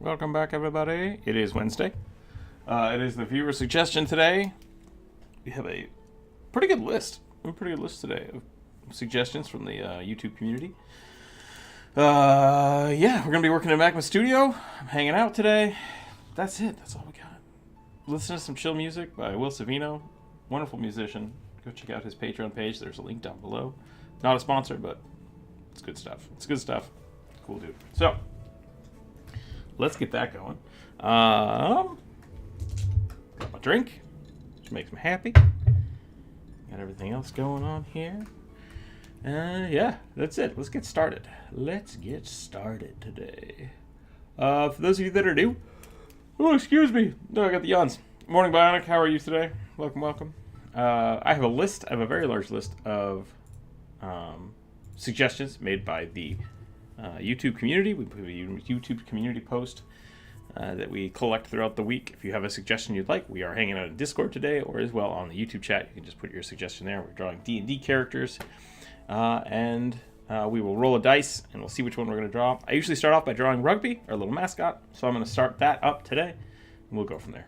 Welcome back, everybody. It is Wednesday. It is the viewer suggestion today. We have a pretty good list. Today of suggestions from the YouTube community. Yeah, we're gonna be working in Magma Studio. I'm hanging out today. That's it. That's all we got. Listen to some chill music by Will Savino, wonderful musician. Go check out his Patreon page. There's a link down below. Not a sponsor, but it's good stuff. Cool dude. So let's get that going. Got my drink, which makes me happy. Got everything else going on here. Yeah, that's it. Let's get started. Today. For those of you that are new, oh, excuse me. No, I got the yawns. Morning, Bionic. How are you today? Welcome. I have a very large list of suggestions made by the YouTube community. We put a YouTube community post that we collect throughout the week. If you have a suggestion you'd like, we are hanging out in Discord today, or as well on the YouTube chat. You can just put your suggestion there. We're drawing D&D characters, and we will roll a dice, and we'll see which one we're going to draw. I usually start off by drawing Rugby, our little mascot, so I'm going to start that up today, and we'll go from there.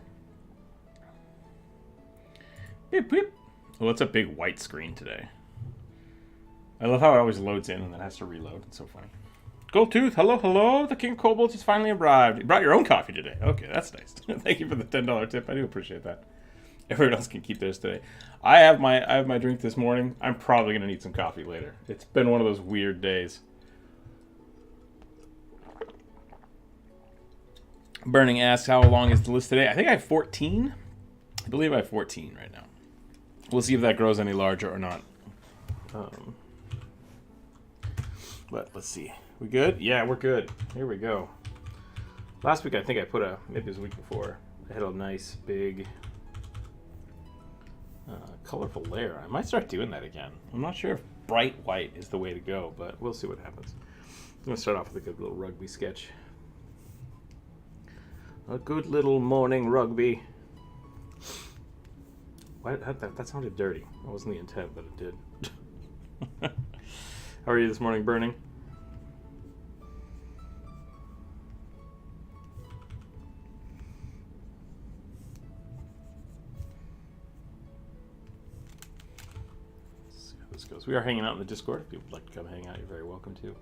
Beep, beep. Well, it's a big white screen today. I love how it always loads in and then has to reload. It's so funny. Goldtooth, hello. The King of Kobolds has finally arrived. You brought your own coffee today. Okay, that's nice. Thank you for the $10 tip. I do appreciate that. Everyone else can keep theirs today. I have my drink this morning. I'm probably going to need some coffee later. It's been one of those weird days. Burning asks, how long is the list today? I think I have 14. I believe I have 14 right now. We'll see if that grows any larger or not. But let's see. We good? Yeah, we're good. Here we go. Last week, I think I put maybe it was a week before, I had a nice big colorful layer. I might start doing that again. I'm not sure if bright white is the way to go, but we'll see what happens. I'm going to start off with a good little rugby sketch. A good little morning rugby. Why, that sounded dirty. That wasn't the intent, but it did. How are you this morning, Burning? Let's see how this goes. We are hanging out in the Discord. If you would like to come hang out, you're very welcome to.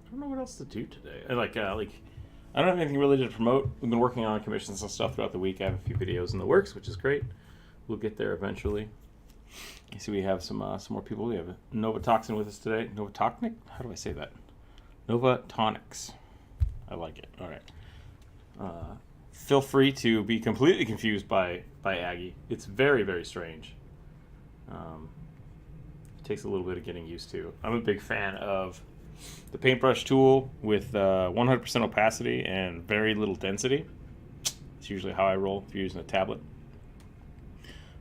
I don't know what else to do today. I don't have anything really to promote. We've been working on commissions and stuff throughout the week. I have a few videos in the works, which is great. We'll get there eventually. You see, we have some more people. We have Nova Toxin with us today. Nova Tonic? How do I say that? Nova Tonics. I like it. All right. Feel free to be completely confused by Aggie. It's very, very strange. It takes a little bit of getting used to. I'm a big fan of the paintbrush tool with 100% opacity and very little density. It's usually how I roll if you're using a tablet.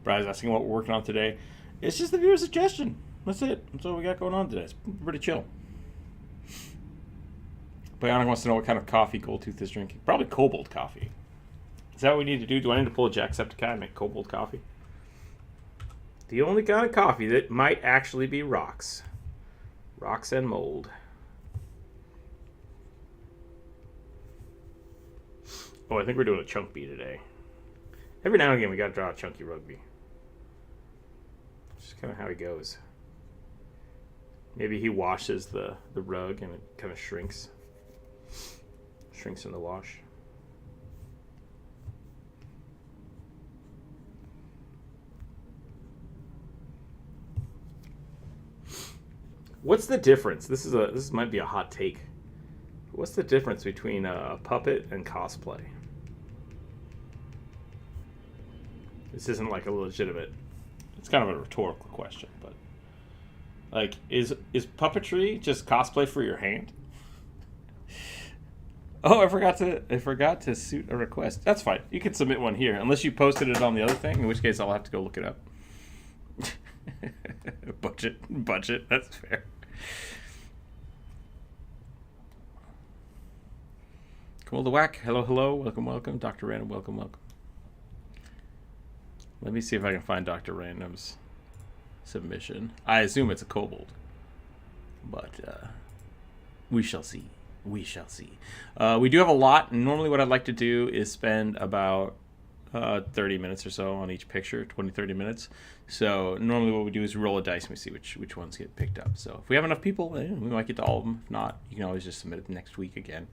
Brian's asking what we're working on today. It's just the viewer suggestion. That's it. That's all we got going on today. It's pretty chill. Bionic wants to know what kind of coffee Goldtooth is drinking. Probably Kobold coffee. Is that what we need to do? Do I need to pull a Jacksepticeye and make Kobold coffee? The only kind of coffee that might actually be rocks. Rocks and mold. Oh, I think we're doing a chunk bee today. Every now and again, we got to draw a chunky rugby. Just kind of how he goes. Maybe he washes the rug and it kind of shrinks. Shrinks in the wash. What's the difference? This might be a hot take. What's the difference between a puppet and cosplay? This isn't like a legitimate. It's kind of a rhetorical question, but like, is puppetry just cosplay for your hand? Oh, I forgot to suit a request. That's fine. You can submit one here, unless you posted it on the other thing, in which case I'll have to go look it up. Budget. That's fair. Cool the Whack. Hello. Welcome. Dr. Random, welcome. Let me see if I can find Dr. Random's submission. I assume it's a kobold, but we shall see. We shall see. We do have a lot. Normally what I'd like to do is spend about 30 minutes or so on each picture, 20-30 minutes. So normally what we do is roll a dice and we see which ones get picked up. So if we have enough people, we might get to all of them. If not, you can always just submit it next week again.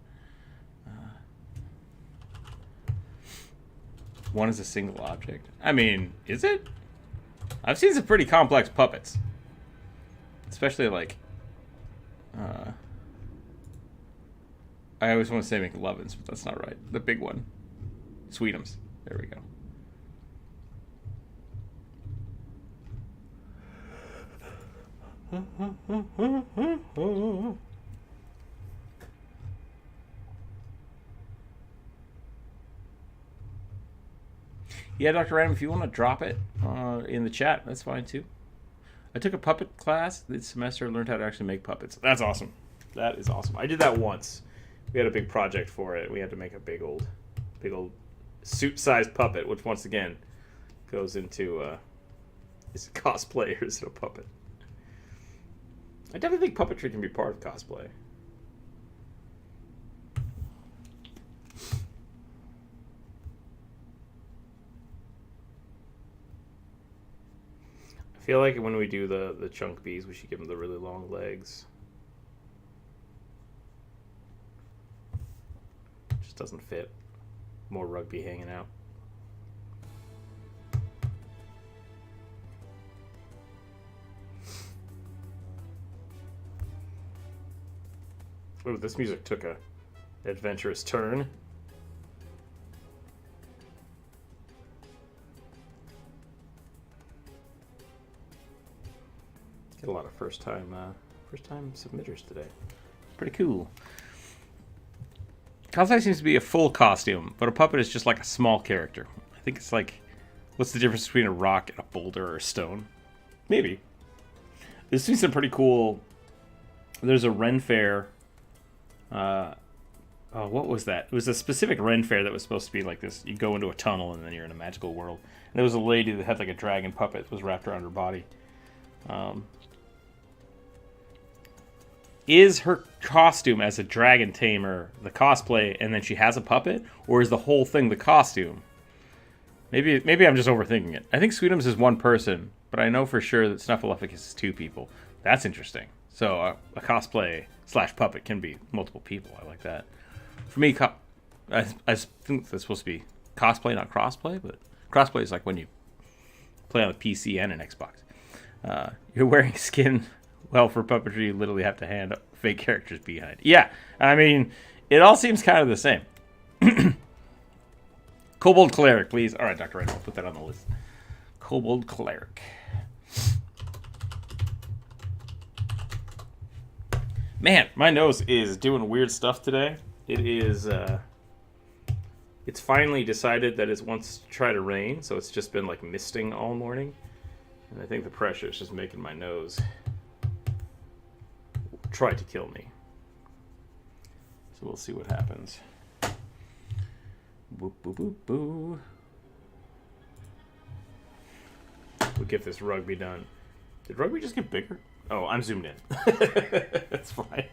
One is a single object. I mean, is it? I've seen some pretty complex puppets. Especially like... I always want to say McLovins, but that's not right. The big one. Sweetums. There we go. Yeah, Dr. Random, if you want to drop it in the chat, that's fine too. I took a puppet class this semester and learned how to actually make puppets. That's awesome. That is awesome. I did that once. We had a big project for it. We had to make a big old suit-sized puppet, which once again goes into is it cosplay or is it a puppet? I definitely think puppetry can be part of cosplay. I feel like when we do the chunk bees, we should give them the really long legs. Just doesn't fit. More rugby hanging out. Oh, this music took a adventurous turn. Get a lot of first time submitters today. Pretty cool. Cosplay seems to be a full costume, but a puppet is just like a small character. I think it's like, what's the difference between a rock and a boulder or a stone? Maybe. There's been some pretty cool. There's a Ren Fair. Oh, what was that? It was a specific Ren Fair that was supposed to be like this. You go into a tunnel and then you're in a magical world. And there was a lady that had like a dragon puppet that was wrapped around her body. Is her costume as a dragon tamer the cosplay and then she has a puppet? Or is the whole thing the costume? Maybe I'm just overthinking it. I think Sweetums is one person, but I know for sure that Snuffleupagus is two people. That's interesting. So a cosplay / puppet can be multiple people. I like that. For me, I think that's supposed to be cosplay, not crossplay, but crossplay is like when you play on a PC and an Xbox. You're wearing skin. Well, for puppetry, you literally have to hand fake characters behind. Yeah, I mean, it all seems kind of the same. Kobold Cleric, please. All right, Dr. Wright, I'll put that on the list. Kobold Cleric. Man, my nose is doing weird stuff today. It is, it's finally decided that it wants to try to rain, so it's just been like misting all morning. And I think the pressure is just making my nose try to kill me. So we'll see what happens. Boop, boop, boop, boo. We'll get this rugby done. Did rugby just get bigger? Oh, I'm zoomed in. That's fine.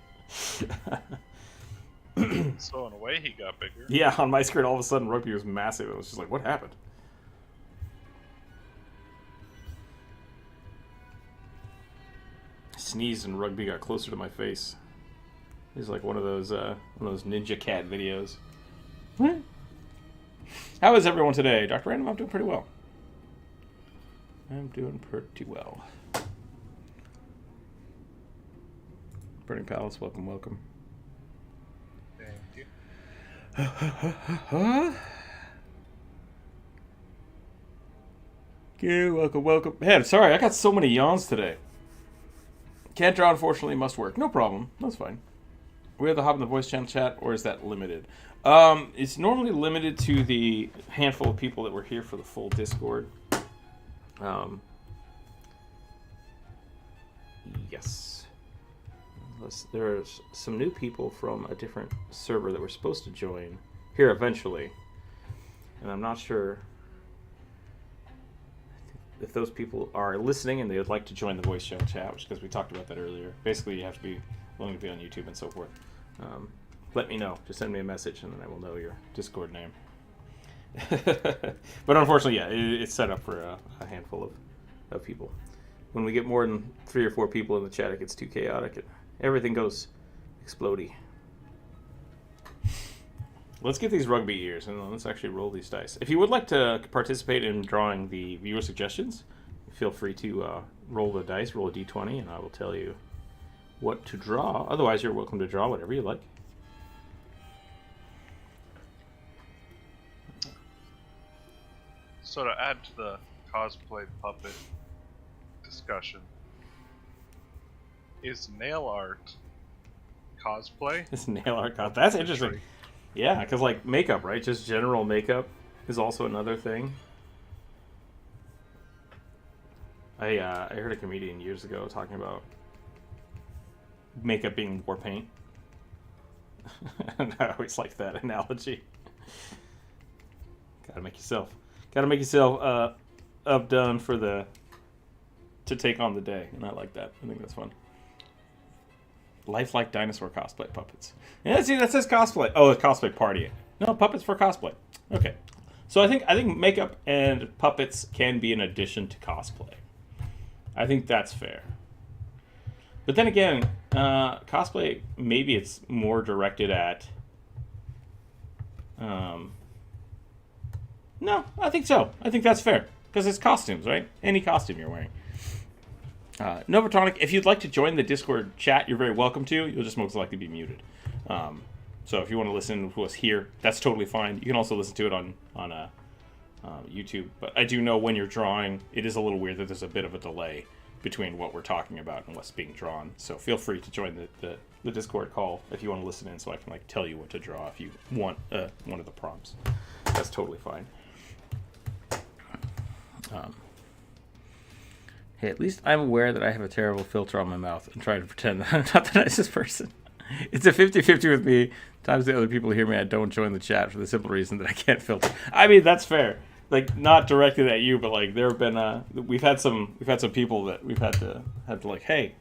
So in a way, he got bigger. Yeah, on my screen, all of a sudden, rugby was massive. I was just like, what happened? Sneezed and rugby got closer to my face. It's like one of those Ninja Cat videos. How is everyone today? Dr. Random, I'm doing pretty well. I'm doing pretty well. Burning Palace, welcome, welcome. Thank you. Yeah, welcome, welcome. Man, sorry, I got so many yawns today. Can't draw, unfortunately, must work. No problem. That's fine. We have to hop in the voice channel chat, or is that limited? It's normally limited to the handful of people that were here for the full Discord. Yes. There's some new people from a different server that were supposed to join here eventually. And I'm not sure if those people are listening and they would like to join the voice channel chat, which because we talked about that earlier, basically you have to be willing to be on YouTube and so forth. Let me know. Just send me a message and then I will know your Discord name. But unfortunately, yeah, it's set up for a handful of people. When we get more than 3 or 4 people in the chat, it gets too chaotic and everything goes explodey. Let's get these rugby ears and let's actually roll these dice. If you would like to participate in drawing the viewer suggestions, feel free to roll the dice, roll a d20, and I will tell you what to draw. Otherwise, you're welcome to draw whatever you like. So to add to the cosplay puppet discussion, is nail art cosplay? It's nail art cosplay. That's interesting. Yeah, because like makeup, right? Just general makeup is also another thing. I heard a comedian years ago talking about makeup being war paint. And I always like that analogy. Gotta make yourself updone to take on the day, and I like that. I think that's fun. Lifelike dinosaur cosplay puppets. Yeah, see, that says cosplay. Oh, a cosplay party. No, puppets for cosplay. Okay, so I think makeup and puppets can be an addition to cosplay. I think that's fair. But then again, cosplay, maybe it's more directed at. No, I think so. I think that's fair because it's costumes, right? Any costume you're wearing. Novatonic, if you'd like to join the Discord chat, you're very welcome to. You'll just most likely be muted. So if you want to listen to us here, that's totally fine. You can also listen to it on YouTube. But I do know when you're drawing, it is a little weird that there's a bit of a delay between what we're talking about and what's being drawn. So feel free to join the Discord call if you want to listen in, so I can like tell you what to draw if you want one of the prompts. That's totally fine. Hey, at least I'm aware that I have a terrible filter on my mouth and trying to pretend that I'm not the nicest person. It's a 50-50 with me. Times the other people hear me, I don't join the chat for the simple reason that I can't filter. I mean, that's fair. Like, not directed at you, but like there have been we've had some people that we've had to like, hey,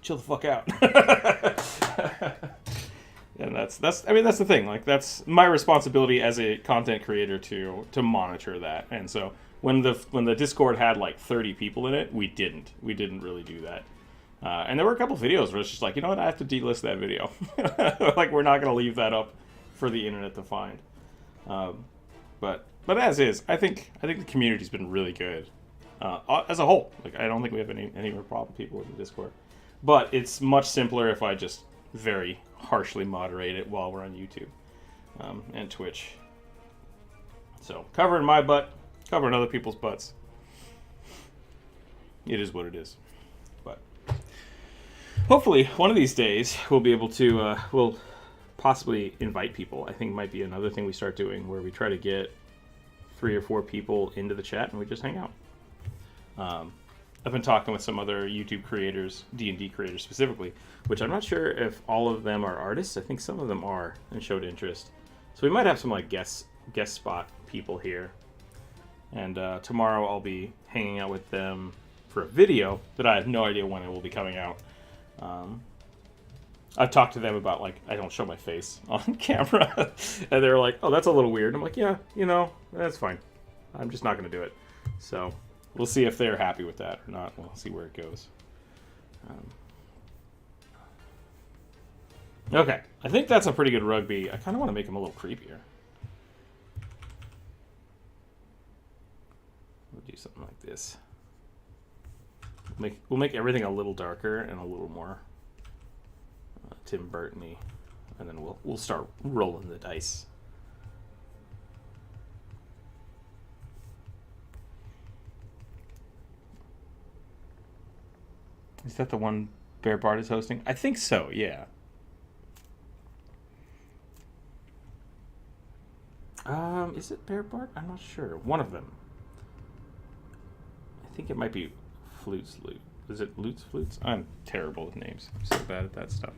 chill the fuck out. And that's I mean, that's the thing. Like, that's my responsibility as a content creator to monitor that. And so when the Discord had like 30 people in it, we didn't really do that. And there were a couple videos where it's just like, you know what, I have to delist that video. Like, we're not going to leave that up for the internet to find. But as is, I think the community's been really good as a whole. Like, I don't think we have any real problem with people in the Discord. But it's much simpler if I just very harshly moderate it while we're on YouTube and Twitch. So, covering my butt, covering other people's butts. It is what it is. But hopefully, one of these days, we'll be able to, we'll possibly invite people. I think it might be another thing we start doing where we try to get 3 or 4 people into the chat and we just hang out. I've been talking with some other YouTube creators, D&D creators specifically, which I'm not sure if all of them are artists. I think some of them are and showed interest. So we might have some like guest spot people here. And tomorrow I'll be hanging out with them for a video that I have no idea when it will be coming out. I've talked to them about, like, I don't show my face on camera. And they're like, oh, that's a little weird. I'm like, yeah, you know, that's fine. I'm just not going to do it. So we'll see if they're happy with that or not. We'll see where it goes. Okay, I think that's a pretty good rugby. I kind of want to make him a little creepier. We'll do something like this. We'll make everything a little darker and a little more Tim Burton-y, and then we'll start rolling the dice. Is that the one Bear Bart is hosting? I think so, yeah. Is it Bear Bart? I'm not sure. One of them. I think it might be Flutes Loot. Is it Lutes Flutes? I'm terrible with names. I'm so bad at that stuff.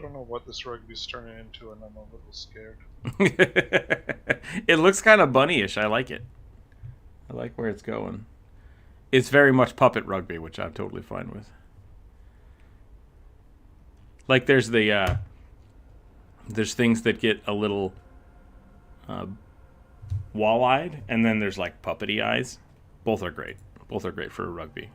don't know what this rugby's turning into, and I'm a little scared. It looks kind of bunny-ish. I like it. I like where it's going. It's very much puppet rugby, which I'm totally fine with. Like there's the there's things that get a little wall-eyed, and then there's like puppety eyes. Both are great. Both are great for a rugby.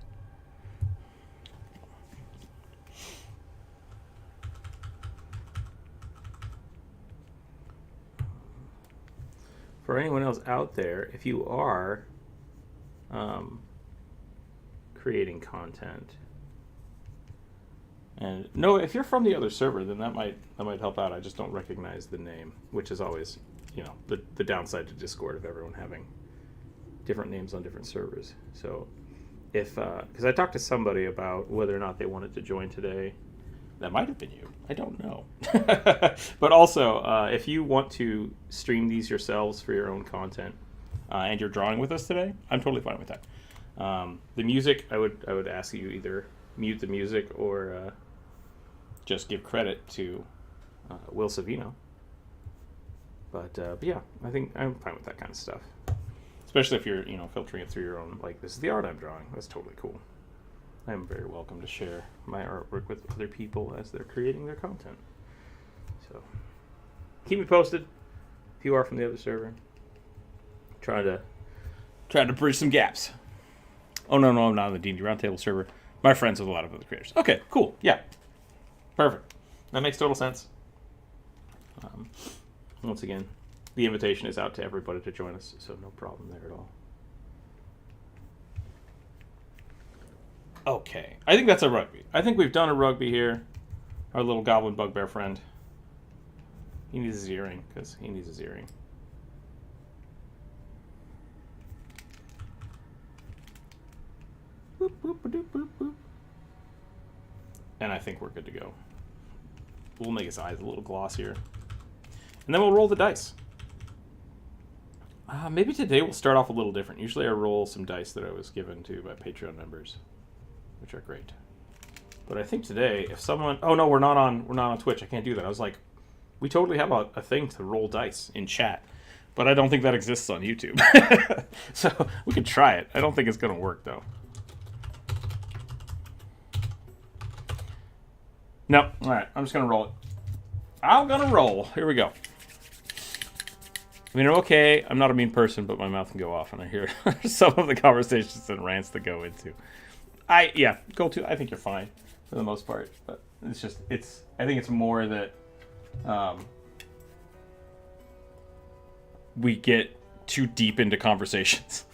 For anyone else out there, if you are creating content, and no, if you're from the other server, then that might help out. I just don't recognize the name, which is always, you know, the downside to Discord of everyone having different names on different servers. So if because I talked to somebody about whether or not they wanted to join today. That might have been you. I don't know. But also, if you want to stream these yourselves for your own content, and you're drawing with us today, I'm totally fine with that. The music, I would ask you either mute the music or just give credit to Will Savino. But yeah, I think I'm fine with that kind of stuff. Especially if you're, you know, filtering it through your own, like, this is the art I'm drawing. That's totally cool. I'm very welcome to share my artwork with other people as they're creating their content. So, keep me posted if you are from the other server. Trying to bridge some gaps. Oh no, I'm not on the D&D Roundtable server. My friends with a lot of other creators. Okay, cool. Yeah, perfect. That makes total sense. Once again, the invitation is out to everybody to join us, so no problem there at all. Okay, I think that's a rugby. I think we've done a rugby here. Our little goblin bugbear friend. He needs his earring, because he needs his earring. Boop, boop, boop, boop, boop. And I think we're good to go. We'll make his eyes a little glossier. And then we'll roll the dice. Maybe today we'll start off a little different. Usually I roll some dice that I was given to by Patreon members, which are great. But I think today, if someone... Oh, no, we're not on Twitch. I can't do that. I was like, we totally have a thing to roll dice in chat. But I don't think that exists on YouTube. So we could try it. I don't think it's going to work, though. No. All right. I'm just going to roll it. I'm going to roll. Here we go. I mean, I'm okay. I'm not a mean person, but my mouth can go off, and I hear some of the conversations and rants that go into. I think you're fine for the most part, but I think it's more that we get too deep into conversations.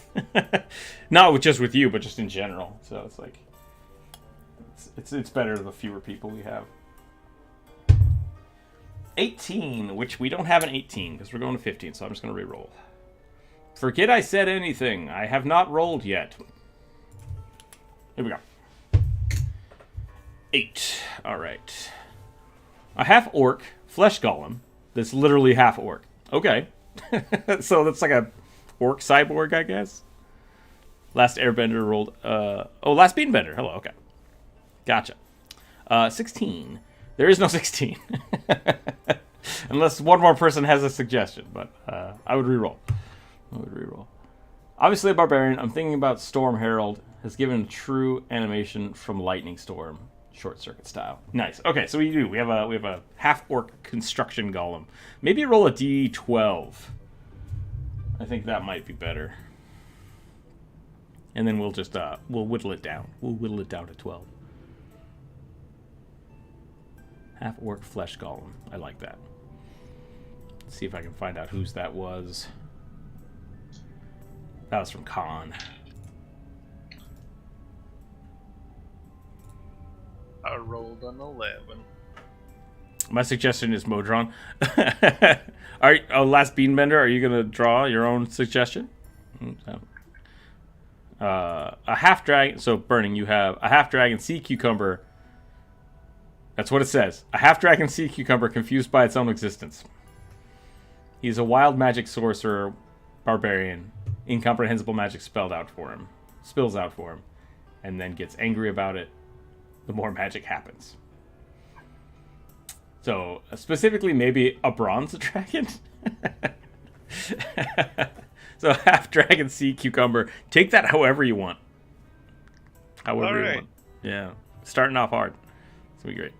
Not just with you, but just in general. So it's like it's better the fewer people we have. 18, which we don't have an 18 because we're going to 15, so I'm just going to re-roll. Forget I said anything. I have not rolled yet. Here we go. 8. All right. A half orc flesh golem that's literally half orc. Okay. So that's like a orc cyborg, I guess. Last airbender rolled. Last beanbender. Hello. Okay. Gotcha. 16. There is no 16. Unless one more person has a suggestion, but I would re-roll. Obviously a barbarian. I'm thinking about Storm Herald has given a true animation from Lightning Storm, short circuit style. Nice. Okay, so we have a half orc construction golem. Maybe roll a D12. I think that might be better. And then we'll just we'll whittle it down. We'll whittle it down to 12. Half orc flesh golem. I like that. Let's see if I can find out whose that was. That was from Khan. I rolled an 11. My suggestion is Modron. Last beanbender, are you gonna draw your own suggestion? A half dragon. So burning, you have a half dragon sea cucumber. That's what it says. A half dragon sea cucumber confused by its own existence. He's a wild magic sorcerer, barbarian. Incomprehensible magic spills out for him, and then gets angry about it. The more magic happens. So specifically, maybe a bronze dragon. So half dragon, sea cucumber. Take that however you want. However you want. Yeah, starting off hard. It's gonna be great.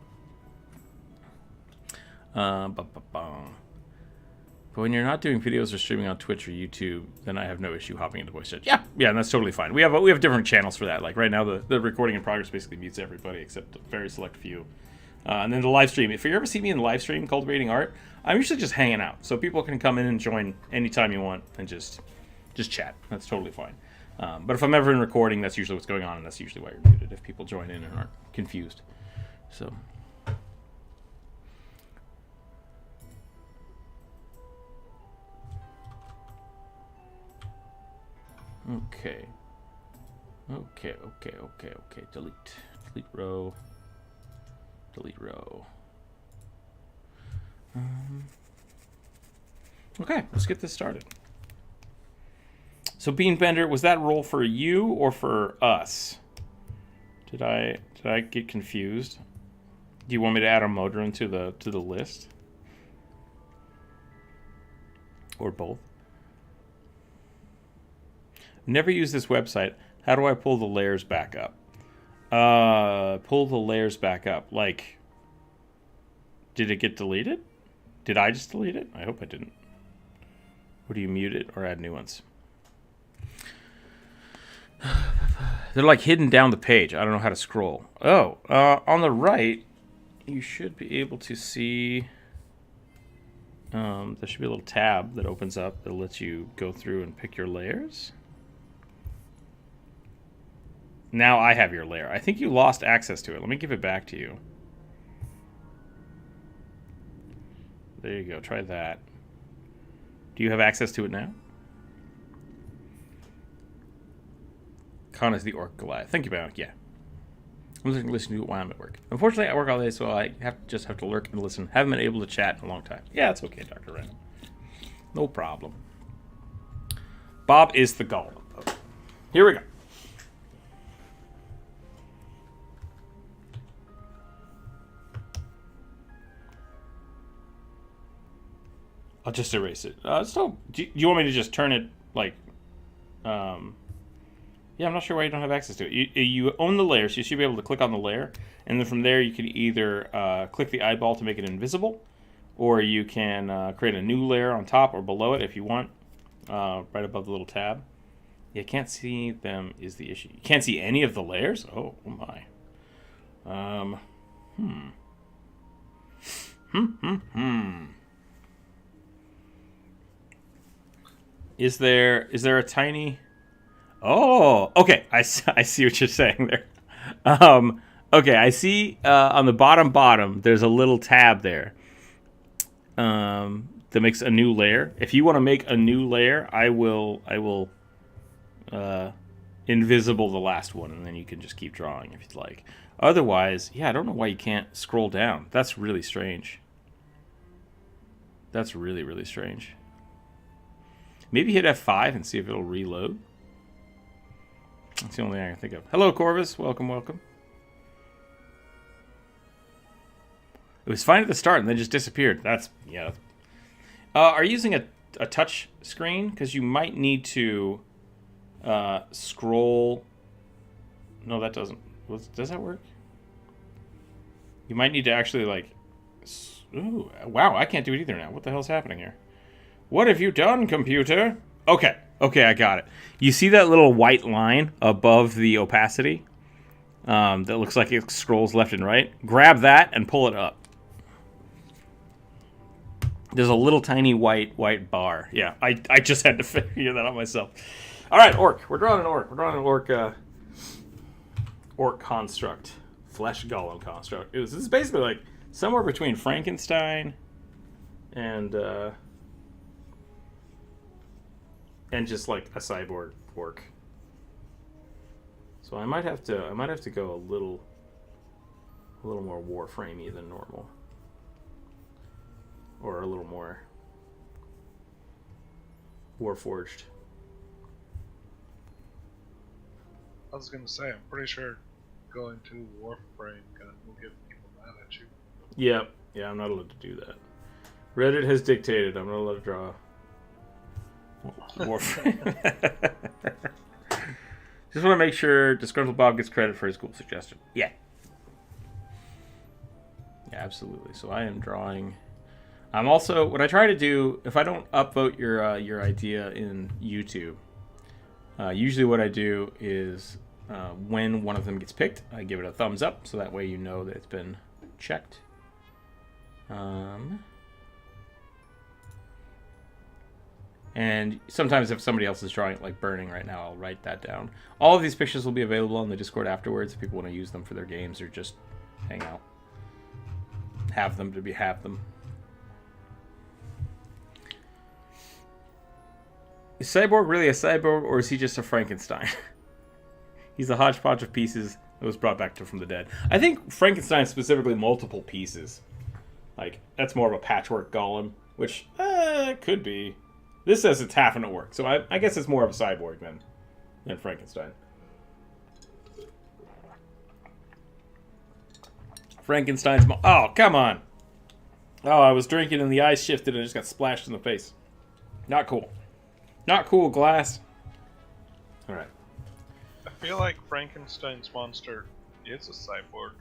But when you're not doing videos or streaming on Twitch or YouTube, then I have no issue hopping into voice chat. Yeah, and that's totally fine. We have different channels for that. Like right now, the recording in progress basically mutes everybody except a very select few. And then the live stream. If you ever see me in the live stream cultivating art, I'm usually just hanging out, so people can come in and join anytime you want and just chat. That's totally fine. But if I'm ever in recording, that's usually what's going on, and that's usually why you're muted if people join in and aren't confused. So. Okay. Delete row. Delete row. Okay, let's get this started. So Beanbender, was that role for you or for us? Did I get confused? Do you want me to add a Modron to the list? Or both? Never used this website. How do I pull the layers back up? Pull the layers back up. Like, did it get deleted? Did I just delete it? I hope I didn't. Or do you mute it or add new ones? They're like hidden down the page. I don't know how to scroll. Oh, on the right, you should be able to see. There should be a little tab that opens up that lets you go through and pick your layers. Now I have your layer. I think you lost access to it. Let me give it back to you. There you go. Try that. Do you have access to it now? Con is the orc Goliath. Thank you, Bionic. Yeah. I'm listening to it while I'm at work. Unfortunately, I work all day, so I just have to lurk and listen. Haven't been able to chat in a long time. Yeah, it's okay, Dr. Random. No problem. Bob is the golem. Okay. Here we go. I'll just erase it. So, do you want me to just turn it, like, yeah, I'm not sure why you don't have access to it. You own the layer, so you should be able to click on the layer, and then from there you can either click the eyeball to make it invisible, or you can create a new layer on top or below it if you want, right above the little tab. Yeah, can't see them is the issue. You can't see any of the layers? Oh my. Is there a tiny... Oh, okay. I see what you're saying there. Okay, I see on the bottom, there's a little tab there that makes a new layer. If you want to make a new layer, I will invisible the last one, and then you can just keep drawing if you'd like. Otherwise, yeah, I don't know why you can't scroll down. That's really strange. That's really, really strange. Maybe hit F5 and see if it'll reload. That's the only thing I can think of. Hello, Corvus. Welcome, welcome. It was fine at the start and then just disappeared. That's, yeah. Are you using a touch screen? Because you might need to scroll. No, that doesn't. Does that work? You might need to actually, like... Ooh, wow, I can't do it either now. What the hell's happening here? What have you done, computer? Okay, I got it. You see that little white line above the opacity? That looks like it scrolls left and right? Grab that and pull it up. There's a little tiny white bar. Yeah, I just had to figure that out myself. All right, orc. We're drawing an orc. We're drawing an orc construct. Flesh golem construct. This is basically like somewhere between Frankenstein and just like a cyborg orc. So I might have to go a little more Warframey than normal, or a little more Warforged. I was gonna say, I'm pretty sure going to Warframe will give people mad at you. Yeah, Yeah, I'm not allowed to do that. Reddit has dictated I'm not allowed to draw Warframe. Just want to make sure Disgruntled Bob gets credit for his cool suggestion. Yeah. Yeah, absolutely. So I am drawing. I'm also, what I try to do, if I don't upvote your idea in YouTube, usually what I do is when one of them gets picked, I give it a thumbs up, so that way you know that it's been checked. And sometimes if somebody else is drawing it, like Burning right now, I'll write that down. All of these pictures will be available on the Discord afterwards if people want to use them for their games or just hang out. Have them. Is Cyborg really a cyborg, or is he just a Frankenstein? He's a hodgepodge of pieces that was brought back from the dead. I think Frankenstein specifically multiple pieces. Like, that's more of a patchwork golem, which could be. This says it's half an orc, so I guess it's more of a cyborg than Frankenstein. Frankenstein's... Oh, come on! Oh, I was drinking and the ice shifted and I just got splashed in the face. Not cool. Not cool, Glass. Alright. I feel like Frankenstein's monster is a cyborg.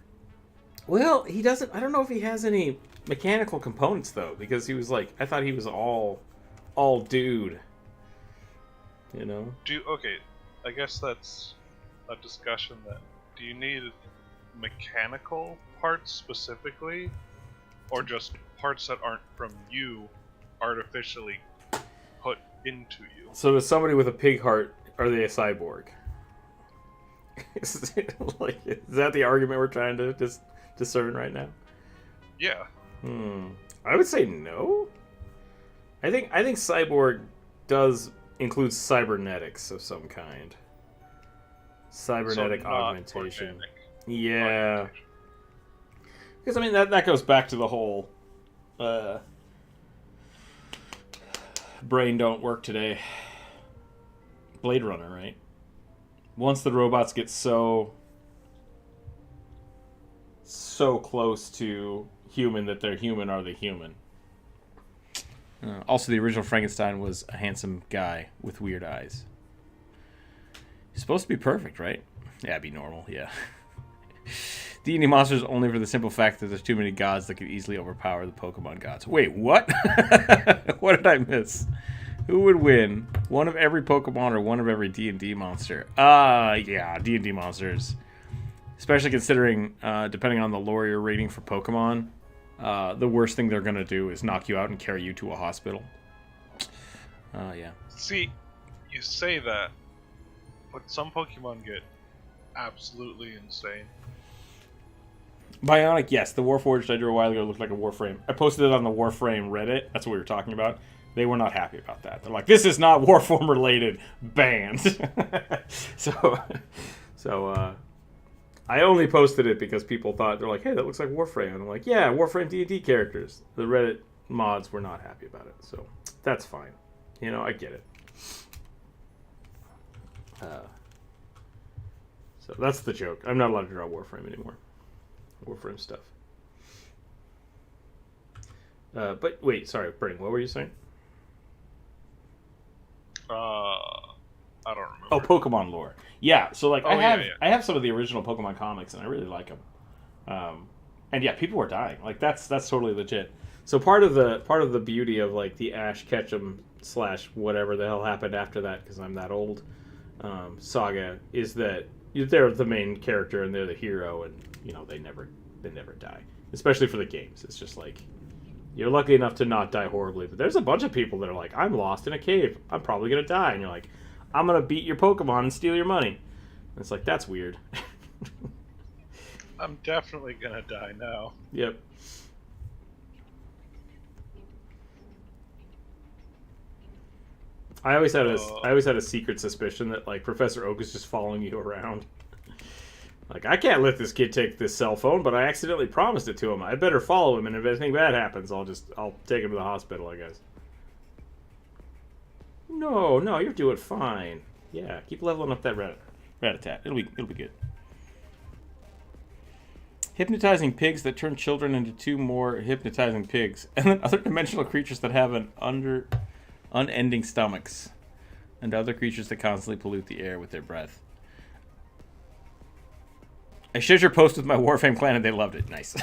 Well, he doesn't... I don't know if he has any mechanical components, though, because he was like... I thought he was all dude. You know? Okay, I guess that's a discussion then. Do you need mechanical parts specifically, or just parts that aren't from you artificially put into you? So does somebody with a pig heart, are they a cyborg? Is that the argument we're trying to discern right now? Yeah. I would say no. I think cyborg does include cybernetics of some kind. Cybernetic So augmentation. organic. Yeah. Augmentation. Because, I mean, that goes back to the whole brain don't work today. Blade Runner, right? Once the robots get so close to human that they're human, are they human? Also, the original Frankenstein was a handsome guy with weird eyes. He's supposed to be perfect, right? Yeah, be normal, yeah. D&D monsters only for the simple fact that there's too many gods that could easily overpower the Pokemon gods. Wait, what? What did I miss? Who would win? One of every Pokemon or one of every D&D monster? Yeah, D&D monsters. Especially considering, depending on the lore you're rating for Pokemon, the worst thing they're going to do is knock you out and carry you to a hospital. Yeah. See, you say that, but some Pokemon get absolutely insane. Bionic, yes. The Warforged I drew a while ago looked like a Warframe. I posted it on the Warframe Reddit. That's what we were talking about. They were not happy about that. They're like, this is not Warform related. Banned. So I only posted it because people thought, they're like, hey, that looks like Warframe. And I'm like, yeah, Warframe D&D characters. The Reddit mods were not happy about it. So that's fine. You know, I get it. So that's the joke. I'm not allowed to draw Warframe anymore. Warframe stuff. But wait, sorry, Burning, what were you saying? I don't remember. Oh, Pokemon lore. Yeah, so like I have some of the original Pokemon comics and I really like them. And yeah, people were dying. Like that's totally legit. So part of the beauty of like the Ash Ketchum / whatever the hell happened after that, because I'm that old, saga, is that they're the main character and they're the hero, and you know they never die. Especially for the games, it's just like you're lucky enough to not die horribly. But there's a bunch of people that are like, I'm lost in a cave. I'm probably gonna die, and you're like, I'm gonna beat your Pokemon and steal your money. And it's like, that's weird. I'm definitely gonna die now. Yep. I always had a secret suspicion that like Professor Oak is just following you around. Like, I can't let this kid take this cell phone, but I accidentally promised it to him. I better follow him, and if anything bad happens, I'll take him to the hospital, I guess. No, you're doing fine. Yeah, keep leveling up that Rat-a-tat. It'll be good. Hypnotizing pigs that turn children into 2 more hypnotizing pigs. And then other dimensional creatures that have an unending stomachs. And other creatures that constantly pollute the air with their breath. I shared your post with my Warframe clan and they loved it. Nice.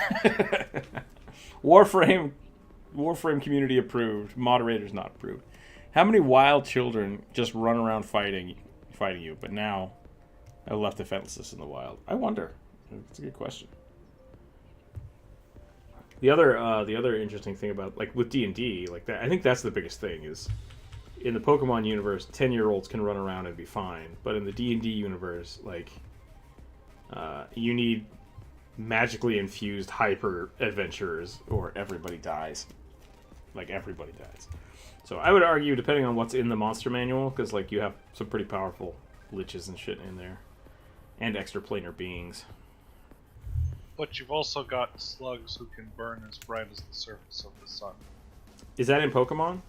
Warframe community approved. Moderators not approved. How many wild children just run around fighting you, but now are left defenseless in the wild? I wonder. That's a good question. The other interesting thing about, like, with D&D, like that, I think that's the biggest thing is in the Pokemon universe, 10-year-olds can run around and be fine, but in the D&D universe, like, you need magically infused hyper adventurers or everybody dies. Like, everybody dies. So I would argue, depending on what's in the monster manual, because, like, you have some pretty powerful liches and shit in there, and extraplanar beings. But you've also got slugs who can burn as bright as the surface of the sun. Is that in Pokemon?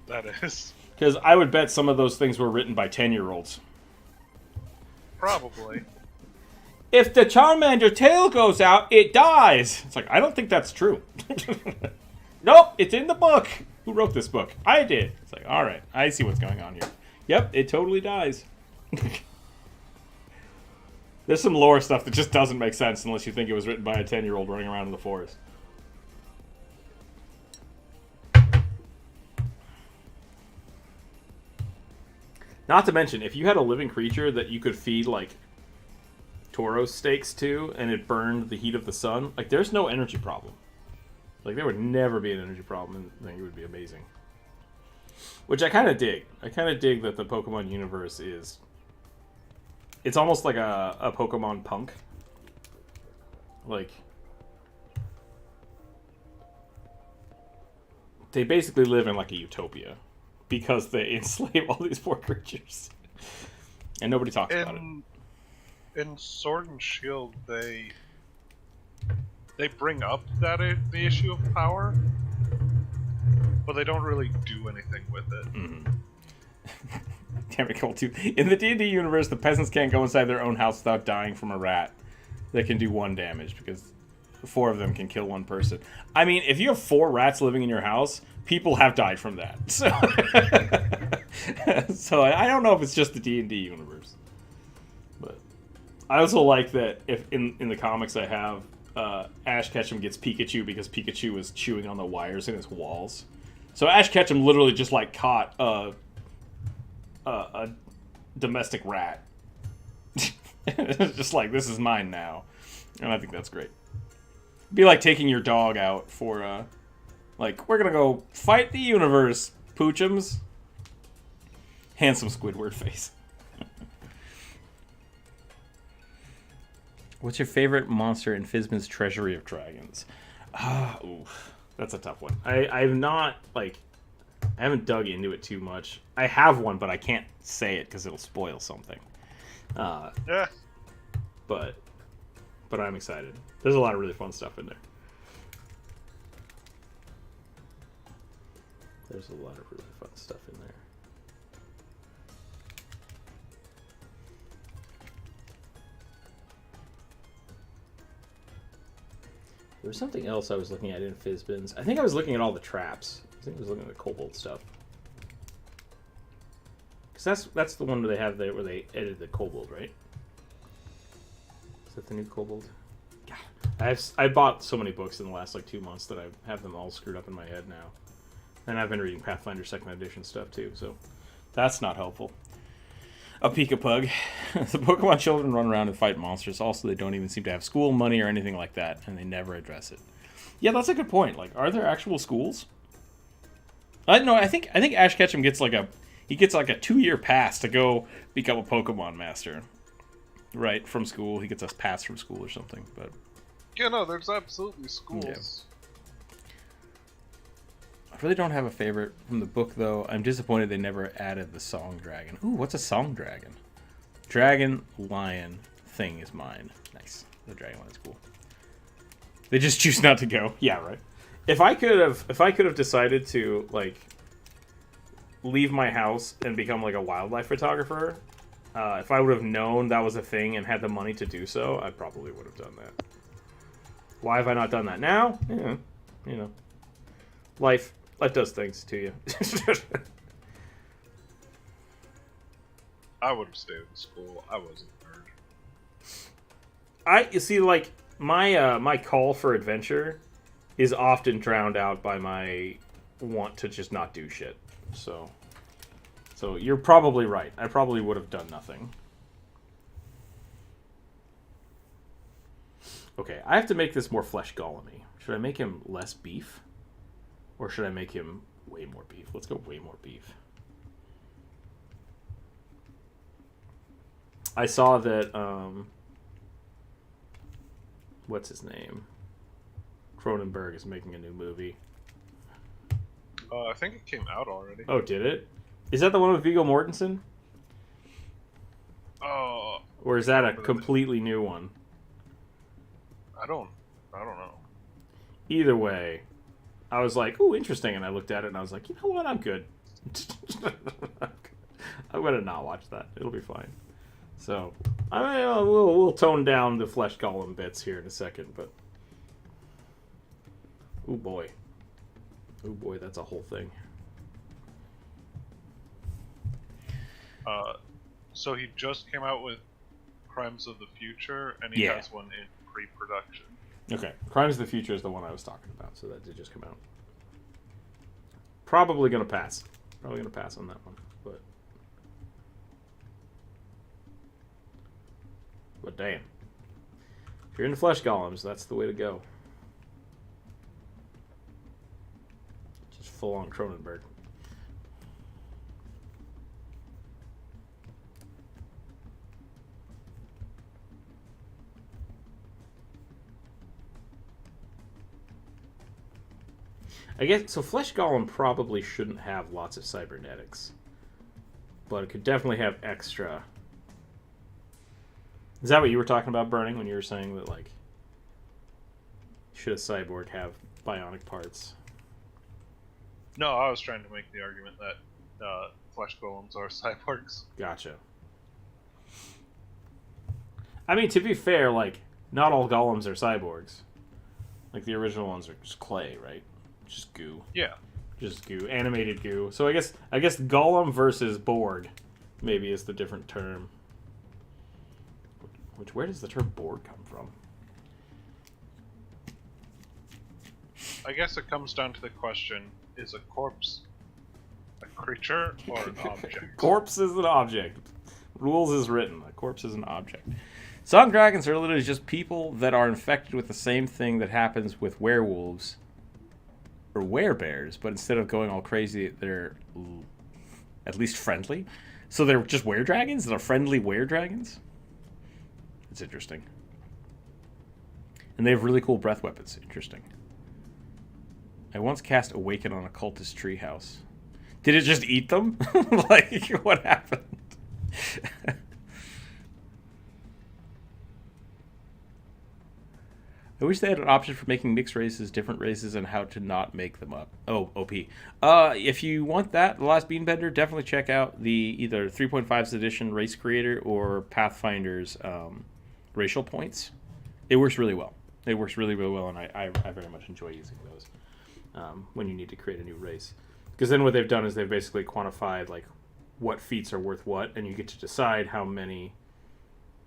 That is. Because I would bet some of those things were written by 10-year-olds. Probably. If the Charmander tail goes out, it dies. It's like, I don't think that's true. Nope, it's in the book. Who wrote this book? I did. It's like, all right, I see what's going on here. Yep, it totally dies. There's some lore stuff that just doesn't make sense unless you think it was written by a 10-year-old running around in the forest. Not to mention, if you had a living creature that you could feed, like, Tauros steaks to, and it burned the heat of the sun, like, there's no energy problem. Like, there would never be an energy problem, and I think it would be amazing. Which I kind of dig. I kind of dig that the Pokemon universe is... It's almost like a Pokemon punk. Like... They basically live in, like, a utopia. Because they enslave all these poor creatures. And nobody talks about it. In Sword and Shield, they bring up the issue of power, but they don't really do anything with it. Mm-hmm. Damn it, cool too. In the D&D universe, the peasants can't go inside their own house without dying from a rat that can do 1 damage, because 4 of them can kill 1 person. I mean, if you have 4 rats living in your house, people have died from that. So, so I don't know if it's just the D&D universe. But I also like that if in the comics I have Ash Ketchum gets Pikachu because Pikachu was chewing on the wires in his walls. So Ash Ketchum literally just like caught a domestic rat. It's just like, this is mine now. And I think that's great. It'd be like taking your dog out for like, we're gonna go fight the universe, Poochums. Handsome Squidward face. What's your favorite monster in Fizban's Treasury of Dragons? Oof, that's a tough one. I haven't dug into it too much. I have one, but I can't say it because it'll spoil something. Yeah. But I'm excited. There's a lot of really fun stuff in there. There's a lot of really fun stuff in there. There was something else I was looking at in Fizbins. I think I was looking at all the traps. I think I was looking at the kobold stuff. Because that's the one where they have where they edited the kobold, right? Is that the new kobold? God, I bought so many books in the last like 2 months that I have them all screwed up in my head now. And I've been reading Pathfinder 2nd edition stuff too, so that's not helpful. A Pika-Pug. The Pokemon children run around and fight monsters. Also, they don't even seem to have school, money, or anything like that, and they never address it. Yeah, that's a good point. Like, are there actual schools? No, I think Ash Ketchum gets like a 2-year pass to go become a Pokemon master. Right, from school. He gets a pass from school or something, but... Yeah, no, there's absolutely schools. Yeah. I really don't have a favorite from the book, though. I'm disappointed they never added the song dragon. Ooh, what's a song dragon? Dragon, lion, thing is mine. Nice. The dragon one is cool. They just choose not to go. Yeah, right. If I could have decided to, like, leave my house and become, like, a wildlife photographer, if I would have known that was a thing and had the money to do so, I probably would have done that. Why have I not done that now? Yeah, you know, life does things to you. I would have stayed in school. I wasn't a nerd. You see, like my call for adventure is often drowned out by my want to just not do shit. So you're probably right. I probably would have done nothing. Okay, I have to make this more flesh golem-y. Should I make him less beef? Or should I make him way more beef? Let's go way more beef. I saw that, what's his name? Cronenberg is making a new movie. I think it came out already. Oh, did it? Is that the one with Viggo Mortensen? Oh. Or is that a completely new one? I don't know. Either way, I was like, "Ooh, interesting," and I looked at it and I was like, "You know what? I'm good. I'm gonna not watch that. It'll be fine." So, we'll tone down the flesh golem bits here in a second, but oh boy, that's a whole thing. So he just came out with Crimes of the Future, and he has one in pre-production. Okay, Crimes of the Future is the one I was talking about, so that did just come out. Probably gonna pass. Probably gonna pass on that one, but damn, if you're into flesh golems, that's the way to go. Just full on Cronenberg. I guess, so Flesh Golem probably shouldn't have lots of cybernetics. But it could definitely have extra. Is that what you were talking about, Burning, when you were saying that, like, should a cyborg have bionic parts? No, I was trying to make the argument that Flesh Golems are cyborgs. Gotcha. I mean, to be fair, like, not all golems are cyborgs. Like, the original ones are just clay, right? Just goo. Yeah. Just goo. Animated goo. So I guess golem versus Borg maybe is the different term. Where does the term Borg come from? I guess it comes down to the question, is a corpse a creature or an object? Corpse is an object. Rules is written. A corpse is an object. Song dragons are literally just people that are infected with the same thing that happens with werewolves or werebears, but instead of going all crazy, they're at least friendly. So they're just were-dragons? They're friendly were-dragons? It's interesting. And they have really cool breath weapons. Interesting. I once cast Awaken on a cultist treehouse. Did it just eat them? Like, what happened? I wish they had an option for making mixed races, different races, and how to not make them up. Oh, OP. If you want that, The Last Beanbender, definitely check out the either 3.5's edition Race Creator or Pathfinder's racial points. It works really well. It works really, really well, and I very much enjoy using those when you need to create a new race. Because then what they've done is they've basically quantified like what feats are worth what, and you get to decide how many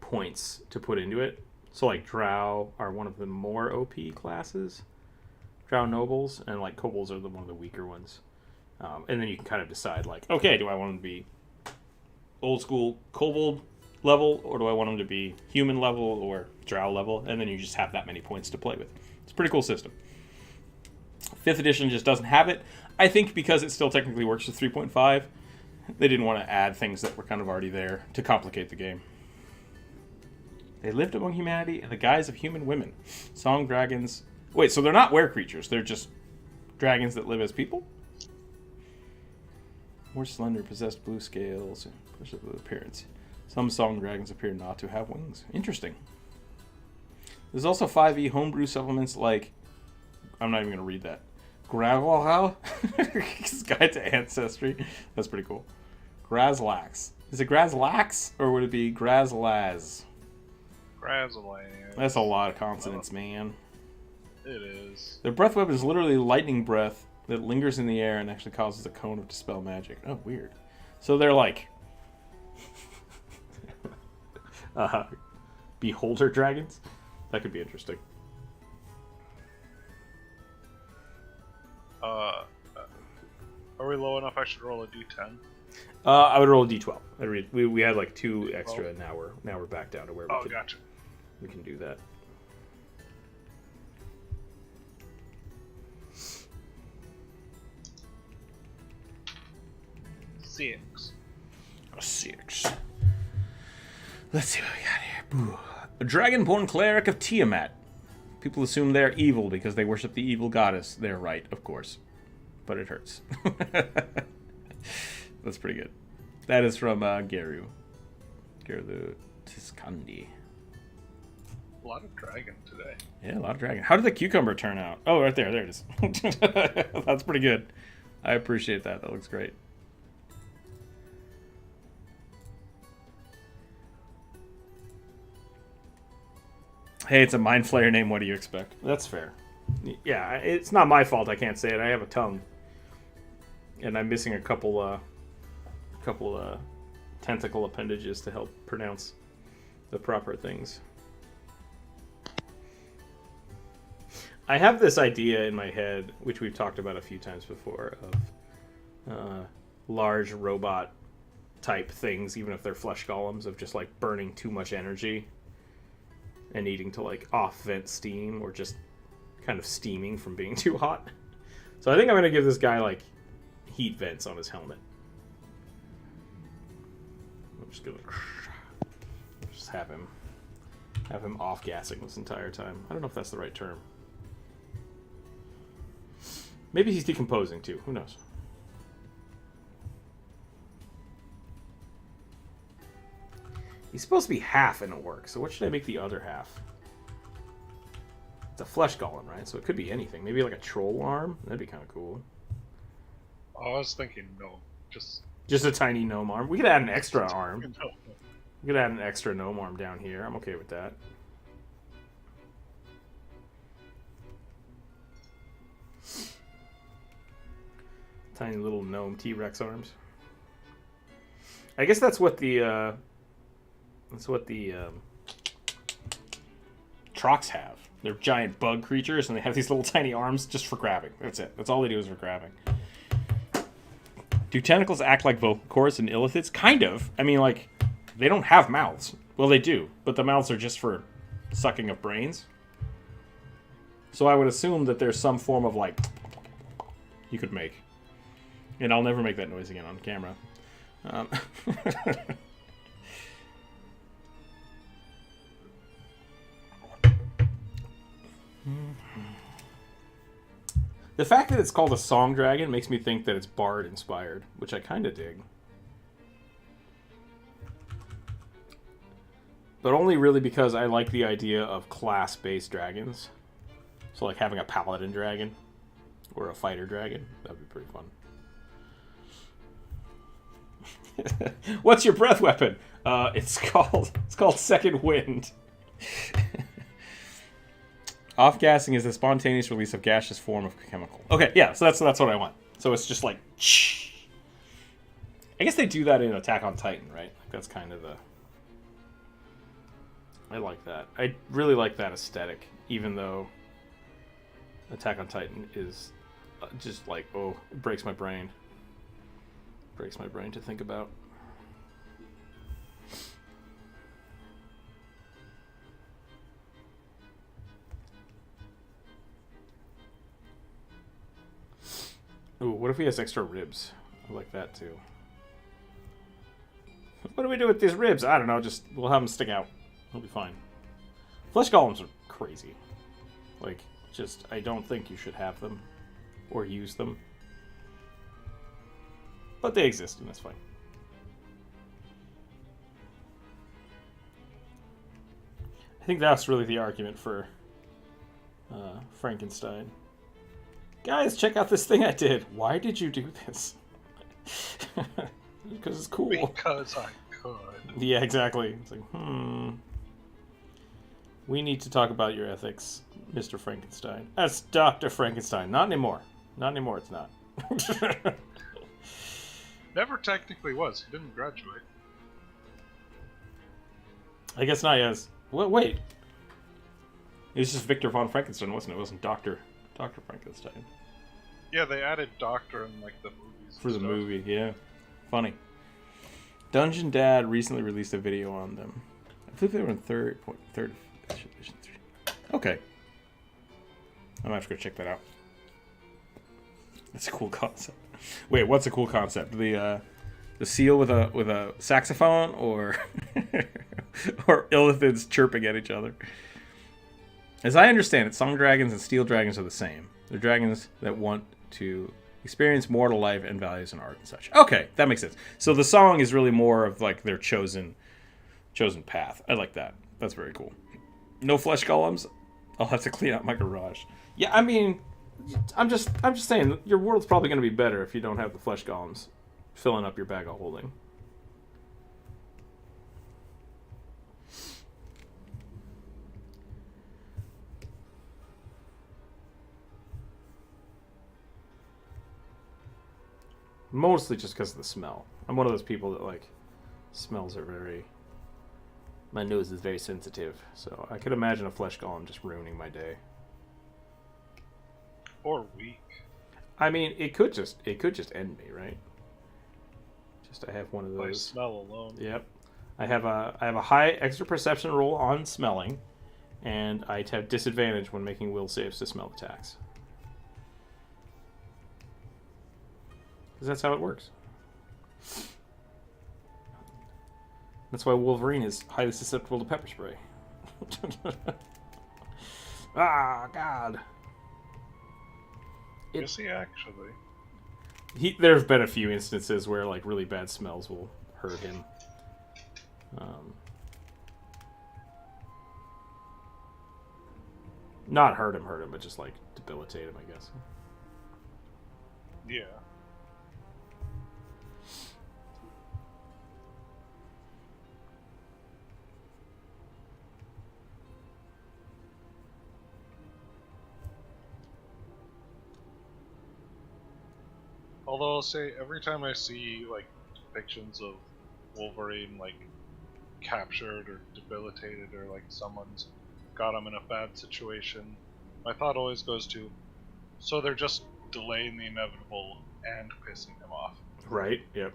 points to put into it. So, like, Drow are one of the more OP classes. Drow nobles, and, like, kobolds are one of the weaker ones. And then you can kind of decide, like, okay, do I want them to be old school kobold level, or do I want them to be human level or Drow level? And then you just have that many points to play with. It's a pretty cool system. 5th edition just doesn't have it. I think because it still technically works with 3.5, they didn't want to add things that were kind of already there to complicate the game. They lived among humanity in the guise of human women. Song dragons... Wait, so they're not were creatures. They're just dragons that live as people? More slender, possessed blue scales, and appearance. Some song dragons appear not to have wings. Interesting. There's also 5e homebrew supplements like... I'm not even going to read that. Gravel? Guide to Ancestry. That's pretty cool. Grazlax. Is it Grazlax, or would it be Grazlaz? Grazlax. That's a lot of consonants, man. It is. Their breath weapon is literally lightning breath that lingers in the air and actually causes a cone of dispel magic. Oh, weird. So they're like beholder dragons? That could be interesting. Are we low enough? I should roll a d10. I would roll a d12. We had like 2 extra, and now we're back down to where Gotcha. We can do that. Six. A 6. Let's see what we got here. Boo. A dragonborn cleric of Tiamat. People assume they're evil because they worship the evil goddess. They're right, of course. But it hurts. That's pretty good. That is from Geru. Geru Tiskandi. A lot of dragon today. Yeah, a lot of dragon. How did the cucumber turn out? Oh, right there. There it is. That's pretty good. I appreciate that. That looks great. Hey, it's a mind flayer name. What do you expect? That's fair. Yeah, it's not my fault. I can't say it. I have a tongue, and I'm missing a couple tentacle appendages to help pronounce the proper things. I have this idea in my head, which we've talked about a few times before, of large robot type things, even if they're flesh golems, of just like burning too much energy and needing to like off vent steam, or just kind of steaming from being too hot. So I think I'm gonna give this guy like heat vents on his helmet. I'm just gonna just have him off gassing this entire time. I don't know if that's the right term. Maybe he's decomposing too. Who knows? He's supposed to be half in a work, so what should I make the other half? It's a flesh golem, right? So it could be anything. Maybe like a troll arm? That'd be kind of cool. Oh, I was thinking no. Just a tiny gnome arm. We could add an extra arm. No. We could add an extra gnome arm down here. I'm okay with that. Tiny little gnome T-Rex arms. I guess that's what the Trox have. They're giant bug creatures, and they have these little tiny arms just for grabbing. That's it. That's all they do is for grabbing. Do tentacles act like vocal cords and illithids? Kind of. I mean, like, they don't have mouths. Well, they do, but the mouths are just for sucking of brains. So I would assume that there's some form of, like, you could make. And I'll never make that noise again on camera. The fact that it's called a song dragon makes me think that it's bard inspired, which I kind of dig. But only really because I like the idea of class-based dragons. So like having a paladin dragon or a fighter dragon, that'd be pretty fun. What's your breath weapon? It's called Second Wind. Off-gassing is the spontaneous release of gaseous form of chemical. Okay, yeah, so that's what I want. So it's just like, I guess they do that in Attack on Titan, right? Like that's kind of the. I like that. I really like that aesthetic, even though Attack on Titan is just like, oh, it breaks my brain. Breaks my brain to think about. Ooh, what if he has extra ribs? I like that too. What do we do with these ribs? I don't know, just we'll have them stick out. It'll be fine. Flesh golems are crazy. Like, just, I don't think you should have them or use them. But they exist, and that's fine. I think that's really the argument for Frankenstein. Guys, check out this thing I did. Why did you do this? Because it's cool. Because I could. Yeah, exactly. It's like, We need to talk about your ethics, Mr. Frankenstein. That's Dr. Frankenstein. Not anymore. Not anymore, it's not. Never technically was. He didn't graduate. I guess not, yes. Well, wait. It was just Victor von Frankenstein, wasn't it? It wasn't Dr. Frankenstein. Yeah, they added doctor in like the movies. For the movie, yeah. Funny. Dungeon Dad recently released a video on them. I believe they were in third edition. Okay. I'm gonna have to go check that out. That's a cool concept. Wait, what's a cool concept? The seal with a saxophone, or or illithids chirping at each other? As I understand it, song dragons and steel dragons are the same. They're dragons that want to experience mortal life and values in art and such. Okay, that makes sense. So the song is really more of like their chosen path. I like that. That's very cool. No flesh golems. I'll have to clean out my garage. Yeah, I mean, I'm just saying your world's probably going to be better if you don't have the flesh golems filling up your bag of holding. Mostly just because of the smell. I'm one of those people that, like, smells are very... My nose is very sensitive, so I could imagine a flesh golem just ruining my day. Or weak. I mean, it could just end me, right? Just I have one of those. By smell alone. Yep. I have a high extra perception roll on smelling, and I have disadvantage when making will saves to smell attacks. Because that's how it works. That's why Wolverine is highly susceptible to pepper spray. Ah, God. Is he actually? There's been a few instances where like really bad smells will hurt him. Not hurt him, but just like debilitate him, I guess. Yeah. Although I'll say every time I see like depictions of Wolverine like captured or debilitated, or like someone's got him in a bad situation, my thought always goes to, so they're just delaying the inevitable and pissing him off. Right, yep.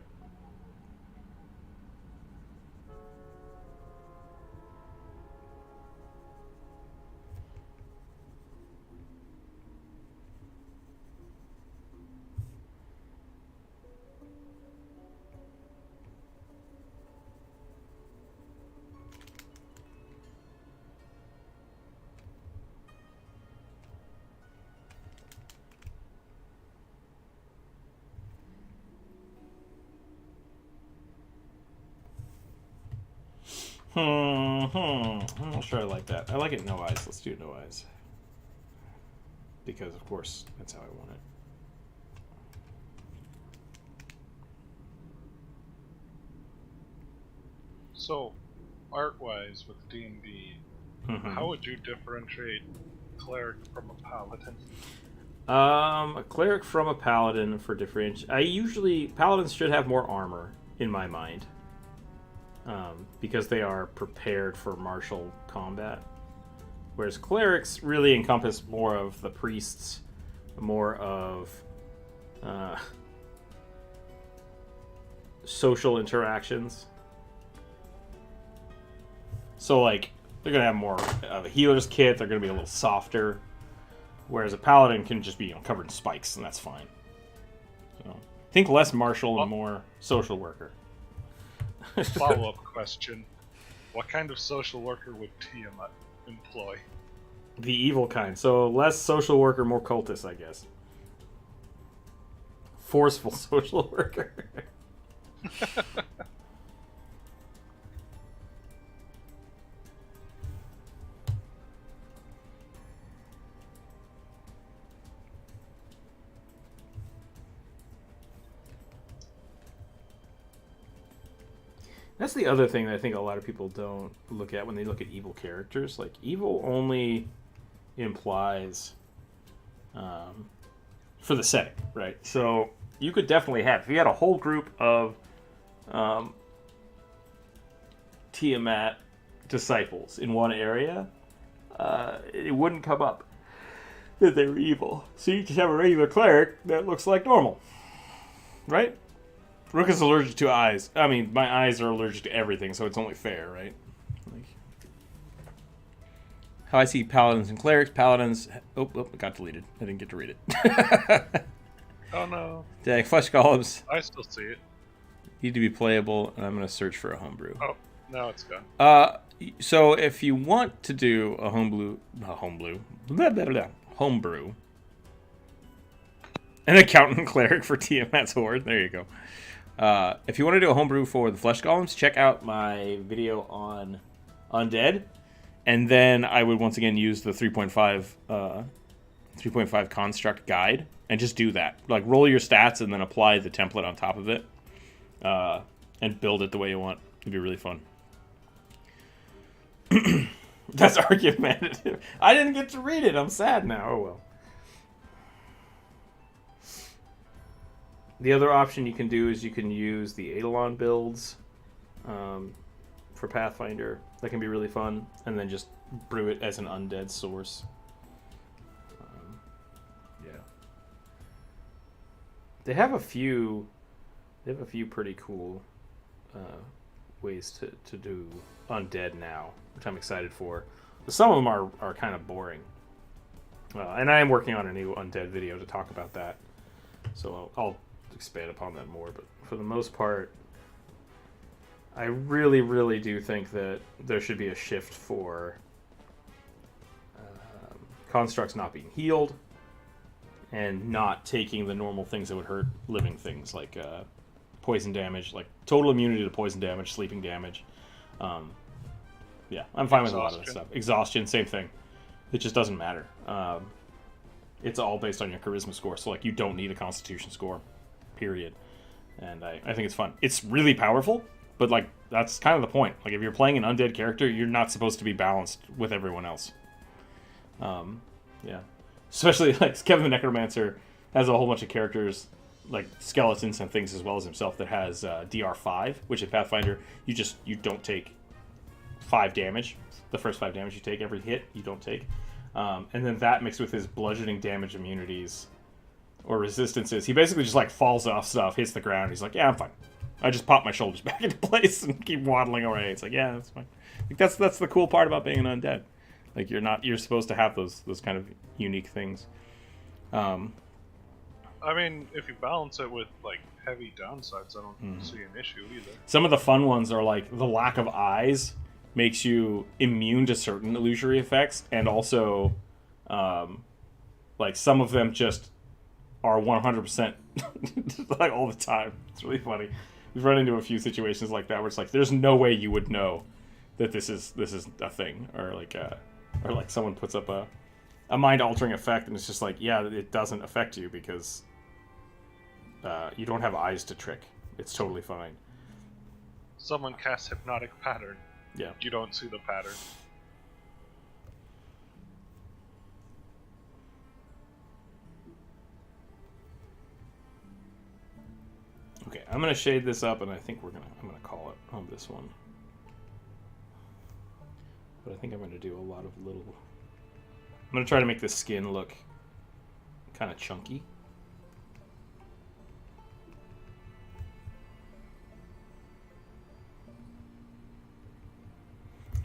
I'm not sure I like that. I like it no eyes. Let's do no eyes. Because, of course, that's how I want it. So, art-wise with D&D, how would you differentiate cleric from a paladin? A cleric from a paladin for differentiation. Paladins should have more armor, in my mind. Because they are prepared for martial combat. Whereas clerics really encompass more of the priests, more of social interactions. So, like, they're going to have more of a healer's kit, they're going to be a little softer. Whereas a paladin can just be covered in spikes, and that's fine. So, think less martial and more social worker. Follow-up question. What kind of social worker would Tiamat employ? The evil kind. So less social worker, more cultist, I guess. Forceful social worker. That's the other thing that I think a lot of people don't look at when they look at evil characters. Like, evil only implies for the setting, right? So you could definitely have, if you had a whole group of Tiamat disciples in one area, it wouldn't come up that they were evil. So you just have a regular cleric that looks like normal, right? Rook is allergic to eyes. I mean, my eyes are allergic to everything, so it's only fair, right? Like, how I see paladins and clerics. Paladins... Oh, it got deleted. I didn't get to read it. Oh, no. Dang, flesh golems I still see it. need to be playable, and I'm going to search for a homebrew. Oh, now it's gone. So if you want to do a homebrew, an accountant cleric for Tiamat's Horde, there you go. If you want to do a homebrew for the flesh golems, check out my video on undead, and then I would once again use the 3.5 construct guide and just do that. Like, roll your stats and then apply the template on top of it, and build it the way you want. It'd be really fun. That's argumentative. I didn't get to read it. I'm sad now. Oh well. The other option you can do is you can use the Eidolon builds for Pathfinder. That can be really fun, and then just brew it as an undead source. Yeah. They have a few pretty cool ways to do undead now, which I'm excited for. But some of them are kind of boring. And I am working on a new undead video to talk about that. So I'll expand upon that more. But for the most part, I really, really do think that there should be a shift for constructs not being healed and not taking the normal things that would hurt living things, like poison damage, like total immunity to poison damage, sleeping damage. Yeah, I'm fine with a lot of that stuff. Exhaustion, same thing. It just doesn't matter. It's all based on your charisma score, so like you don't need a constitution score, period. And I think it's fun. It's really powerful, but like that's kind of the point. Like if you're playing an undead character, you're not supposed to be balanced with everyone else. Yeah. Especially like Kevin the Necromancer has a whole bunch of characters, like skeletons and things as well as himself, that has DR5, which in Pathfinder you don't take 5 damage. The first 5 damage you take, every hit you don't take. And then that mixed with his bludgeoning damage immunities or resistances, he basically just like falls off stuff, hits the ground. He's like, yeah, I'm fine. I just pop my shoulders back into place and keep waddling away. It's like, yeah, that's fine. Like that's the cool part about being an undead. Like you're supposed to have those kind of unique things. I mean, if you balance it with like heavy downsides, I don't see an issue either. Some of the fun ones are like the lack of eyes makes you immune to certain illusory effects, and also like some of them just are 100% like all the time. It's really funny. We've run into a few situations like that where it's like there's no way you would know that this is a thing, or like someone puts up a mind altering effect and it's just like, yeah, it doesn't affect you because you don't have eyes to trick. It's totally fine. Someone casts hypnotic pattern. Yeah. You don't see the pattern. Okay, I'm gonna shade this up, and I think I'm gonna call it on this one. But I think I'm gonna do a lot of little. I'm gonna try to make the skin look kind of chunky.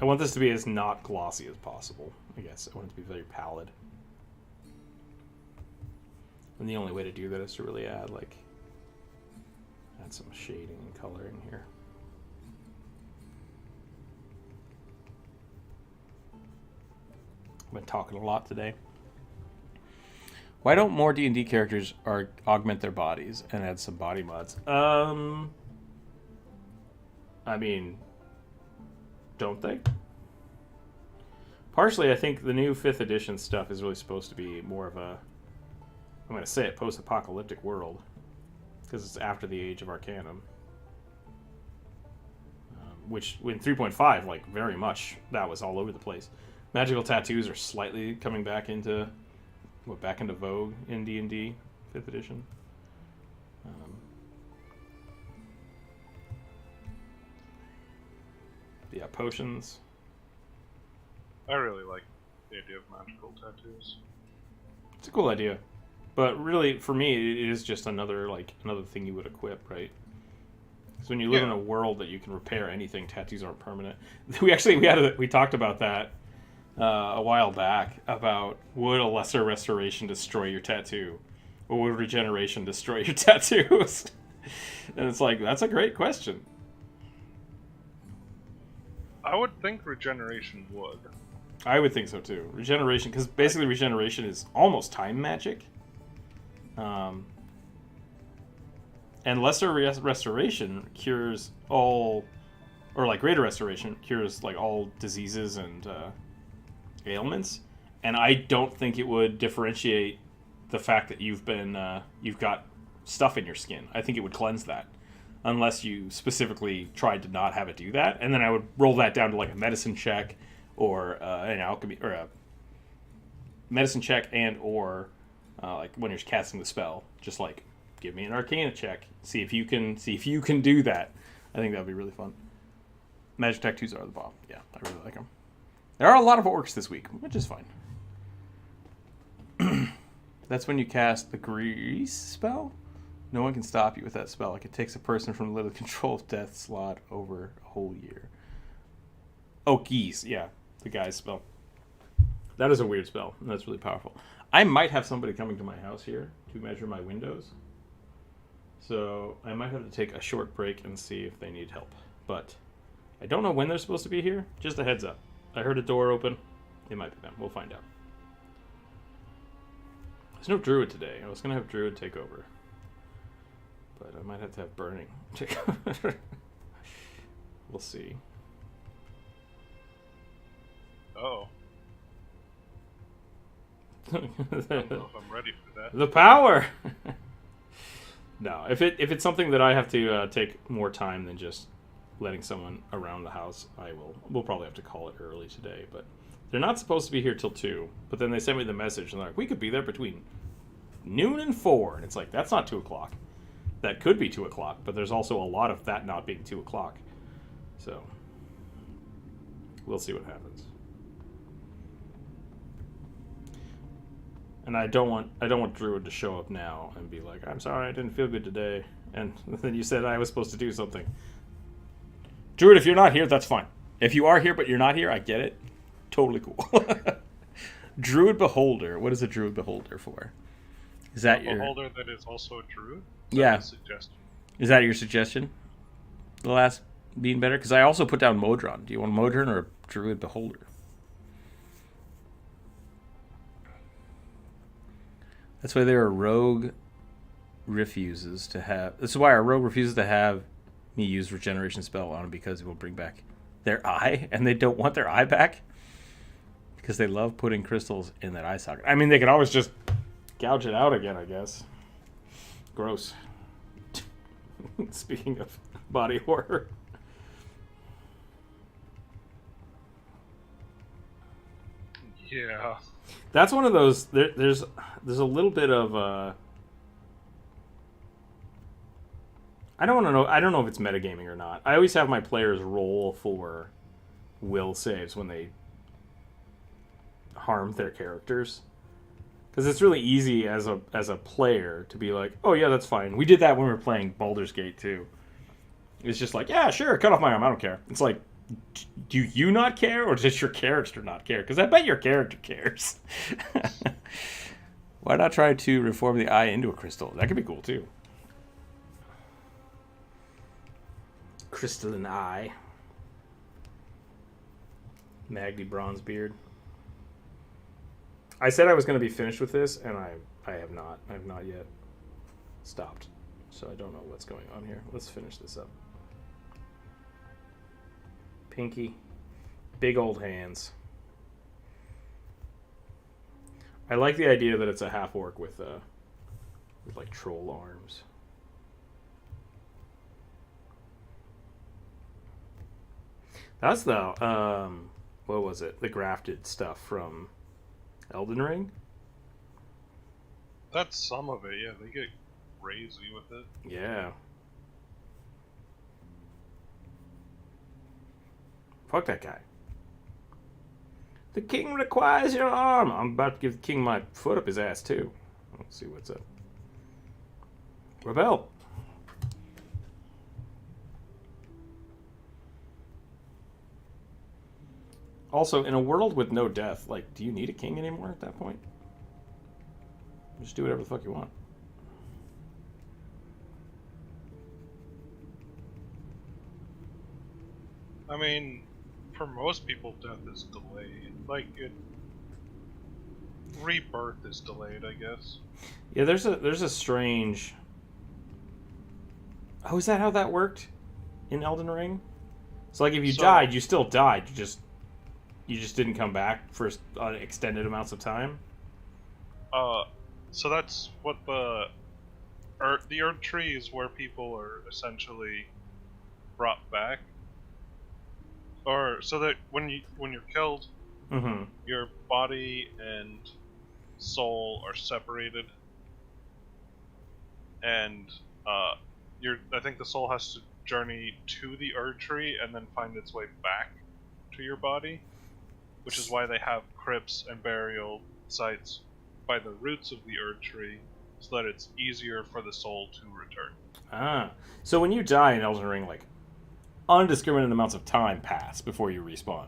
I want this to be as not glossy as possible, I guess. I want it to be very pallid. And the only way to do that is to really add some shading and coloring here. I've been talking a lot today. Why don't more D&D characters augment their bodies and add some body mods? I mean, don't they? Partially, I think the new 5th edition stuff is really supposed to be more of a, I'm going to say it, post-apocalyptic world. Because it's after the Age of Arcanum. which in 3.5, like, very much, that was all over the place. Magical tattoos are slightly coming back into vogue in D&D 5th edition. Yeah, potions. I really like the idea of magical tattoos. It's a cool idea, but really, for me, it is just another thing you would equip, right? Because when you live in a world that you can repair anything, tattoos aren't permanent. We talked about that a while back, about would a lesser restoration destroy your tattoo, or would regeneration destroy your tattoos? And it's like, that's a great question. I would think regeneration would. I would think so too. Regeneration, because basically regeneration is almost time magic. And lesser restoration cures all, or like greater restoration cures like all diseases and ailments. And I don't think it would differentiate the fact that you've got stuff in your skin. I think it would cleanse that, unless you specifically tried to not have it do that. And then I would roll that down to like a medicine check, or an alchemy, or a medicine check, and or like when you're casting the spell, just like give me an Arcana check, see if you can do that. I think that would be really fun. Magic tattoos are the bomb. Yeah, I really like them. There are a lot of orcs this week, which is fine. That's when you cast the grease spell. No one can stop you with that spell. Like, it takes a person from the control of death slot over a whole year. Oh, geese. Yeah, the guy's spell. That is a weird spell, and that's really powerful. I might have somebody coming to my house here to measure my windows. So I might have to take a short break and see if they need help. But I don't know when they're supposed to be here. Just a heads up. I heard a door open. It might be them. We'll find out. There's no druid today. I was going to have druid take over. But I might have to have burning take over. We'll see. Oh. I don't know if I'm ready for that. The power! No, if it's something that I have to take more time than just letting someone around the house, we'll probably have to call it early today. But they're not supposed to be here till 2. But then they sent me the message, and they're like, we could be there between noon and 4. And it's like, that's not 2 o'clock. That could be 2 o'clock, but there's also a lot of that not being 2 o'clock. So we'll see what happens. And I don't want Druid to show up now and be like, I'm sorry, I didn't feel good today. And then you said I was supposed to do something. Druid, if you're not here, that's fine. If you are here but you're not here, I get it. Totally cool. Druid Beholder. What is a Druid Beholder for? Is that your beholder that is also a druid? Yeah. Suggestion. Is that your suggestion? The last being better? Because I also put down Modron. Do you want a Modron or a Druid Beholder? That's why there are rogue refuses to have. This is why our rogue refuses to have me use regeneration spell on them, because it will bring back their eye, and they don't want their eye back because they love putting crystals in that eye socket. I mean, they could always just gouge it out again, I guess. Gross. Speaking of body horror. Yeah. That's one of those. There's a little bit of. I don't want to know. I don't know if it's metagaming or not. I always have my players roll for will saves when they harm their characters, because it's really easy as a player to be like, oh yeah, that's fine. We did that when we were playing Baldur's Gate 2. It's just like, yeah, sure, cut off my arm. I don't care. It's like, do you not care, or does your character not care? Because I bet your character cares. Why not try to reform the eye into a crystal? That could be cool too. Crystalline eye. Magdy Bronzebeard. I said I was going to be finished with this, and I have not. I have not yet stopped. So I don't know what's going on here. Let's finish this up. Pinky. Big old hands. I like the idea that it's a half orc with like troll arms. That's the what was it? The grafted stuff from Elden Ring. That's some of it, yeah. They get crazy with it. Yeah. Fuck that guy. The king requires your arm. I'm about to give the king my foot up his ass too. Let's see what's up. Rebel. Also, in a world with no death, like, do you need a king anymore at that point? Just do whatever the fuck you want. I mean, for most people, death is delayed. Like, rebirth is delayed, I guess. Yeah, there's a strange. Oh, is that how that worked in Elden Ring? So, like, if you died, you still died. You just didn't come back for extended amounts of time. So that's what the Earth Tree is, where people are essentially brought back, or so that when you're killed, your body and soul are separated, and I think the soul has to journey to the Earth Tree and then find its way back to your body, which is why they have crypts and burial sites by the roots of the Earth Tree, so that it's easier for the soul to return. Ah, so when you die in Elden Ring, like, undiscriminate amounts of time pass before you respawn.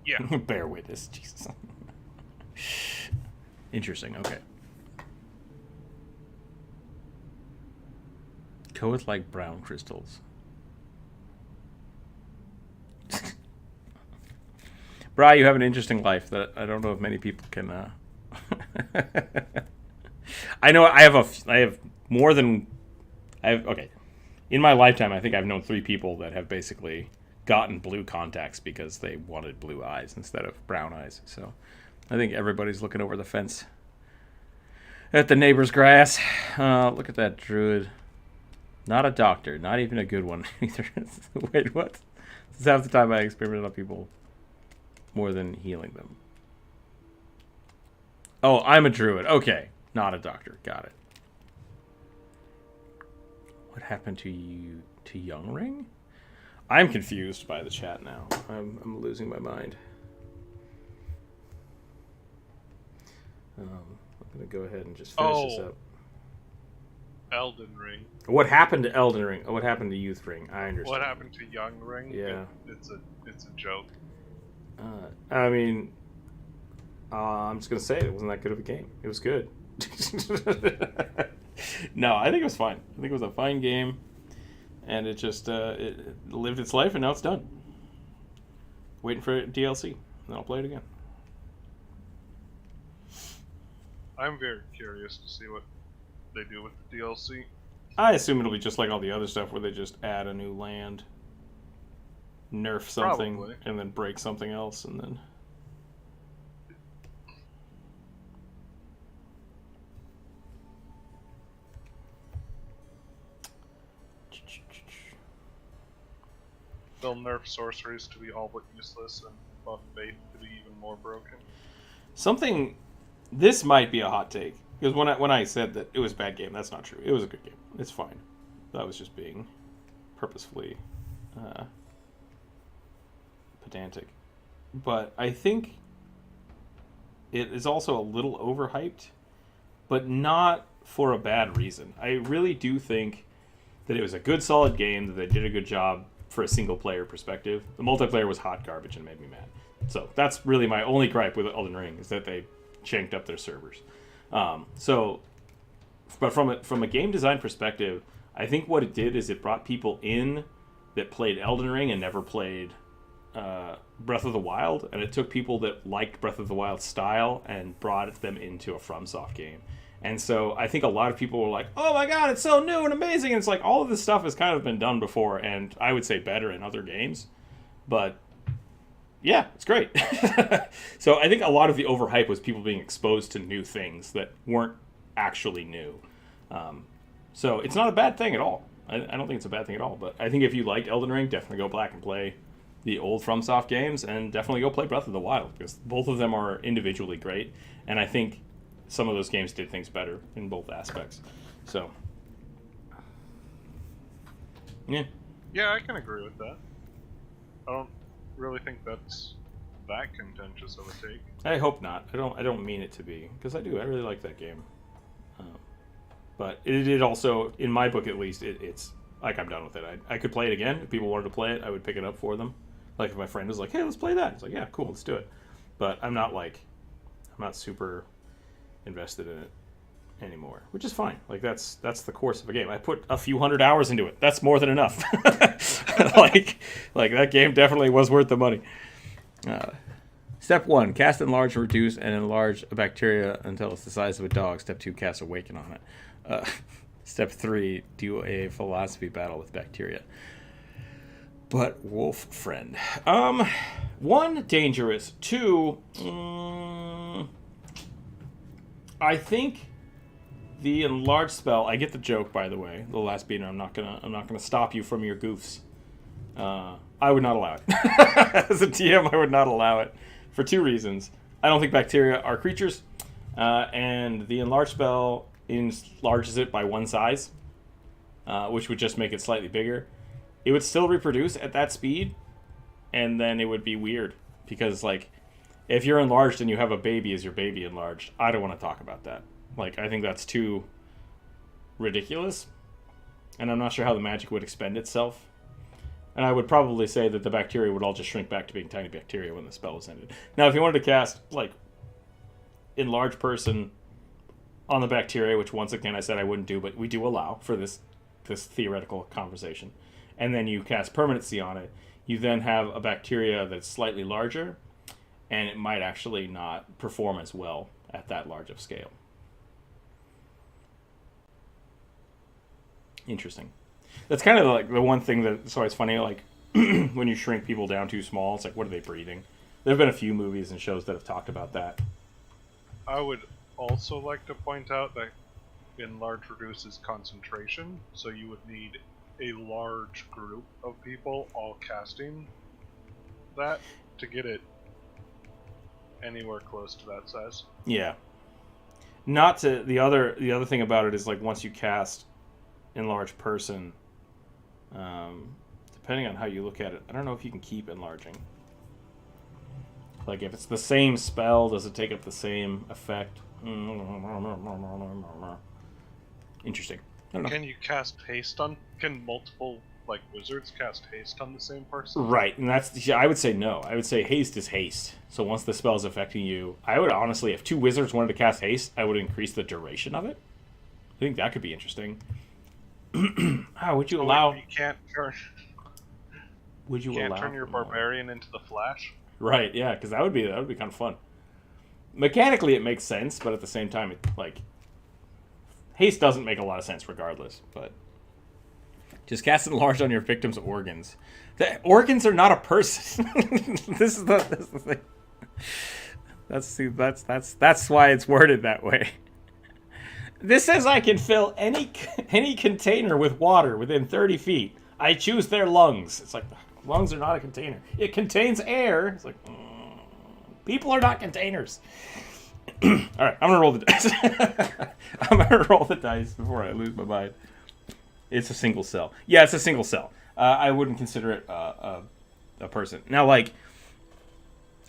Yeah. Bear witness, Jesus. Interesting. Okay. Coeth like brown crystals. Bri, you have an interesting life that I don't know if many people can. I know I have more than okay. In my lifetime, I think I've known 3 people that have basically gotten blue contacts because they wanted blue eyes instead of brown eyes. So I think everybody's looking over the fence at the neighbor's grass. Look at that druid. Not a doctor, not even a good one either. Wait, what? This is half the time I experimented on people more than healing them. Oh, I'm a druid. Okay, not a doctor. Got it. What happened to you to Young Ring? I'm confused by the chat now. I'm losing my mind. I'm gonna go ahead and just finish this up. Elden Ring. What happened to Elden Ring? What happened to Youth Ring? I understand. What happened to Young Ring? Yeah. It's a joke. I mean, I'm just gonna say it wasn't that good of a game. It was good. No, I think it was fine. I think it was a fine game, and it just it lived its life, and now it's done. Waiting for DLC, and then I'll play it again. I'm very curious to see what they do with the DLC. I assume it'll be just like all the other stuff, where they just add a new land, nerf something, Probably. and then break something else, and then. They'll nerf sorceries to be all but useless and buff faith to be even more broken. Something. This might be a hot take, because when I said that it was a bad game, that's not true. It was a good game. It's fine. That was just being purposefully pedantic. But I think it is also a little overhyped, but not for a bad reason. I really do think that it was a good, solid game, that they did a good job for a single-player perspective. The multiplayer was hot garbage and made me mad. So that's really my only gripe with Elden Ring, is that they shanked up their servers. But from a game design perspective, I think what it did is it brought people in that played Elden Ring and never played Breath of the Wild, and it took people that liked Breath of the Wild style and brought them into a FromSoft game. And so I think a lot of people were like, oh my god, it's so new and amazing. And it's like, all of this stuff has kind of been done before, and I would say better in other games. But yeah, it's great. So I think a lot of the overhype was people being exposed to new things that weren't actually new. So it's not a bad thing at all. I don't think it's a bad thing at all. But I think if you liked Elden Ring, definitely go back and play the old FromSoft games, and definitely go play Breath of the Wild, because both of them are individually great, and I think some of those games did things better in both aspects. So, yeah. Yeah, I can agree with that. I don't really think that's that contentious of a take. I hope not. I don't mean it to be, because I do. I really like that game. But it also, in my book at least, it's like I'm done with it. I could play it again. If people wanted to play it, I would pick it up for them. Like if my friend was like, "Hey, let's play that," it's like, "Yeah, cool, let's do it." But I'm not super invested in it anymore, which is fine. Like that's the course of a game. I put a few hundred hours into it. That's more than enough. like that game definitely was worth the money. Step 1, cast enlarge, reduce, and enlarge a bacteria until it's the size of a dog. Step 2, cast awaken on it. Step 3, do a philosophy battle with bacteria. But wolf friend. 1, dangerous. 2, I think the enlarge spell. I get the joke, by the way. The last beater. I'm not gonna stop you from your goofs. I would not allow it. As a TM, I would not allow it for 2 reasons. I don't think bacteria are creatures, and the enlarge spell enlarges it by 1 size, which would just make it slightly bigger. It would still reproduce at that speed, and then it would be weird. Because, like, if you're enlarged and you have a baby, is your baby enlarged? I don't want to talk about that. Like, I think that's too ridiculous. And I'm not sure how the magic would expend itself. And I would probably say that the bacteria would all just shrink back to being tiny bacteria when the spell was ended. Now, if you wanted to cast, like, enlarge person on the bacteria, which once again I said I wouldn't do, but we do allow for this theoretical conversation, and then you cast permanency on it, you then have a bacteria that's slightly larger, and it might actually not perform as well at that large of scale. Interesting. That's kind of like the one thing that's always funny, like when you shrink people down too small, it's like, what are they breathing? There have been a few movies and shows that have talked about that. I would also like to point out that enlarge reduces concentration, so you would need a large group of people all casting that to get it anywhere close to that size. Yeah. Not to the other thing about it is, like, once you cast enlarge person, depending on how you look at it, I don't know if you can keep enlarging. Like, if it's the same spell, does it take up the same effect? Interesting. I don't know. Can you cast haste on? Can multiple, like, wizards cast haste on the same person? Right, and I would say no. I would say haste is haste. So once the spell is affecting you, I would honestly, if 2 wizards wanted to cast haste, I would increase the duration of it. I think that could be interesting. How would you allow? You can't turn. Would you can't allow? turn your barbarian into the Flash. Right, yeah, because that would be kind of fun. Mechanically, it makes sense, but at the same time, haste doesn't make a lot of sense regardless. But just cast enlarge on your victim's organs. The organs are not a person. This is the thing. That's why it's worded that way. This says I can fill any container with water within 30 feet. I choose their lungs. It's like, lungs are not a container. It contains air. It's like, people are not containers. All right, I'm gonna roll the dice. I'm gonna roll the dice before I lose my mind. It's a single cell. Yeah, it's a single cell. I wouldn't consider it a person. Now, like,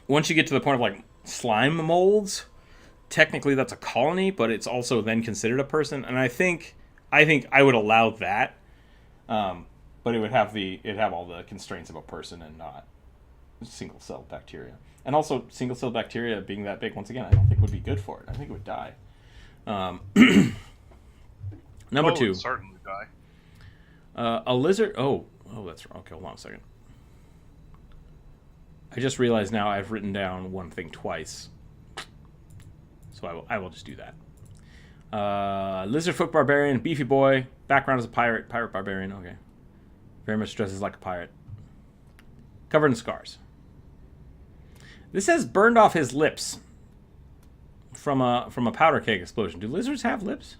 once you get to the point of, like, slime molds, technically that's a colony, but it's also then considered a person. And I think I would allow that, but it'd have all the constraints of a person and not single cell bacteria. And also, single cell bacteria being that big, once again, I don't think would be good for it. I think it would die. Number 2. It would certainly die. A lizard. Oh, that's wrong. Okay, hold on a second. I just realized now I've written down one thing twice. So I will just do that. Lizardfoot barbarian, beefy boy. Background is a pirate barbarian. Okay. Very much dresses like a pirate. Covered in scars. This says burned off his lips from a powder keg explosion. Do lizards have lips?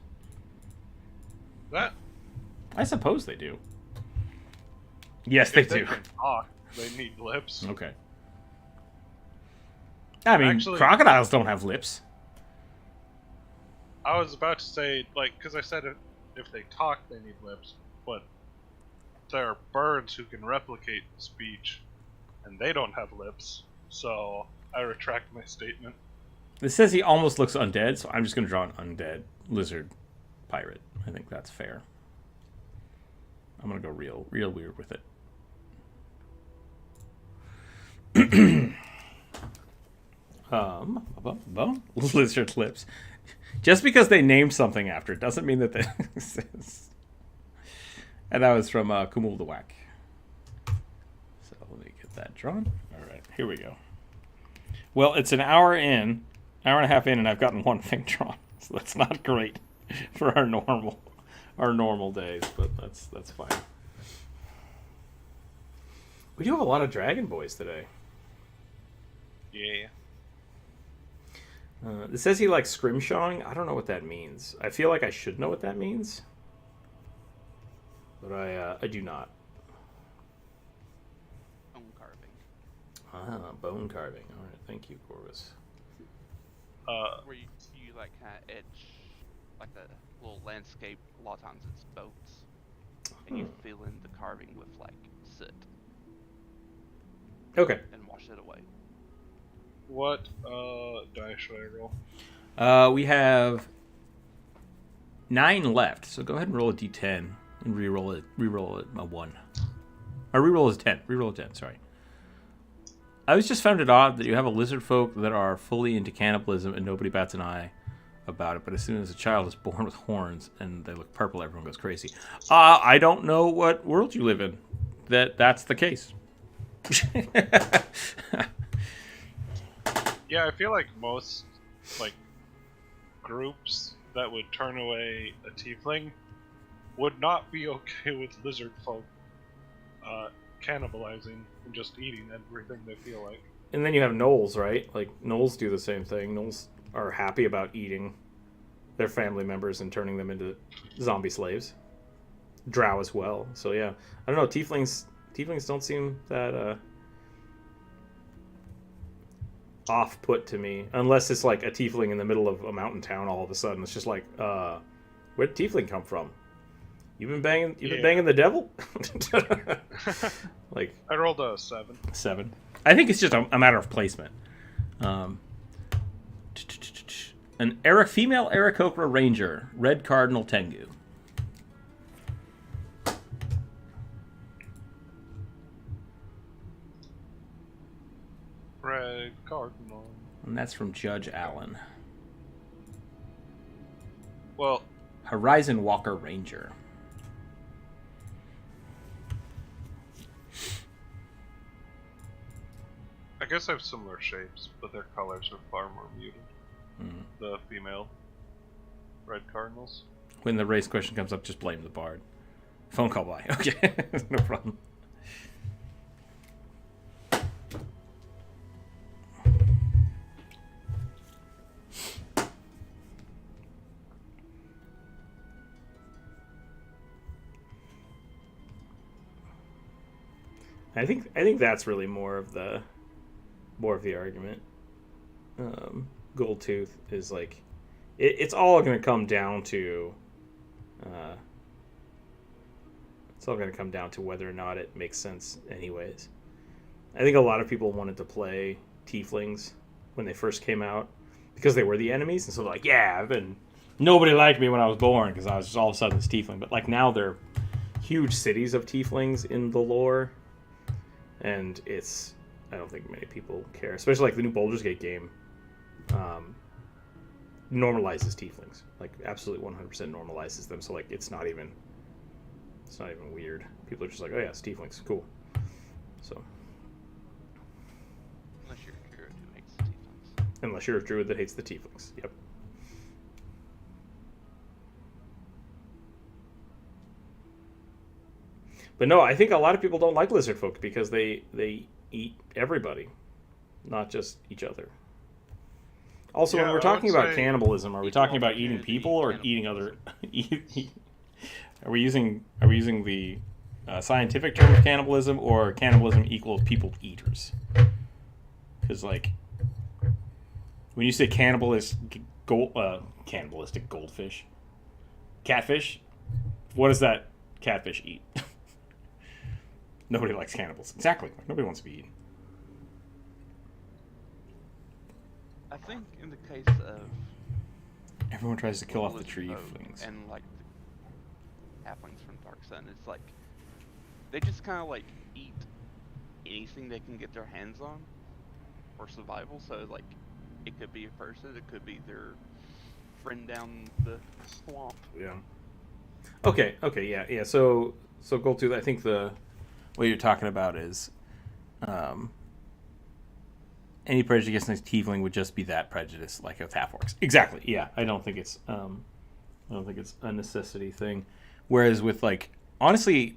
That I suppose they do. Yes, they If they do. can talk, they need lips. Okay. I mean, Actually, crocodiles don't have lips. I was about to say, like, because I said if they talk, they need lips, but there are birds who can replicate speech, and they don't have lips, so I retract my statement. It says he almost looks undead, so I'm just going to draw an undead lizard pirate. I think that's fair. I'm going to go real weird with it. Lizard lips. Just because they named something after it doesn't mean that they exist. And that was from Kumul the Whack. So let me get that drawn. All right, here we go. Well, it's an hour and a half in, and I've gotten one thing drawn. So that's not great for our normal days, but that's fine. We do have a lot of Dragon Boys today. Yeah. It says he likes scrimshawing. I don't know what that means. I feel like I should know what that means, but I do not. Bone carving. Bone carving. All right, thank you, Corvus. Where you like kind of etch like a little landscape. A lot of times it's boats, and you fill in the carving with like soot Okay. and wash it away. What die should I roll? We have 9 left, so go ahead and roll a d10 and re-roll it a 1. Or re-roll is 10. Re-roll a 10, sorry. I was just found it odd that you have a lizard folk that are fully into cannibalism and nobody bats an eye about it, but as soon as a child is born with horns and they look purple, everyone goes crazy. I don't know what world you live in that's the case. Yeah, I feel like most like groups that would turn away a tiefling would not be okay with lizard folk cannibalizing and just eating everything they feel like. And then you have gnolls, right? Like, gnolls do the same thing. Gnolls are happy about eating their family members and turning them into zombie slaves. Drow as well. So yeah, I don't know. Tieflings don't seem that off-put to me, unless it's like a tiefling in the middle of a mountain town. All of a sudden, it's just like, where'd tiefling come from? You've been banging the devil. Like, I rolled a 7. 7. I think it's just a matter of placement. An female Aarakocra Ranger, Red Cardinal Tengu. Red Cardinal. And that's from Judge Allen. Well, Horizon Walker Ranger. I guess I have similar shapes, but their colors are far more muted. The female Red Cardinals. When the race question comes up, just blame the bard. Phone call by. Okay, no problem. I think that's really more of the argument. Goldtooth is like, it's all going to come down to, whether or not it makes sense. Anyways, I think a lot of people wanted to play tieflings when they first came out because they were the enemies, and so they're like, yeah, nobody liked me when I was born because I was just all of a sudden this tiefling. But like now they're huge cities of tieflings in the lore. And I don't think many people care, especially like the new Baldur's Gate game normalizes tieflings, like absolutely 100% normalizes them. So like it's not even weird. People are just like, oh yeah, it's tieflings, cool. So Unless you're a druid who hates the tieflings. Unless you're a druid that hates the tieflings, yep. But no, I think a lot of people don't like lizard folk because they eat everybody, not just each other. Also, when we're talking about cannibalism, are we talking about eating people or eating other? Are we using the scientific term of cannibalism, or cannibalism equals people eaters? Because like when you say cannibalistic goldfish, catfish, what does that catfish eat? Nobody likes cannibals. Exactly. Nobody wants to be eaten. I think in the case of Everyone tries to kill off the lizard tree folk things. and like the halflings from Dark Sun, it's like they just kind of like eat anything they can get their hands on for survival. So like it could be a person, it could be their friend down the swamp. Yeah. Okay. Yeah. So Gold Tooth, I think what you're talking about is any prejudice against a tiefling would just be that prejudice, like with half-orcs. Exactly. Yeah. I don't think it's a necessity thing. Whereas with like, honestly,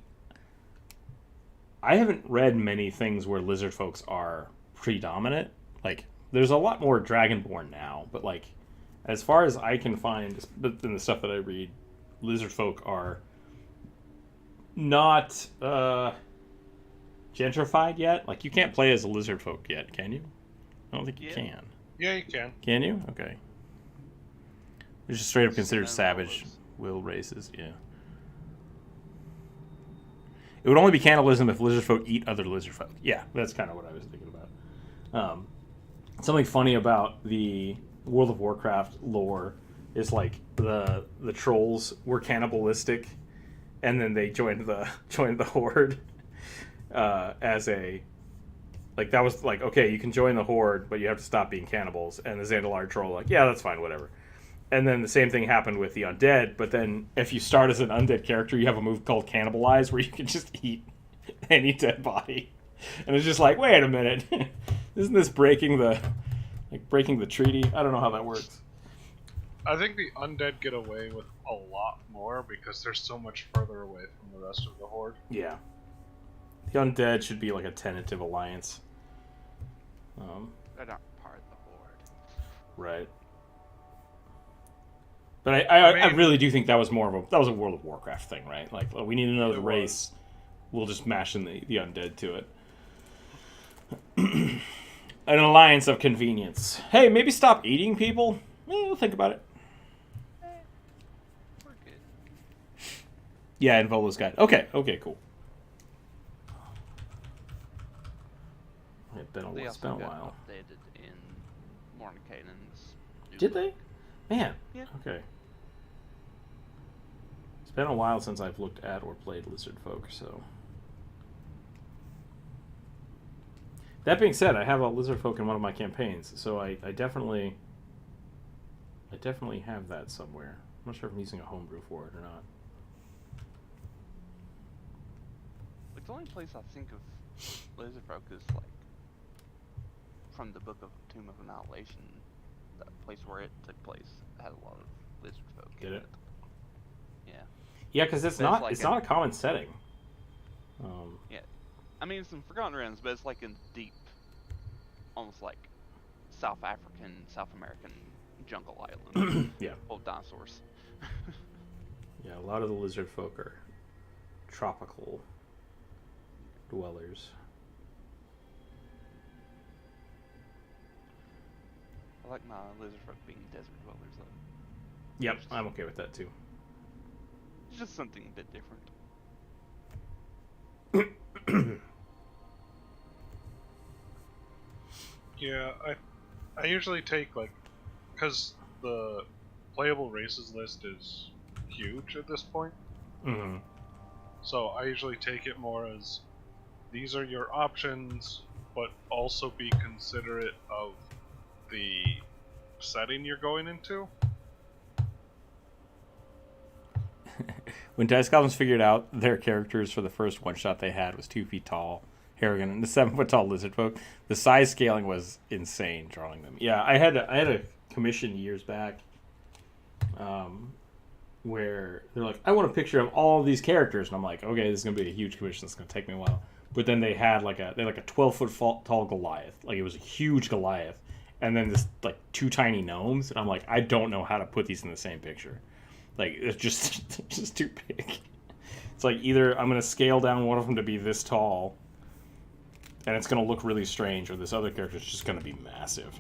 I haven't read many things where lizard folks are predominant. Like, there's a lot more dragonborn now, but like, as far as I can find in the stuff that I read, lizard folk are not gentrified yet. Like, you can't play as a lizard folk yet, can you? I don't think you can. Yeah, you can. Can you? Okay. They're just straight up considered Cinnamon savage rolls. will races. Yeah. It would only be cannibalism if lizard folk eat other lizard folk. Yeah, that's kind of what I was thinking about. Something funny about the World of Warcraft lore is like the trolls were cannibalistic, and then they joined the horde as a like that was like, okay, you can join the horde, but you have to stop being cannibals. And the Zandalar troll like, yeah, that's fine, whatever. And then the same thing happened with the undead, but then if you start as an undead character, you have a move called Cannibalize where you can just eat any dead body. And it's just like, wait a minute, isn't this breaking the treaty? I don't know how that works. I think the undead get away with a lot more because they're so much further away from the rest of the horde. Yeah. The undead should be like a tentative alliance. They're not part of the horde. Right. But I really do think that was a World of Warcraft thing, right? Like, we need another race. We'll just mash in the undead to it. An alliance of convenience. Hey, maybe stop eating people? We'll think about it. We're good. Yeah, in Volo's guide. Okay, cool. It's been a They also got while. updated in Mordenkainen's new Did book. they? Man. Yeah. Okay. It's been a while since I've looked at or played Lizard Folk, so. That being said, I have a Lizard Folk in one of my campaigns, so I definitely have that somewhere. I'm not sure if I'm using a homebrew for it or not. Like, the only place I think of Lizard Folk is like from the Book of Tomb of Annihilation, the place where it took place had a lot of lizard folk. Did in it? Yeah. Yeah, because it's There's not like it's a- not a common setting. Yeah. I mean, it's in Forgotten Realms, but it's like in deep, almost like South African, South American jungle island Yeah. full of dinosaurs. Yeah, a lot of the lizard folk are tropical dwellers. I like my lizard folk being desert dwellers, though. Yep, I'm okay with that too. It's just something a bit different. Yeah, I usually take like, because the playable races list is huge at this point. Mm-hmm. So I usually take it more as these are your options, but also be considerate of the setting you're going into. When Dice Goblins figured out their characters for the first one shot they had was 2 feet tall, Harrigan, and the 7 foot tall lizard folk, the size scaling was insane drawing them. Yeah, I had a commission years back where they're like, I want a picture of all of these characters, and I'm like, okay, this is gonna be a huge commission. It's gonna take me a while. But then they had like a 12 foot tall Goliath, like it was a huge Goliath, and then this like 2 tiny gnomes, and I'm like, I don't know how to put these in the same picture. Like, it's just it's just too big. It's like either I'm gonna scale down one of them to be this tall, and it's gonna look really strange, or this other character is just gonna be massive.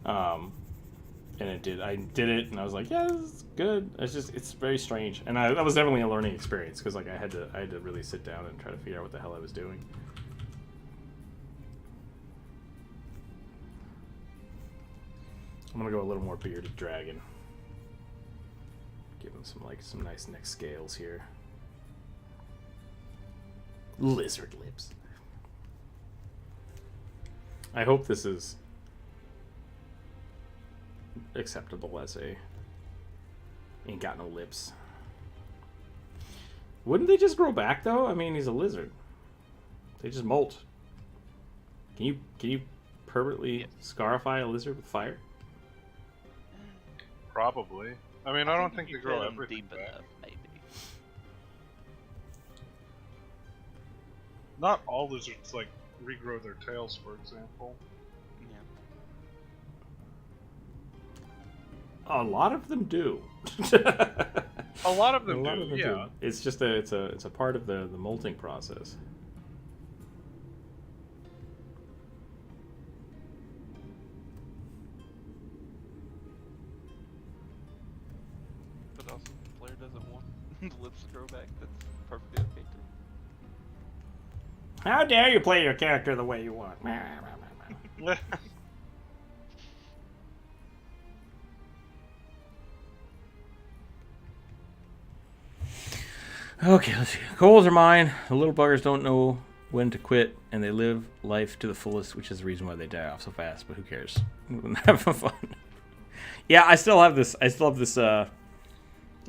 And it did. I did it, and I was like, yeah, this is good. It's very strange, and that was definitely a learning experience because like I had to really sit down and try to figure out what the hell I was doing. I'm gonna go a little more bearded dragon. Give him some nice neck scales here. Lizard lips. I hope this is acceptable as a ain't got no lips. Wouldn't they just grow back though? I mean, he's a lizard. They just molt. Can you permanently scarify a lizard with fire? Probably. I mean, I don't think you they grow get 'em everything deep back. enough, maybe. Not all lizards like regrow their tails, for example. Yeah. A lot of them do. A lot of them A lot do. of them Yeah. do. It's just it's a part of the molting process. But also, if the player doesn't want the lips to grow back, that's perfectly okay too. How dare you play your character the way you want? Okay, let's see. Goals are mine. The little buggers don't know when to quit, and they live life to the fullest, which is the reason why they die off so fast. But who cares? Have fun. Yeah, I still have this.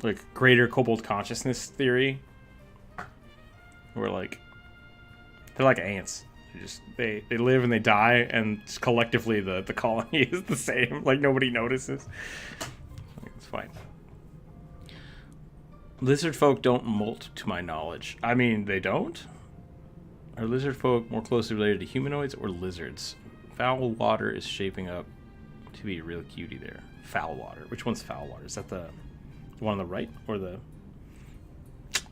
Like greater kobold consciousness theory, where like they're like ants. They live and they die, and collectively the colony is the same. Like nobody notices. It's fine. Lizard folk don't molt, to my knowledge. I mean, they don't? Are lizard folk more closely related to humanoids or lizards? Foul water is shaping up to be a real cutie there. Foul water. Which one's foul water? Is that the one on the right or the...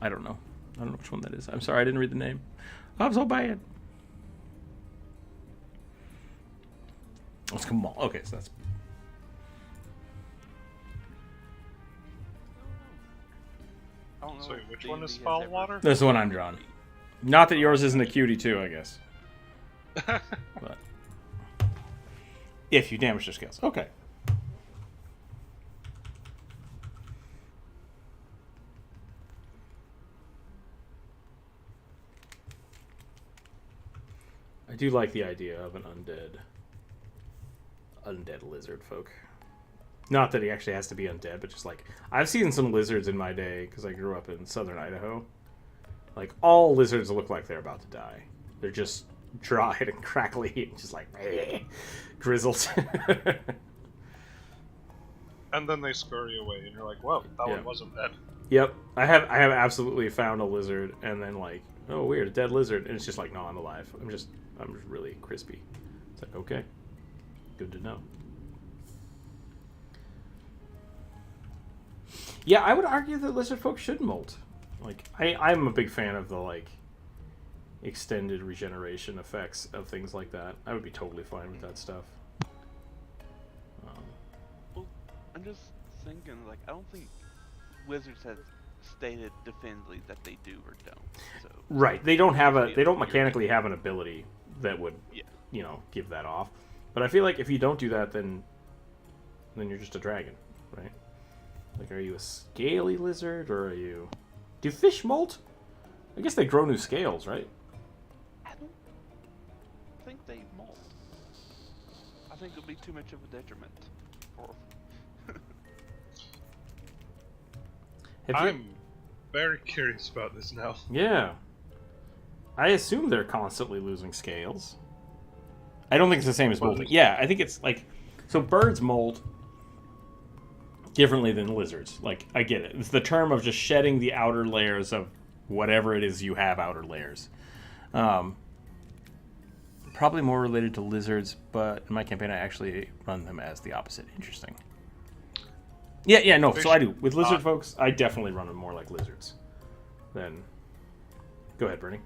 I don't know. I don't know which one that is. I'm sorry, I didn't read the name. I'm so bad. Let's come on. Okay, so that's... I don't know So if which one is D&D has foul ever- water? That's the one I'm drawing. Not that yours isn't a cutie too, I guess. But if you damage their scales. Okay. I do like the idea of an undead lizard folk. Not that he actually has to be undead, but just like I've seen some lizards in my day because I grew up in southern Idaho. Like all lizards look like they're about to die. They're just dried and crackly and just like grizzled. And then they scurry away, and you're like, "Whoa, that Yeah. one wasn't dead." Yep, I have absolutely found a lizard and then like, oh weird, a dead lizard, and it's just like, no, I'm alive. I'm just really crispy. It's like, okay, good to know. Yeah, I would argue that lizard folk should molt. Like, I'm a big fan of the like extended regeneration effects of things like that. I would be totally fine with that stuff. Well, I'm just thinking, like, I don't think Wizards has stated definitively that they do or don't. So Right, they don't You're- mechanically have an ability that would, Yeah. give that off. But I feel like if you don't do that, then you're just a dragon, right? Like, are you a scaly lizard, or are you... Do fish molt? I guess they grow new scales, right? I don't think they molt. I think it would be too much of a detriment. Or Have you- I'm very curious about this now. Yeah. I assume they're constantly losing scales. I don't think it's the same as molting. Yeah, I think it's like... So birds molt differently than lizards. Like, I get it. It's the term of just shedding the outer layers of whatever it is you have outer layers. Probably more related to lizards, but in my campaign I actually run them as the opposite. Interesting. Yeah, no. Fish So I do with lizard not- folks. I definitely run them more like lizards. Then, go ahead, Bernie.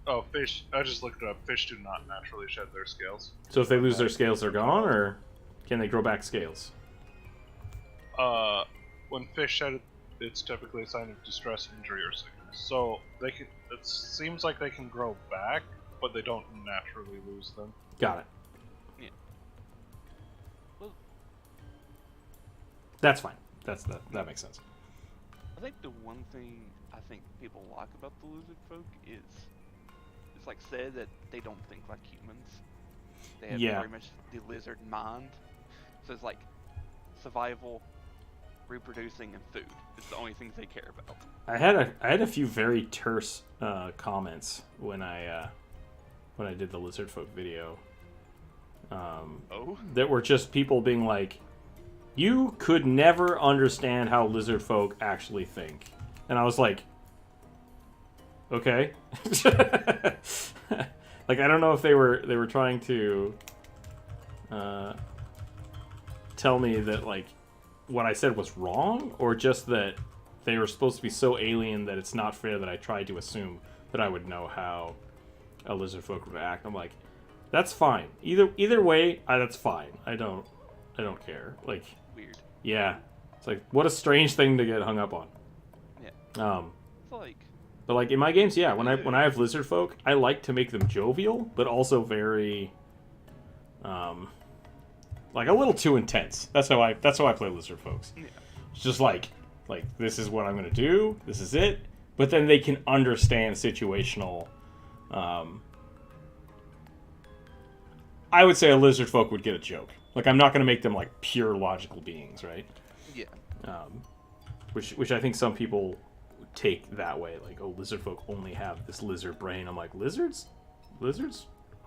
Oh, fish. I just looked it up. Fish do not naturally shed their scales. So if they lose their scales, they're gone, or can they grow back scales? When fish shed it, it's typically a sign of distress, injury, or sickness. So they can. It seems like they can grow back, but they don't naturally lose them. Got it. Yeah. Well, That's fine. That makes sense. I think the one thing I think people like about the lizard folk is it's like said that they don't think like humans. They have Yeah. very much the lizard mind. So it's like survival, reproducing, and food. It's the only things they care about. I had a few very terse comments when I did the lizard folk video. Oh? That were just people being like, "You could never understand how lizard folk actually think," and I was like, "Okay." Like, I don't know if they were trying to tell me that like what I said was wrong, or just that they were supposed to be so alien that it's not fair that I tried to assume that I would know how a lizard folk would act. I'm like, that's fine. Either way, that's fine. I don't care. Like, Weird. yeah, it's like, what a strange thing to get hung up on. Yeah. It's like But like in my games, yeah, when I have lizard folk, I like to make them jovial, but also very, like a little too intense. That's how I play lizard folks. Yeah. It's just like this is what I'm gonna do. This is it. But then they can understand situational. I would say a lizard folk would get a joke. Like, I'm not gonna make them like pure logical beings, right? yeah. Which I think some people take that way. Like, oh, lizard folk only have this lizard brain. I'm like, lizards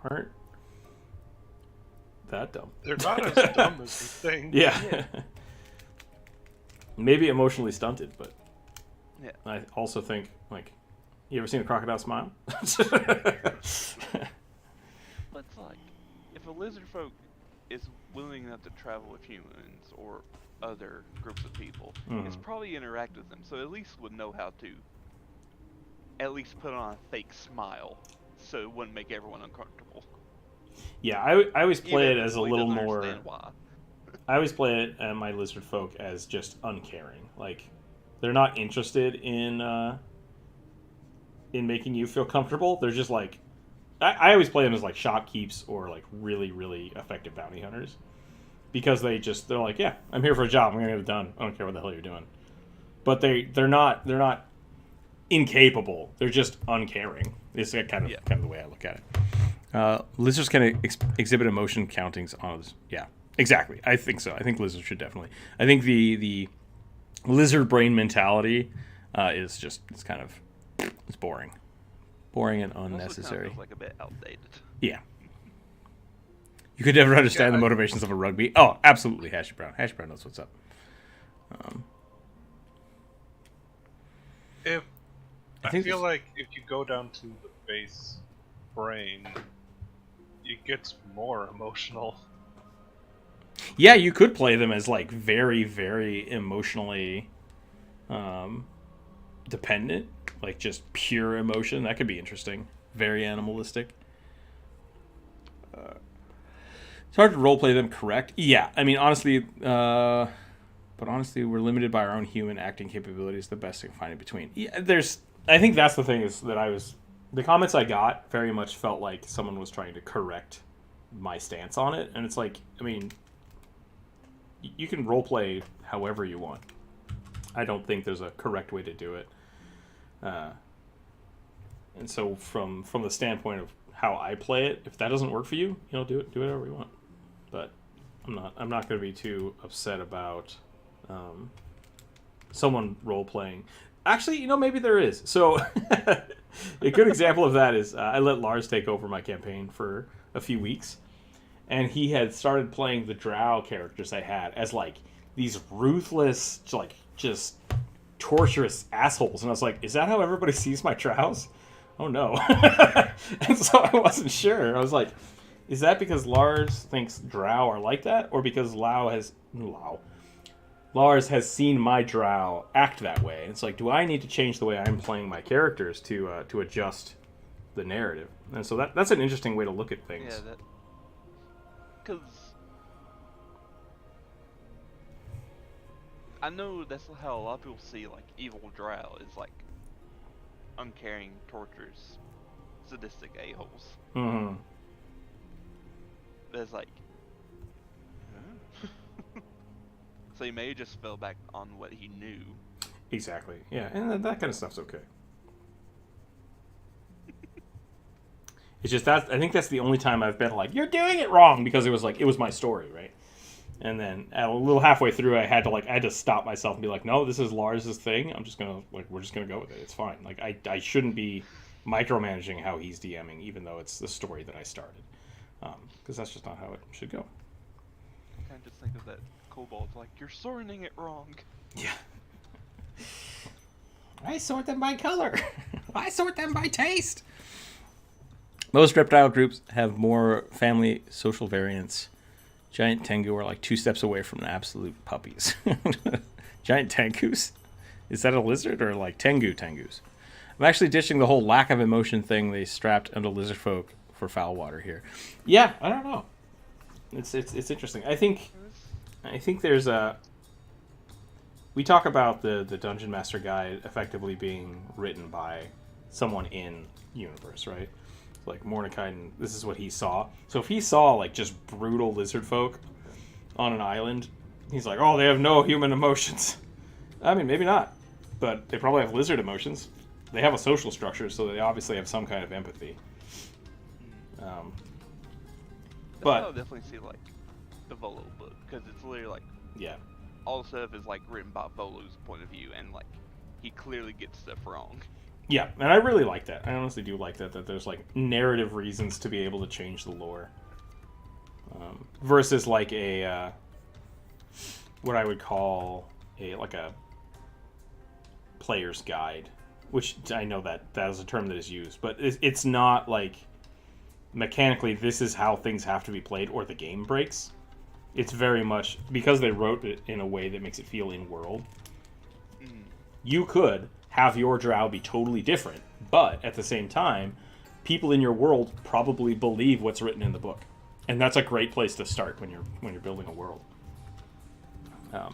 aren't that dumb. They're not as dumb as you think. Yeah. Maybe emotionally stunted, but Yeah. I also think, like, you ever seen a crocodile smile? But it's like if a lizard folk is willing enough to travel with humans or other groups of people, it's probably interact with them, so at least would know how to at least put on a fake smile so it wouldn't make everyone uncomfortable. Yeah, I always play Even it if as a Lee little doesn't more. understand why. I always play it, my lizard folk, as just uncaring. Like, they're not interested in making you feel comfortable. They're just like, I always play them as like shopkeeps or like really, really effective bounty hunters, because they're like, yeah, I'm here for a job. I'm gonna get it done. I don't care what the hell you're doing. But they're not incapable. They're just uncaring. It's kind of the way I look at it. Lizards can exhibit emotion countings on others. Yeah, exactly. I think so. I think lizards should definitely. I think the lizard brain mentality is kind of boring and unnecessary. Feels like a bit outdated. Yeah. You could never understand the motivations of a rugby. Oh, absolutely, Hash Brown. Hash Brown knows what's up. I feel like if you go down to the base brain, it gets more emotional. Yeah, you could play them as like very, very emotionally dependent, like just pure emotion. That could be interesting. Very animalistic. It's hard to roleplay them correct. Yeah, I mean, honestly, we're limited by our own human acting capabilities. The best thing to find in between. Yeah, I think that's the thing, is that the comments I got very much felt like someone was trying to correct my stance on it, and it's like, I mean, you can roleplay however you want. I don't think there's a correct way to do it. And so from the standpoint of how I play it, if that doesn't work for you, do whatever you want. But I'm not going to be too upset about someone role playing. Actually, maybe there is. So a good example of that is I let Lars take over my campaign for a few weeks, and he had started playing the drow characters I had as like these ruthless, like just torturous assholes. And I was like, is that how everybody sees my drows? Oh no. And so I wasn't sure. I was like, is that because Lars thinks drow are like that, or because Lars has seen my drow act that way. And it's like, do I need to change the way I'm playing my characters to adjust the narrative? And so that's an interesting way to look at things. Yeah, that because I know that's how a lot of people see like evil drow is like uncaring, torturous, sadistic a-holes. Mm-hmm. But it's like, huh? So he may just fell back on what he knew. Exactly. Yeah, and that kind of stuff's okay. It's just that I think that's the only time I've been like, you're doing it wrong, because it was my story, right? And then a little halfway through, I had to stop myself and be like, no, this is Lars's thing. We're just gonna go with it. It's fine. Like I shouldn't be micromanaging how he's DMing, even though it's the story that I started, because that's just not how it should go. I kind of just think of that kobold like, you're sorting it wrong. Yeah. I sort them by color. I sort them by taste. Most reptile groups have more family social variance. Giant tengu are like 2 steps away from absolute puppies. Giant tengus? Is that a lizard or like tengus? I'm actually ditching the whole lack of emotion thing they strapped onto lizard folk for foul water here. Yeah, I don't know. It's interesting. I think there's a... We talk about the Dungeon Master Guide effectively being written by someone in universe, right? Like Mordecai, this is what he saw. So if he saw like just brutal lizard folk on an island, he's like, oh, they have no human emotions. I mean, maybe not, but they probably have lizard emotions. They have a social structure, so they obviously have some kind of empathy. But I'll definitely see like the Volo book, because it's literally like, yeah, all the stuff is like written by Volo's point of view, and like he clearly gets stuff wrong. Yeah, and I really like that. I honestly do like that there's like narrative reasons to be able to change the lore, versus like a what I would call a player's guide, which I know that is a term that is used, but it's not like mechanically this is how things have to be played or the game breaks. It's very much because they wrote it in a way that makes it feel in world. You could have your drow be totally different, but at the same time, people in your world probably believe what's written in the book, and that's a great place to start when you're building a world. So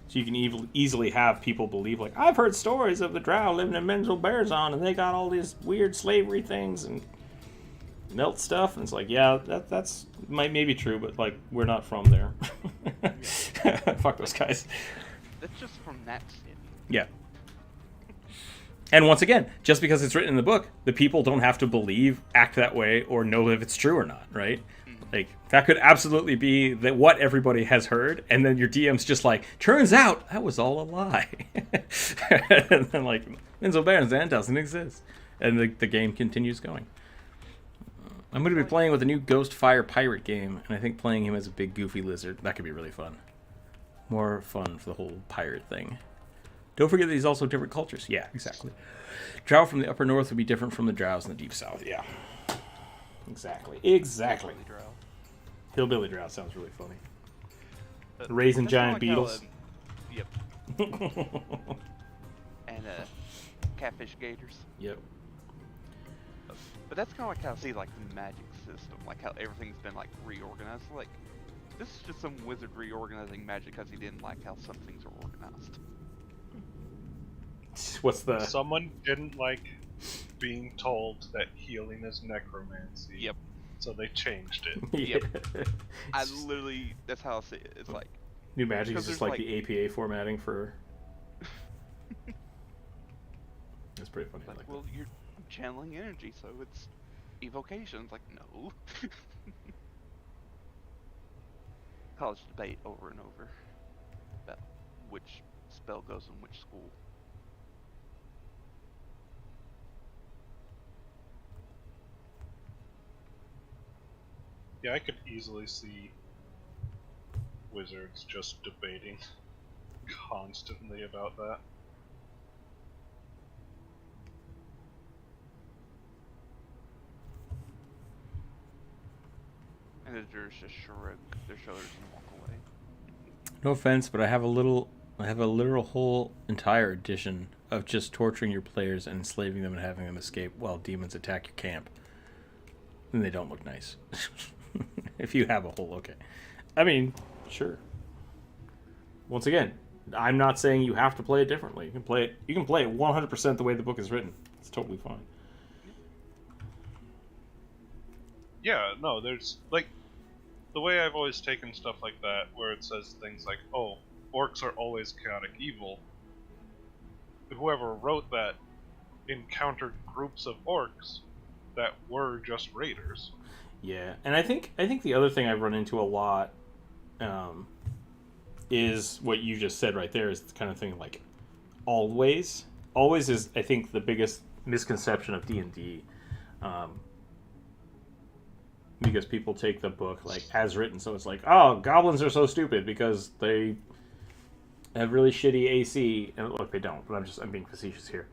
you can easily have people believe, like, I've heard stories of the drow living in Menzel Bearzon, and they got all these weird slavery things and melt stuff, and it's like, yeah, that's might be true, but like we're not from there. Fuck those guys. That's just from that city. Yeah. And once again, just because it's written in the book, the people don't have to believe, act that way, or know if it's true or not, right? Like, that could absolutely be what everybody has heard, and then your DM's just like, turns out, that was all a lie. And then, like, Menzel Bearzon doesn't exist. And the game continues going. I'm going to be playing with a new Ghost Fire Pirate game, and I think playing him as a big goofy lizard, that could be really fun. More fun for the whole pirate thing. Don't forget that he's also different cultures. Yeah, exactly. Drow from the upper north would be different from the drows in the deep south. Yeah. Exactly. Hillbilly drow sounds really funny. Raising giant beetles. Yep. And catfish gators. Yep. But that's kind of like how I see like the magic system, like how everything's been like reorganized. Like, this is just some wizard reorganizing magic because he didn't like how some things are organized. What's the... Someone didn't like being told that healing is necromancy. Yep. So they changed it. Yep. I literally, that's how I see it. It's like... New magic is just like the APA formatting for... That's pretty funny. Like, I like well, you're channeling energy, so it's evocation. It's like, no. College debate over and over about which spell goes in which school. Yeah, I could easily see wizards just debating constantly about that. And the jurors just shrug their shoulders and walk away. No offense, but I have a literal whole entire edition of just torturing your players and enslaving them and having them escape while demons attack your camp. And they don't look nice. If you have a whole, okay. I mean, sure. Once again, I'm not saying you have to play it differently. You can play it 100% the way the book is written. It's totally fine. Yeah, no, there's, like, the way I've always taken stuff like that, where it says things like, oh, orcs are always chaotic evil. Whoever wrote that encountered groups of orcs that were just raiders. Yeah, and I think the other thing I've run into a lot is what you just said right there, is the kind of thing like always. Always is, I think, the biggest misconception of D&D. Because people take the book like as written, so it's like, oh, goblins are so stupid because they have really shitty AC, and look, they don't, but I'm being facetious here.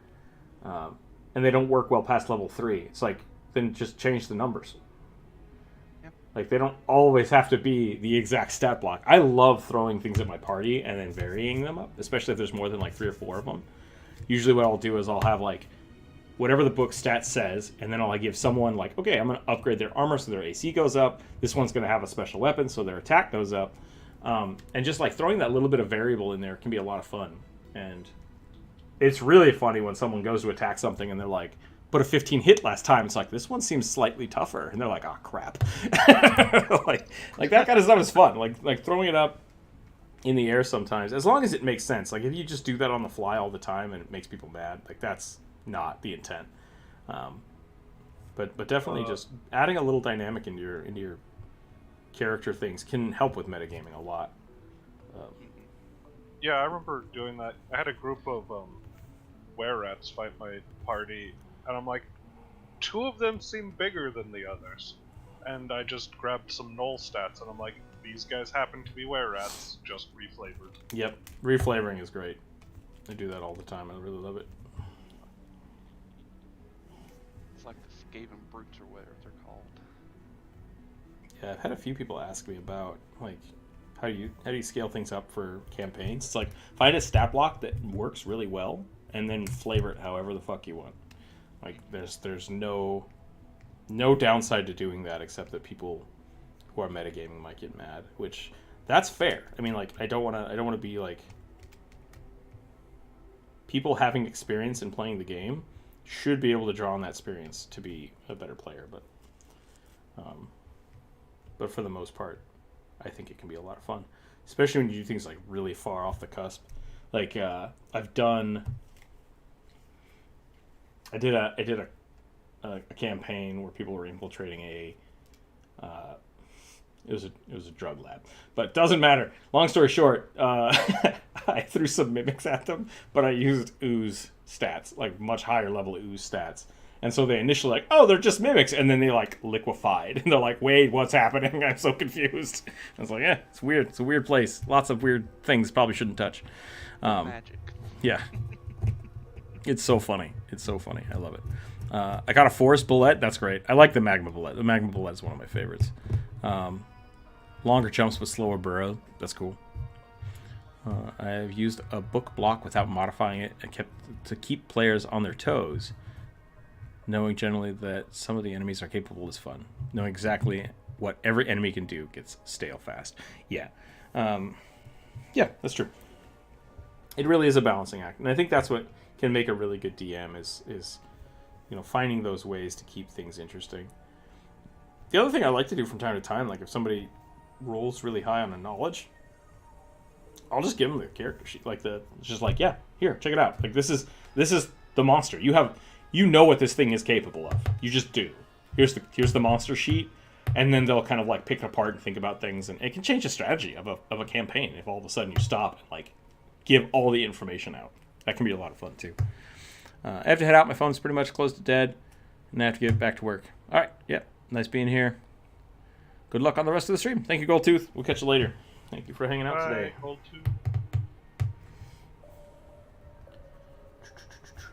And they don't work well past level 3. It's like, then just change the numbers. Yep. Like, they don't always have to be the exact stat block. I love throwing things at my party and then varying them up, especially if there's more than like 3 or 4 of them. Usually what I'll do is I'll have like whatever the book stat says, and then I'll give someone like, okay, I'm going to upgrade their armor so their AC goes up. This one's going to have a special weapon so their attack goes up. And just like throwing that little bit of variable in there can be a lot of fun. And it's really funny when someone goes to attack something and they're like, but a 15 hit last time. It's like, this one seems slightly tougher. And they're like, oh, crap. like that kind of stuff is fun. Like throwing it up in the air sometimes, as long as it makes sense. Like if you just do that on the fly all the time and it makes people mad, like that's not the intent. But definitely just adding a little dynamic into your character things can help with metagaming a lot. Yeah, I remember doing that. I had a group of were-rats fight my party, and I'm like, 2 of them seem bigger than the others. And I just grabbed some null stats, and I'm like, these guys happen to be were-rats, just reflavored. Yep, reflavoring is great. I do that all the time. I really love it. It's like the Skaven brutes or whatever they're called. Yeah, I've had a few people ask me about like how do you scale things up for campaigns. It's like find a stat block that works really well and then flavor it however the fuck you want. Like there's no downside to doing that except that people who are metagaming might get mad, which that's fair. I mean, like I don't want to be like, people having experience in playing the game should be able to draw on that experience to be a better player, but for the most part, I think it can be a lot of fun, especially when you do things like really far off the cusp. Like I did a campaign where people were infiltrating it was a drug lab, but doesn't matter. Long story short, I threw some mimics at them, but I used ooze stats, like much higher level ooze stats. And so they initially like, oh, they're just mimics, and then they like liquefied, and they're like, wait, what's happening? I'm so confused. I was like, yeah, it's weird. It's a weird place. Lots of weird things probably shouldn't touch. Magic. Yeah. It's so funny. It's so funny. I love it. I got a forest bullet. That's great. I like the magma bullet. The magma bullet is one of my favorites. Longer jumps with slower burrow. That's cool. I've used a book block without modifying it and to keep players on their toes. Knowing generally that some of the enemies are capable is fun. Knowing exactly what every enemy can do gets stale fast. Yeah. Yeah, that's true. It really is a balancing act. And I think that's what can make a really good DM is finding those ways to keep things interesting. The other thing I like to do from time to time, like if somebody rolls really high on a knowledge, I'll just give them the character sheet. Yeah, here, check it out. Like this is the monster. You know what this thing is capable of. You just do. Here's the monster sheet, and then they'll kind of like pick it apart and think about things, and it can change the strategy of a campaign if all of a sudden you stop and like give all the information out. That can be a lot of fun too. I have to head out. My phone's pretty much close to dead, and I have to get back to work. All right, yeah, nice being here. Good luck on the rest of the stream. Thank you, Goldtooth. We'll catch you later. Thank you for hanging out today. Goldtooth.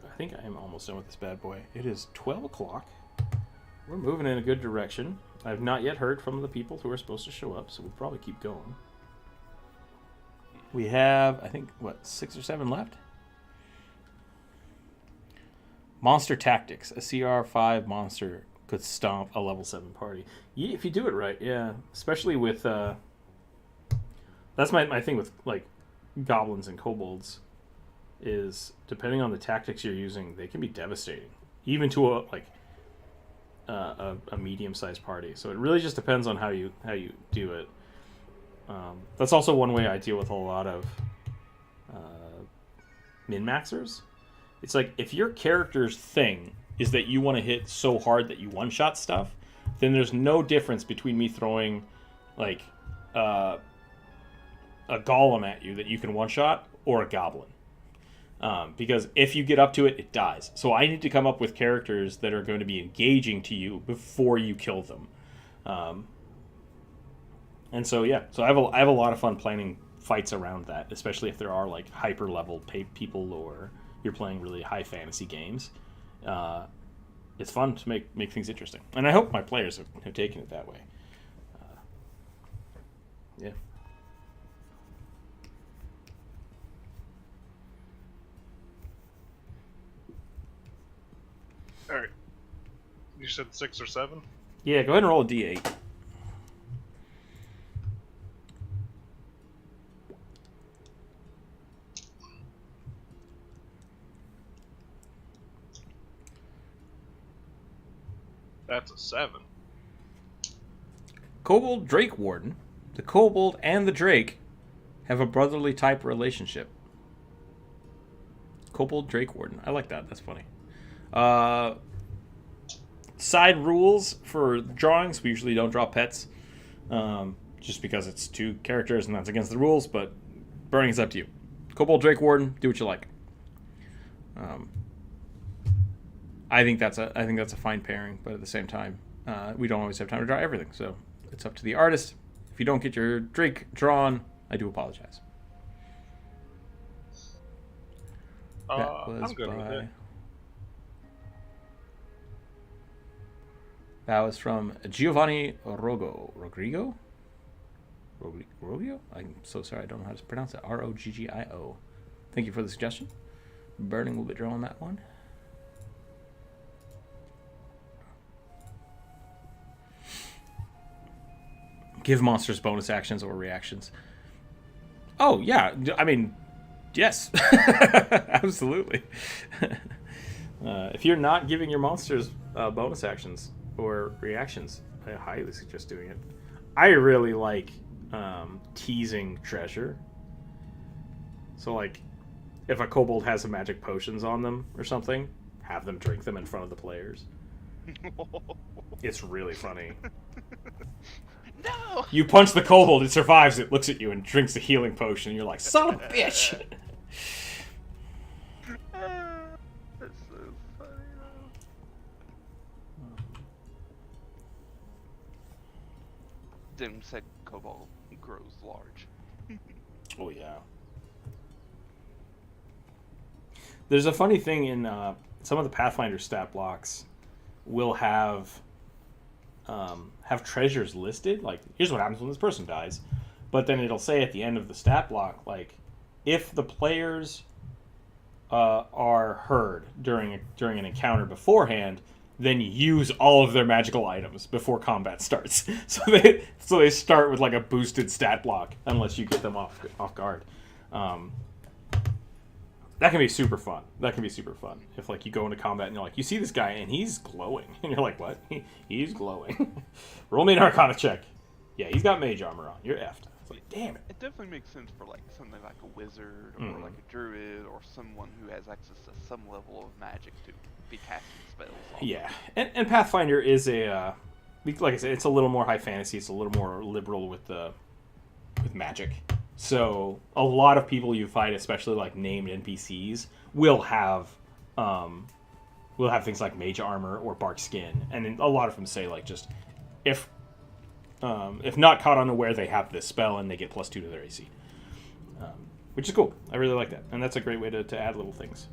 I think I am almost done with this bad boy. It is 12 o'clock. We're moving in a good direction. I have not yet heard from the people who are supposed to show up, so we'll probably keep going. We have, I think, what, 6 or 7 left? Monster Tactics. A CR5 monster could stomp a level 7 party. Yeah, if you do it right, yeah. Especially with... that's my thing with, like, goblins and kobolds. Is, depending on the tactics you're using, they can be devastating. Even to a medium-sized party. So it really just depends on how you do it. That's also one way I deal with a lot of min-maxers. It's like, if your character's thing is that you want to hit so hard that you one-shot stuff, then there's no difference between me throwing, like, a golem at you that you can one-shot or a goblin. Because if you get up to it, it dies. So I need to come up with characters that are going to be engaging to you before you kill them. And so, yeah. So I have a lot of fun planning fights around that, especially if there are, like, hyper-level people or you're playing really high fantasy games. It's fun to make things interesting. And I hope my players have taken it that way. Yeah. All right. You said 6 or 7? Yeah, go ahead and roll a d8. That's a 7. Kobold Drake Warden. The kobold and the drake have a brotherly type relationship. Kobold Drake Warden. I like that. That's funny. Side rules for drawings. We usually don't draw pets. Just because it's 2 characters and that's against the rules, but burning is up to you. Kobold Drake Warden, do what you like. I think that's a fine pairing, but at the same time, we don't always have time to draw everything, so it's up to the artist. If you don't get your Drake drawn, I do apologize. That was I'm good with it. That was from Giovanni Rodrigo? I'm so sorry, I don't know how to pronounce it. Roggio. Thank you for the suggestion. Burning will be drawing that one. Give monsters bonus actions or reactions. Oh, yeah. I mean, yes. Absolutely. If you're not giving your monsters bonus actions or reactions, I highly suggest doing it. I really like teasing treasure. So, like, if a kobold has some magic potions on them or something, have them drink them in front of the players. It's really funny. No! You punch the kobold, it survives, it looks at you and drinks a healing potion, and you're like, son of a bitch! That's so funny, though. Dim said kobold grows large. Oh, yeah. There's a funny thing in some of the Pathfinder stat blocks will have treasures listed. Like, here's what happens when this person dies. But then it'll say at the end of the stat block, like, if the players are heard during an encounter beforehand, then use all of their magical items before combat starts. So they start with, like, a boosted stat block unless you get them off guard. That can be super fun. If, like, you go into combat and you're like, you see this guy and he's glowing. And you're like, what? He's glowing. Roll me an Arcana check. Yeah, he's got mage armor on. You're effed. It's like, damn it. It definitely makes sense for, like, something like a wizard or like a druid or someone who has access to some level of magic to be casting spells on. Yeah. And Pathfinder is like I said, it's a little more high fantasy. It's a little more liberal with magic. So a lot of people you fight, especially like named NPCs, will have things like mage armor or bark skin, and a lot of them say like just if not caught unaware, they have this spell and they get +2 to their AC, which is cool. I really like that, and that's a great way to add little things.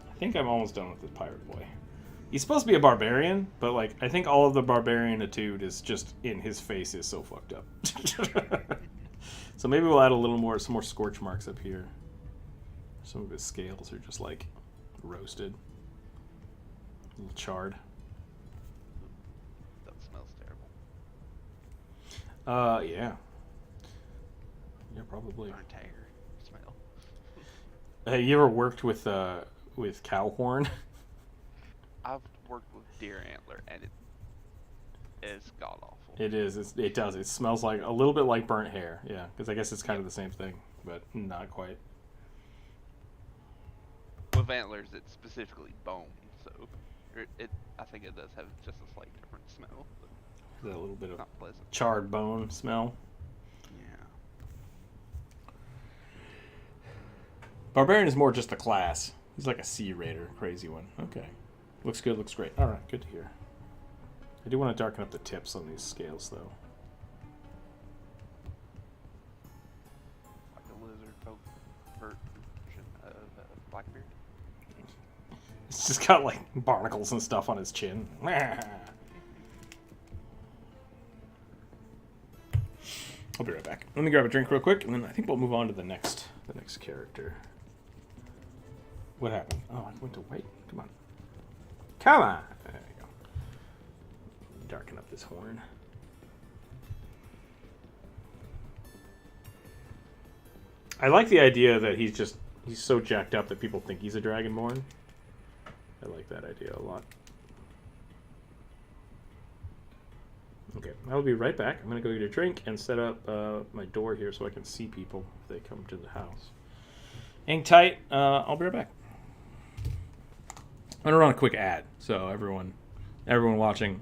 I think I'm almost done with this pirate boy. He's supposed to be a barbarian, but like I think all of the barbarianitude is just in his face is so fucked up. So maybe we'll add some more scorch marks up here. Some of his scales are just like roasted, a little charred. That smells terrible. Yeah. Yeah, probably. Burnt hair smell. Hey, you ever worked with cow horn? I've worked with deer antler, and it is god awful. It is. It does. It smells like a little bit like burnt hair. Yeah, because I guess it's kind of the same thing, but not quite. With antlers, it's specifically bone, so I think it does have just a slight different smell, but That little bit of not pleasant. charred bone smell. Yeah. Barbarian is more just a class. He's like a sea raider, crazy one. Okay, looks good. Looks great. All right, good to hear. I do want to darken up the tips on these scales, though. Like a lizard folk version of Blackbeard. It's just got like barnacles and stuff on his chin. I'll be right back. Let me grab a drink real quick, and then I think we'll move on to the next character. What happened? Oh, I went to wait. Come on. Come on! There you go. Darken up this horn. I like the idea that he's so jacked up that people think he's a Dragonborn. I like that idea a lot. Okay, I'll be right back. I'm going to go get a drink and set up my door here so I can see people if they come to the house. Hang tight. I'll be right back. I'm going to run a quick ad. So everyone watching,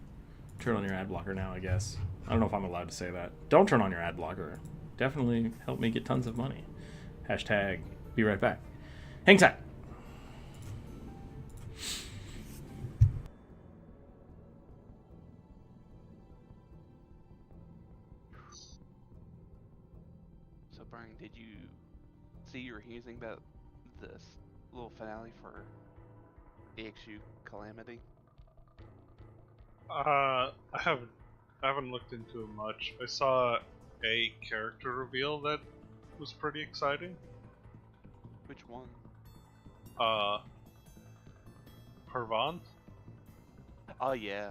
turn on your ad blocker now, I guess. I don't know if I'm allowed to say that. Don't turn on your ad blocker. Definitely help me get tons of money. Hashtag be right back. Hang tight. So, Brian, did you see or hear anything about this little finale for EXU Calamity? I haven't looked into it much. I saw a character reveal that was pretty exciting. Which one? Harvant? Oh yeah,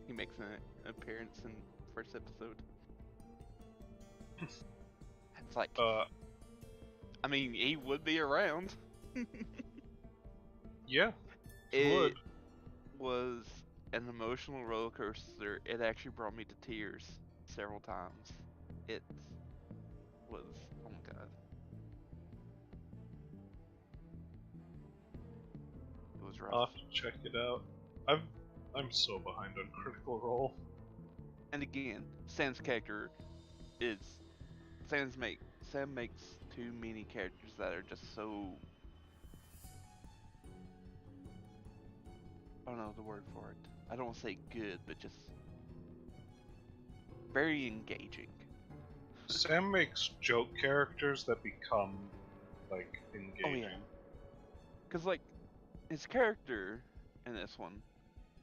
he makes an appearance in first episode. It's like, I mean, he would be around. Yeah, It would. was an emotional roller coaster. It actually brought me to tears several times. It was, oh my god. It was rough. I'll have to check it out. I'm so behind on Critical Role. And again, Sam's character is Sam makes too many characters that are just so, I don't know the word for it. I don't want to say good, but just very engaging. Sam makes joke characters that become, like, engaging. Oh yeah. Cause like his character in this one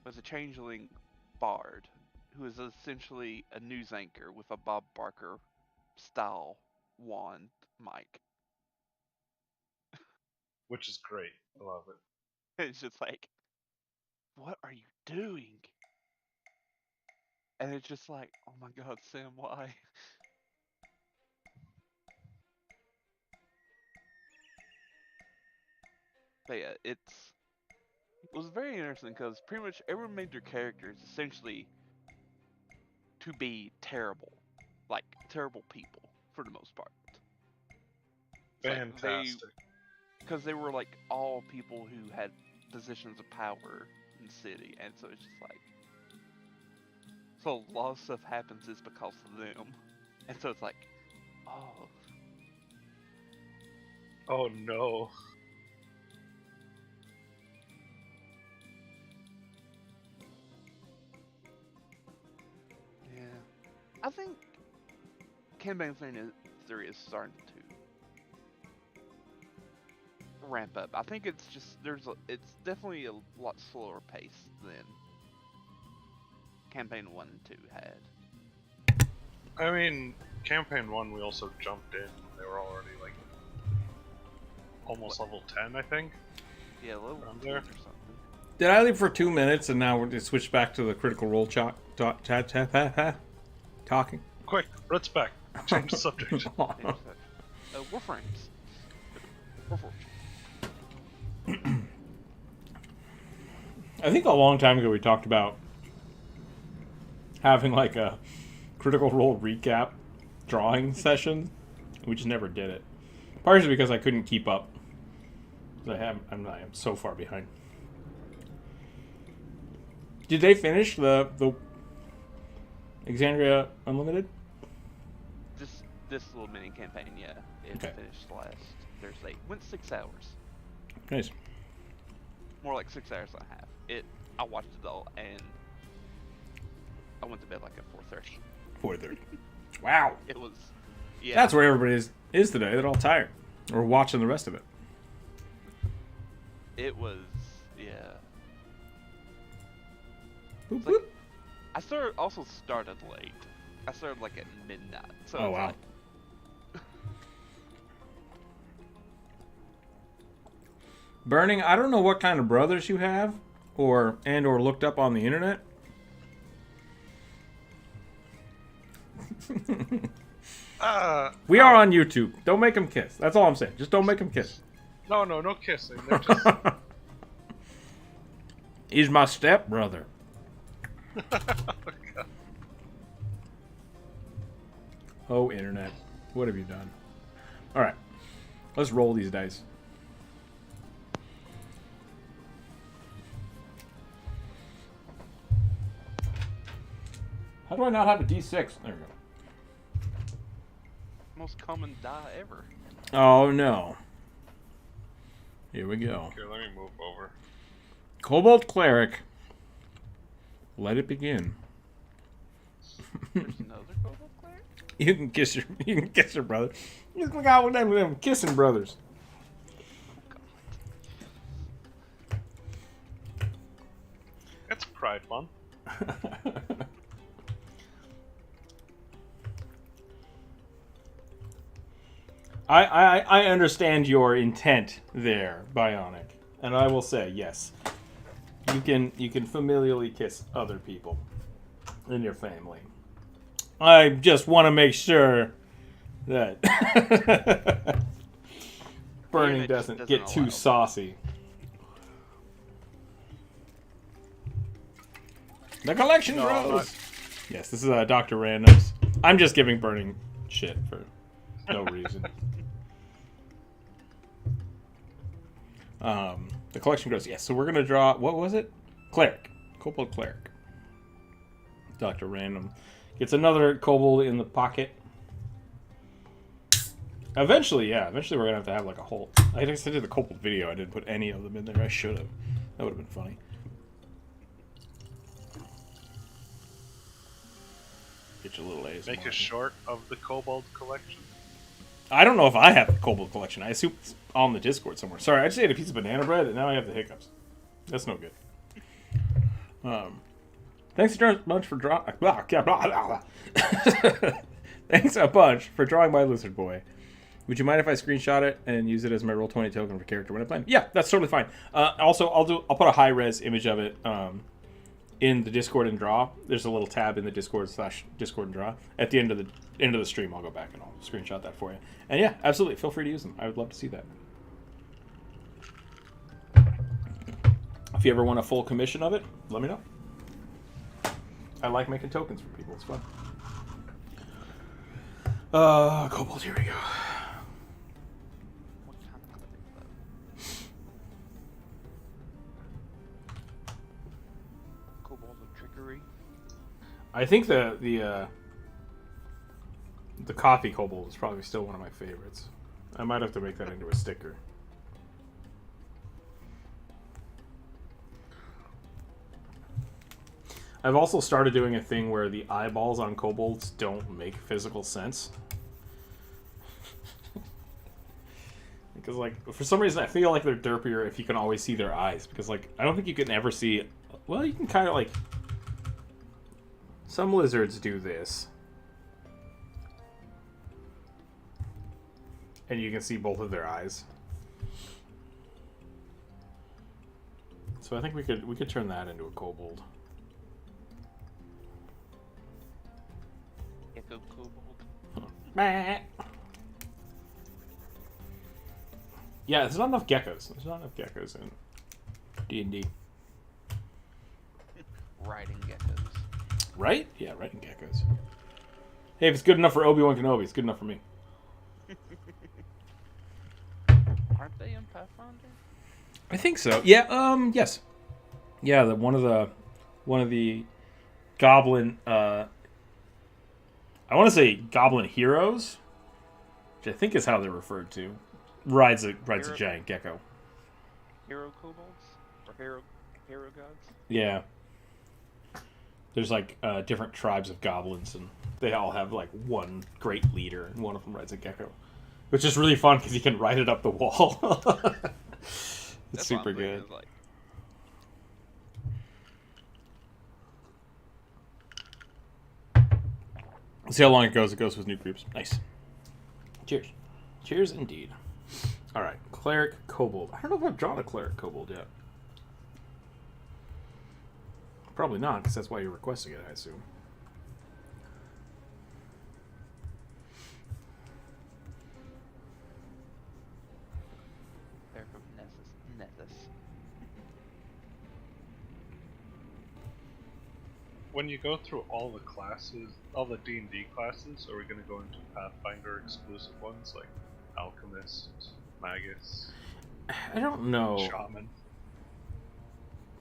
was a changeling bard who is essentially a news anchor with a Bob Barker style wand mic. Which is great. I love it. It's just like, what are you doing? And it's just like, oh my god, Sam, why? But yeah, it was very interesting because pretty much everyone made their characters essentially to be terrible, like terrible people for the most part. Fantastic. Because they were like all people who had positions of power in the city, and so it's just like, so a lot of stuff happens is because of them, and so it's like, oh, Oh no. yeah. I think Campaign theory is starting to ramp up. I think it's just it's definitely a lot slower pace than campaign 1 and 2 had. I mean, campaign 1 we also jumped in. They were already like almost level 10, I think. Yeah, a little Around there there. or something. Did I leave for 2 minutes and now we're switched back to the critical role talking? Quick, Ritz back. Change the subject. Warframes. Warforged. I think a long time ago we talked about having like a critical role recap drawing session. We just never did it. Partially because I couldn't keep up. I am so far behind. Did they finish the Exandria Unlimited? This little mini campaign, yeah. It Okay. finished last Thursday. Went 6 hours. Nice. More like 6 hours and a half. I watched it all and I went to bed like at 4:30. 4:30. Wow. It was, yeah. That's where everybody is today. They're all tired. Or watching the rest of it. It was, yeah. Boop, Like, boop. I also started late. I started like at midnight. So Oh, it's wow. like, Burning, I don't know what kind of brothers you have or looked up on the internet. We are on YouTube. Don't make them kiss. That's all I'm saying. Just don't make them kiss. No kissing. They're just. He's my stepbrother. Oh, internet. What have you done? Alright. Let's roll these dice. How do I not have a D6? There we go. most common die ever. Oh, no. Here we go. Here, let me move over. Cobalt Cleric. Let it begin. There's another Cobalt Cleric? You can kiss your brother. You look out with them kissing brothers. It's Pride Month. I understand your intent there, Bionic, and I will say yes. You can familially kiss other people in your family. I just want to make sure that Burning doesn't get too saucy. The collection grows. Yes, this is Dr. Random's. I'm just giving Burning shit for no reason. The collection grows. Yes, so we're gonna draw. What was it? Cleric. Kobold Cleric. Dr. Random gets another kobold in the pocket. Eventually, yeah. Eventually, we're gonna have to have like a whole. I guess I did the kobold video. I didn't put any of them in there. I should have. That would have been funny. Get your little A's. Make a short of the Kobold collection. I don't know if I have a kobold collection. I assume it's on the Discord somewhere. Sorry, I just ate a piece of banana bread and now I have the hiccups. That's no good. Thanks a bunch for drawing. Thanks a bunch for drawing my lizard boy. Would you mind if I screenshot it and use it as my Roll20 token for character when I play? Yeah, that's totally fine. Also, I'll put a high res image of it in the Discord and draw. There's a little tab in the Discord and draw. At the end of the stream, I'll go back and I'll screenshot that for you. And yeah, absolutely, feel free to use them. I would love to see that. If you ever want a full commission of it, let me know. I like making tokens for people. It's fun. Kobold, here we go. What kind of cleric, though? Kobold of Trickery? I think the coffee kobold is probably still one of my favorites. I might have to make that into a sticker. I've also started doing a thing where the eyeballs on kobolds don't make physical sense. Because, like, for some reason, I feel like they're derpier if you can always see their eyes. Because, like, I don't think you can ever see... Well, you can kind of, like... Some lizards do this. And you can see both of their eyes. So I think we could turn that into a kobold. Gecko kobold. Yeah, there's not enough geckos. There's not enough geckos in D&D. Riding geckos. Right? Yeah, riding geckos. Hey, if it's good enough for Obi-Wan Kenobi, it's good enough for me. Aren't they in Pathfinder? I think so. Yeah, yes. Yeah, one of the goblin I want to say goblin heroes, which I think is how they're referred to. Rides a giant gecko. Hero kobolds? Or hero gods? Yeah. There's like different tribes of goblins, and they all have like one great leader, and one of them rides a gecko, which is really fun because you can ride it up the wall. It's super good. See how long it goes. It goes with new groups. Nice. Cheers. Cheers indeed. All right, cleric kobold. I don't know if I've drawn a cleric kobold yet. Probably not, because that's why you're requesting it, I assume. Cleric of Nessus. When you go through all the classes, all the D&D classes, are we going to go into Pathfinder exclusive ones like Alchemist, Magus, I don't know. Shaman?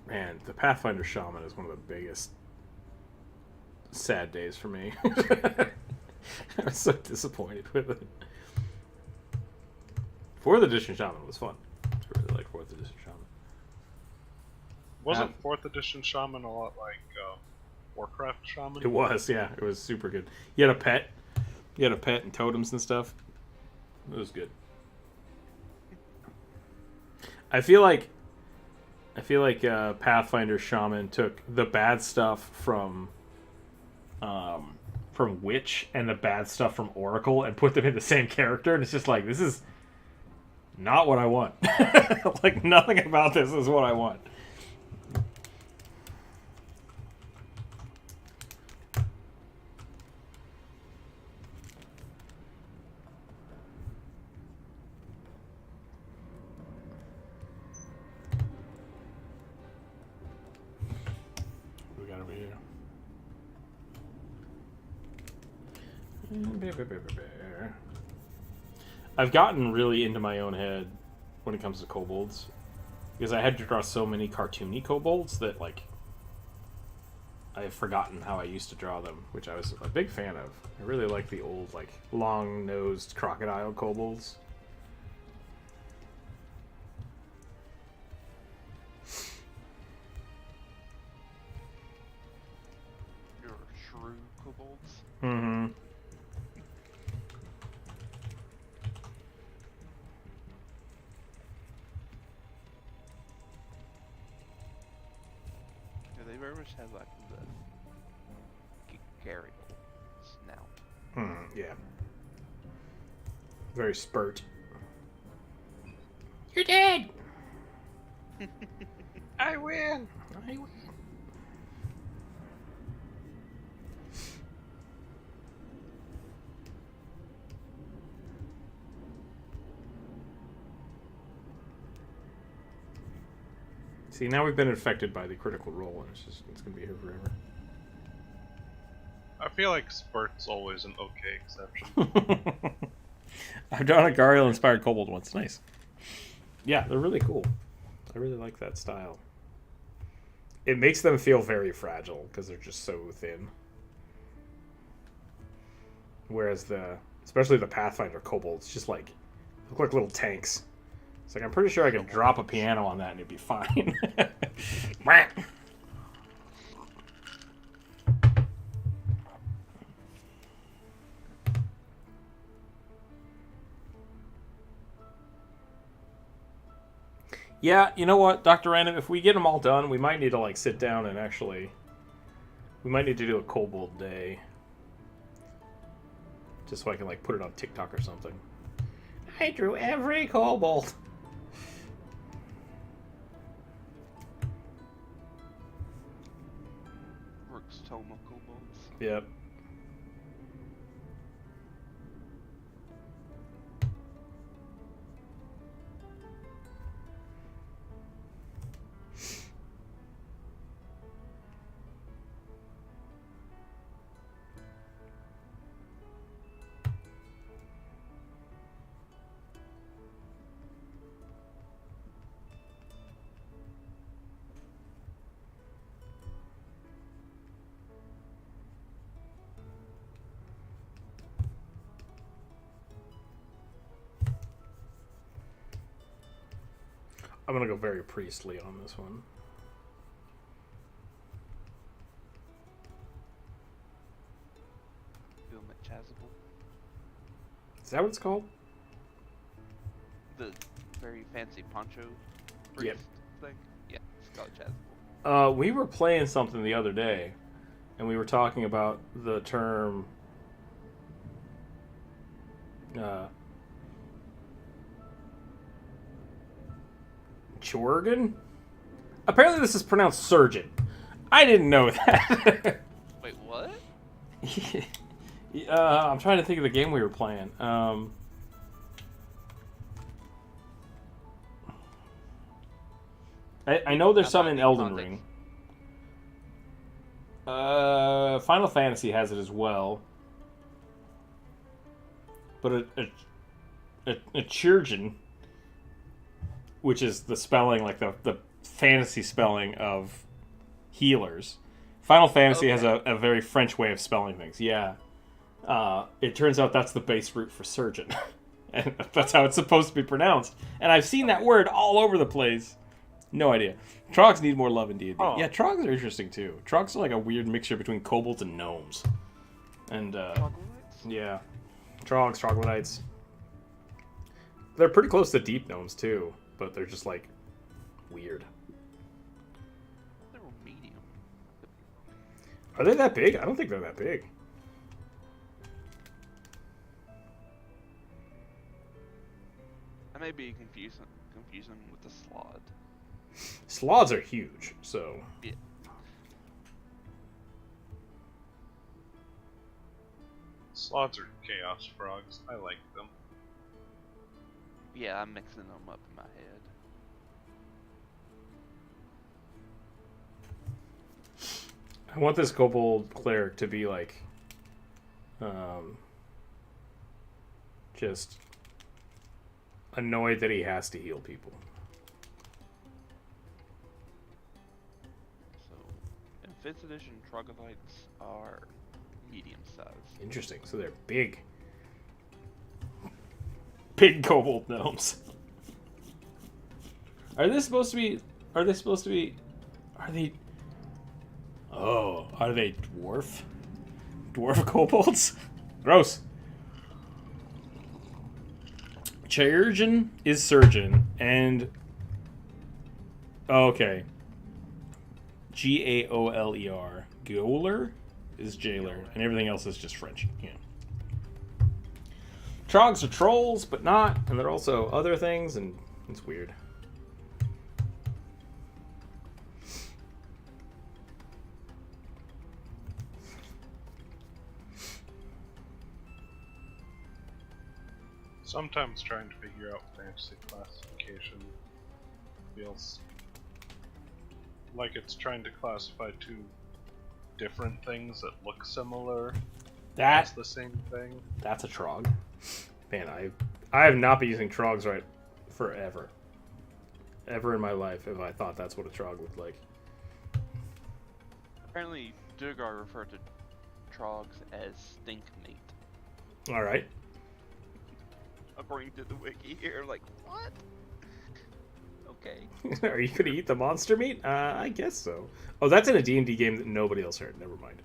Man, the Pathfinder Shaman is one of the biggest sad days for me. I was so disappointed with it. 4th edition Shaman was fun. I really like 4th edition Shaman. Wasn't 4th edition Shaman a lot like Warcraft Shaman? It was, yeah. It was super good. You had a pet. You had a pet and totems and stuff. It was good. I feel like Pathfinder Shaman took the bad stuff from Witch and the bad stuff from Oracle and put them in the same character, and it's just like, this is not what I want. Like, nothing about this is what I want. I've gotten really into my own head when it comes to kobolds, because I had to draw so many cartoony kobolds that, like, I've forgotten how I used to draw them, which I was a big fan of. I really like the old, like, long-nosed crocodile kobolds. Your shrew kobolds? Mm-hmm. They very much have like the Gary now. Yeah. Very spurt. You're dead! I win! I win. See, now we've been infected by the critical role, and it's gonna be here forever. I feel like Spurt's always an okay exception. I've drawn a Gariel-inspired kobold once. Nice. Yeah, they're really cool. I really like that style. It makes them feel very fragile, because they're just so thin. Whereas especially the Pathfinder kobolds, just like, look like little tanks. It's like, I'm pretty sure I could drop a piano on that and it'd be fine. Yeah, you know what, Dr. Random, if we get them all done, we might need to like sit down and actually... We might need to do a kobold day. Just so I can like put it on TikTok or something. I drew every kobold. Rookzer0 kobolds. Yep. I'm gonna go very priestly on this one. Feel chasuble. Is that what it's called? The very fancy poncho Yep. priest thing. Yeah, it's called chasuble. We were playing something the other day, and we were talking about the term Chorgan? Apparently this is pronounced surgeon. I didn't know that. Wait, what? I'm trying to think of the game we were playing. I know there's some in Elden Ring. Final Fantasy has it as well. But a chirurgeon, which is the spelling, like the fantasy spelling of healers. Final Fantasy has a very French way of spelling things. Yeah. It turns out that's the base root for surgeon. And that's how it's supposed to be pronounced. And I've seen that word all over the place. No idea. Trogs need more love in D&D. Oh. Yeah, Trogs are interesting too. Trogs are like a weird mixture between kobolds and gnomes. And, yeah. Trogs, troglodytes. They're pretty close to deep gnomes too, but they're just like weird. They're medium. Are they that big? I don't think they're that big. I may be confusing with the slot. Sloths are huge, so... Yeah. Sloths are chaos frogs. I like them. Yeah, I'm mixing them up in my head. I want this kobold cleric to be like... just... annoyed that he has to heal people. So, in 5th edition, troglodytes are medium size. Interesting. So they're big. Big kobold gnomes. Are they supposed to be... Are they... Oh, are they dwarf? Dwarf kobolds? Gross. Chirurgeon is surgeon, and... Oh, okay. Gaoler. Gaoler is jailer, and everything else is just French. Yeah. Trogs are trolls, but not, and they're also other things, and it's weird. Sometimes trying to figure out fantasy classification feels like it's trying to classify two different things that look similar as the same thing. That's a trog. Man, I have not been using trogs right forever. Ever in my life have I thought that's what a trog looked like. Apparently, Duergar referred to trogs as stink meat. Alright. According to the wiki here, like, what? Okay. Are you gonna eat the monster meat? I guess so. Oh, that's in a D&D game that nobody else heard. Never mind.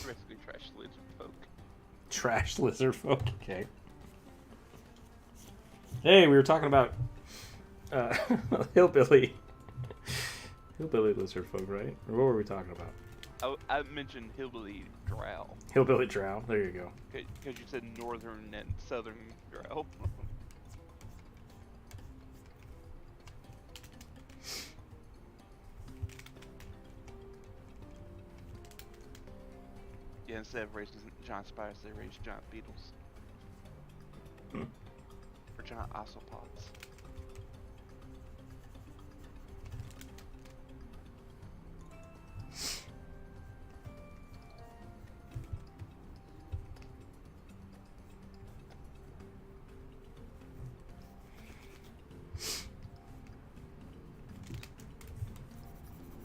basically trash lizard folk. Trash lizard folk. Okay. Hey, we were talking about hillbilly lizard folk, right? Or what were we talking about? I mentioned hillbilly drow. Hillbilly drow. There you go. Because you said northern and southern drow. Yeah, instead of raising giant spiders, they raise giant beetles. Or giant isopods.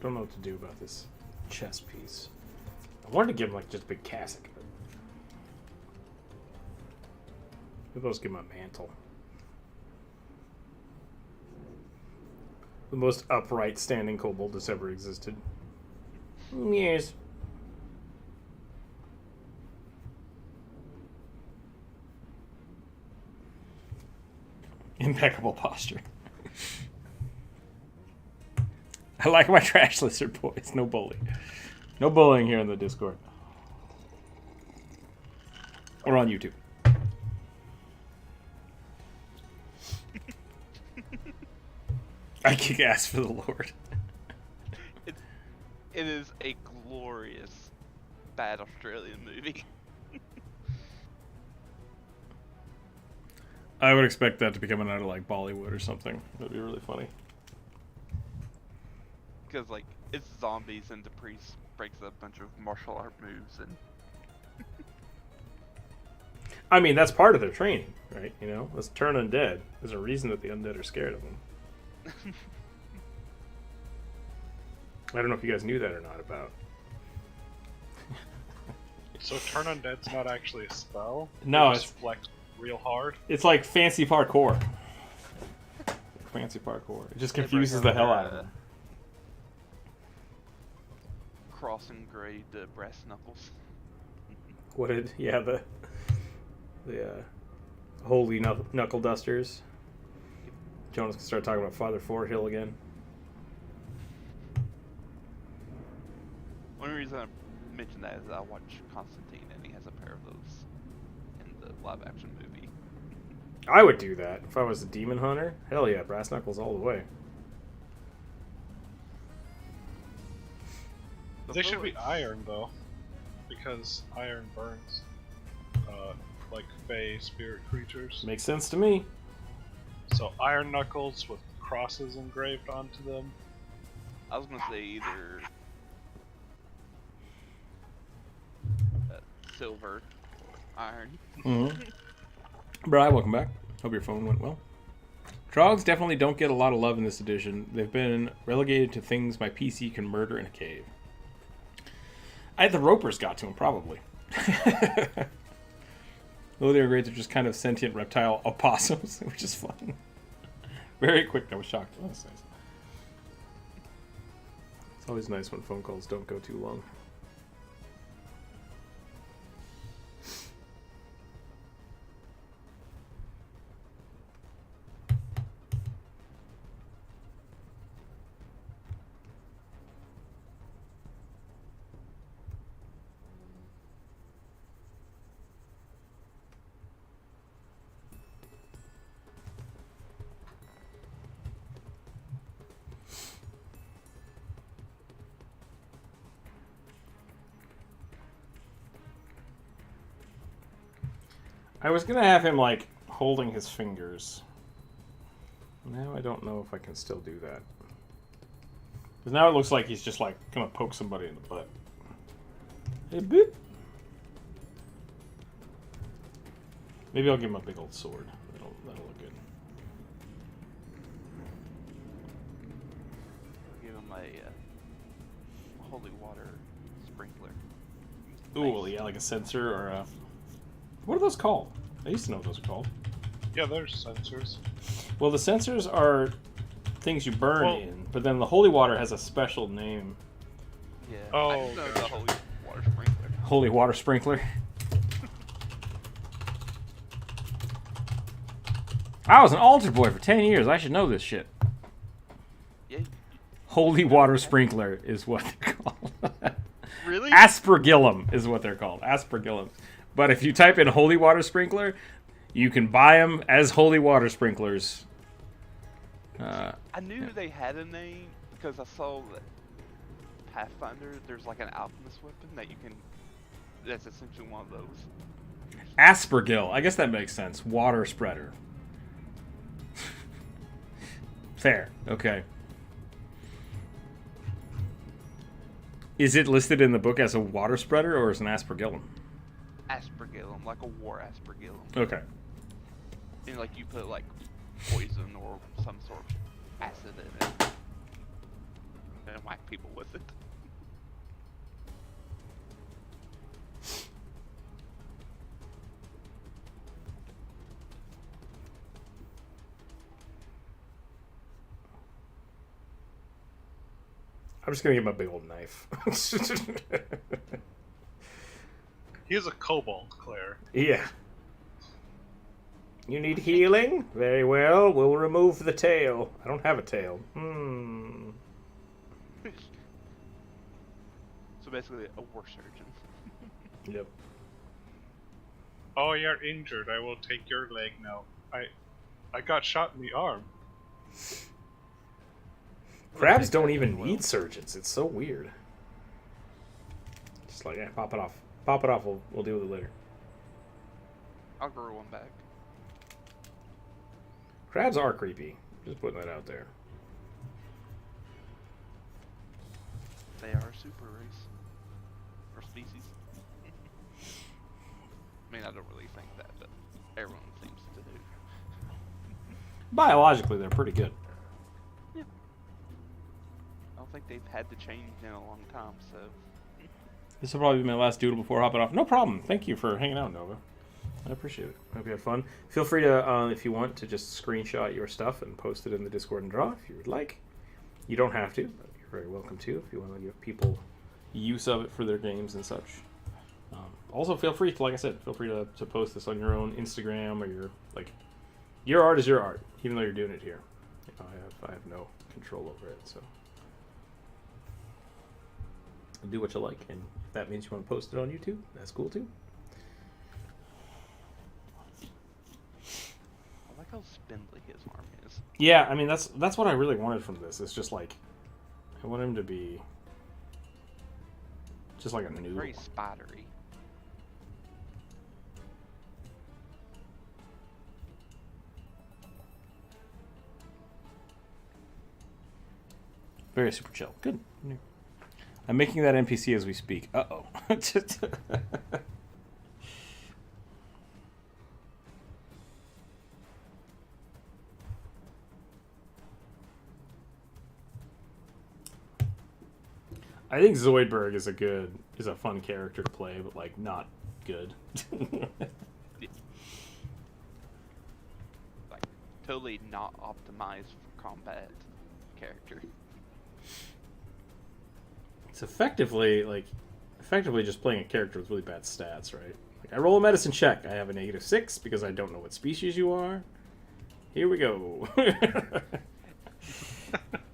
Don't know what to do about this chess piece. I wanted to give him like just a big cassock. Maybe I'll just give him a mantle. The most upright standing kobold that's ever existed. Yes. Impeccable posture. I like my trash lizard boys. No bullying. No bullying here in the Discord. Or on YouTube. I kick ass for the Lord. It is a glorious, bad Australian movie. I would expect that to be coming out of like Bollywood or something. That'd be really funny. Because, like, it's zombies and the priest breaks a bunch of martial art moves and... I mean, that's part of their training, right? You know? Let's turn undead. There's a reason that the undead are scared of them. I don't know if you guys knew that or not about. So turn undead's not actually a spell? No, They just flex real hard? It's like fancy parkour. Fancy parkour. It just confuses the hell out of them. Cross engraved brass knuckles. What did... Yeah, the holy knuckle dusters. Jonas can start talking about Father Forehill again. One reason I mentioned that is I watch Constantine and he has a pair of those in the live action movie. I would do that if I was a demon hunter. Hell yeah, brass knuckles all the way. They should be iron, though. Because iron burns. Like fey spirit creatures. Makes sense to me. So iron knuckles with crosses engraved onto them. I was gonna say either silver or iron. Mm-hmm. Bri, welcome back. Hope your phone went well. Trogs definitely don't get a lot of love in this edition. They've been relegated to things my PC can murder in a cave. The Ropers got to him, probably. Though they're great, they're just kind of sentient reptile opossums, which is fun. Very quick, I was shocked. Oh, that's nice. It's always nice when phone calls don't go too long. I was gonna have him like holding his fingers. Now I don't know if I can still do that. Because now it looks like he's just like gonna poke somebody in the butt. Hey, boop. Maybe I'll give him a big old sword. That'll look good. Give him a holy water sprinkler. Ooh, yeah, like a sensor or a... What are those called? I used to know what those are called. Yeah, there's sensors. Well, the sensors are things you burn in, but then the holy water has a special name. Yeah. Oh, I just know the gotcha. holy water sprinkler. Holy water sprinkler. I was an altar boy for 10 years. I should know this shit. Yeah. Holy water sprinkler is what they're called. Really? Aspergillum is what they're called. Aspergillum. But if you type in holy water sprinkler, you can buy them as holy water sprinklers. I knew they had a name because I saw that Pathfinder, there's like an alchemist weapon that you can, that's essentially one of those. Aspergill. I guess that makes sense. Water spreader. Fair. Okay. Is it listed in the book as a water spreader or as an aspergillum? Aspergillum, like a war aspergillum. Okay. And like you put like poison or some sort of acid in it and whack people with it. I'm just gonna get my big old knife. He is a kobold, Claire. Yeah. You need healing? Very well, we'll remove the tail. I don't have a tail. So basically a war surgeon. Yep. Oh, you're injured. I will take your leg now. I got shot in the arm. Crabs don't even need surgeons. It's so weird. Just like, pop it off. Pop it off. We'll deal with it later. I'll grow one back. Crabs are creepy. Just putting that out there. They are a super race. Or species. I mean, I don't really think that, but everyone seems to do. Biologically, they're pretty good. Yeah. I don't think they've had to change in a long time, so... This will probably be my last doodle before hopping off. No problem. Thank you for hanging out, Nova. I appreciate it. Hope you had fun. Feel free to, if you want, to just screenshot your stuff and post it in the Discord and draw if you would like. You don't have to, but you're very welcome to if you want to give people use of it for their games and such. Also, feel free to, like I said, feel free to post this on your own Instagram or your art is your art, even though you're doing it here. I have no control over it, so do what you like, and if that means you want to post it on YouTube, that's cool too. I like how spindly his arm is. Yeah, I mean that's what I really wanted from this. It's just like I want him to be just like a noodle. Very spidery. Very super chill. Good. I'm making that NPC as we speak. Uh-oh. I think Zoidberg is a fun character to play, but like not good. Like totally not optimized for combat character. It's effectively just playing a character with really bad stats, right? Like I roll a medicine check. I have a -6 because I don't know what species you are. Here we go.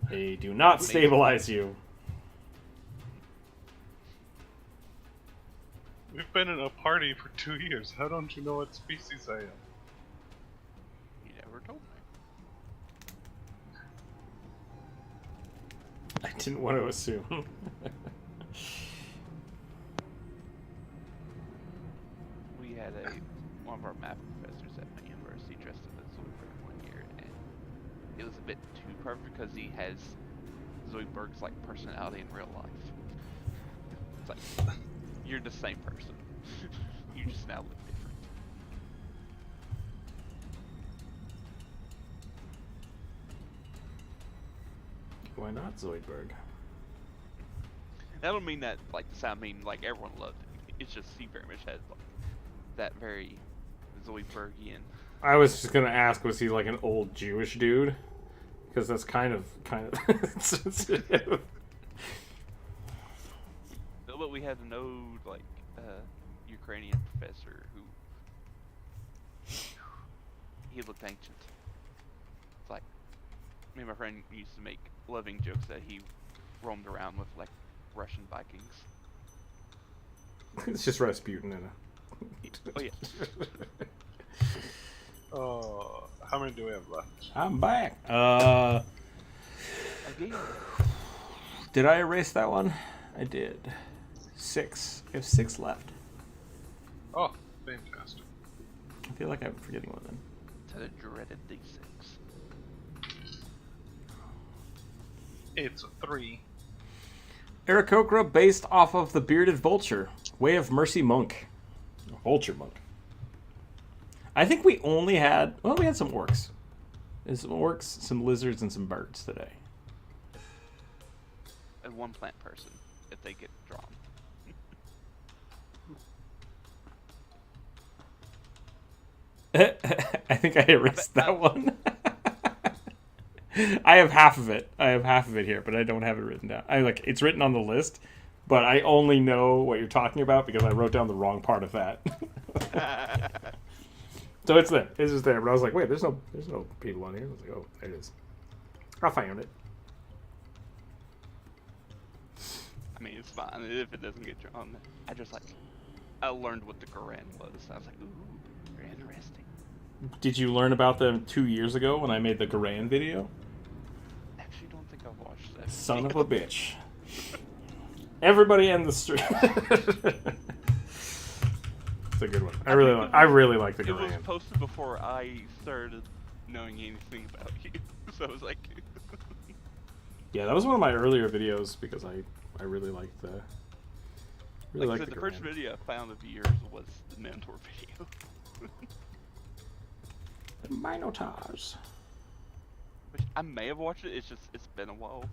They do not stabilize you. We've been in a party for 2 years. How don't you know what species I am? You never told me. I didn't want to assume. We had one of our math professors at my university dressed up as Zoidberg one year, and it was a bit too perfect because he has Zoidberg's like personality in real life. It's like you're the same person. You just now look different. Why not Zoidberg? I don't mean that like to sound mean. Like everyone loved it. It's just he very much had like that very Zoidbergian. I was just gonna ask, was he like an old Jewish dude? Because that's kind of They'll but we had an old like Ukrainian professor who he looked ancient. It's like me and my friend used to make loving jokes that he roamed around with like Russian Vikings. It's just Rasputin in a. Oh yeah. Oh, how many do we have left? I'm back. Again. Did I erase that one? I did. 6. We have 6 left. Oh, fantastic. I feel like I'm forgetting one then. To the dreaded D6. It's a 3. Aarakocra based off of the bearded vulture. Way of Mercy monk. Vulture monk. I think we only had... Well, we had some orcs. There's some orcs, some lizards, and some birds today. And one plant person, if they get drawn. I think I erased that one. I have half of it. Here, but I don't have it written down. It's written on the list, but I only know what you're talking about because I wrote down the wrong part of that. So it's there. It's just there. But I was like, wait, there's no people on here. I was like, oh, there it is. I found it. I mean, it's fine if it doesn't get drawn. I learned what the Quran was. I was like, ooh, very interesting. Did you learn about them 2 years ago when I made the Quran video? Actually, don't think I've watched that. Son of a bitch. Everybody end the stream. It's a good one. I really like the It was Quran. posted before I started knowing anything about you, so I was like, Yeah, that was one of my earlier videos because I really liked the. Really like I liked said, the Quran. first video I found of yours was the mentor video. The Minotaurs. Which I may have watched it. It's been a while.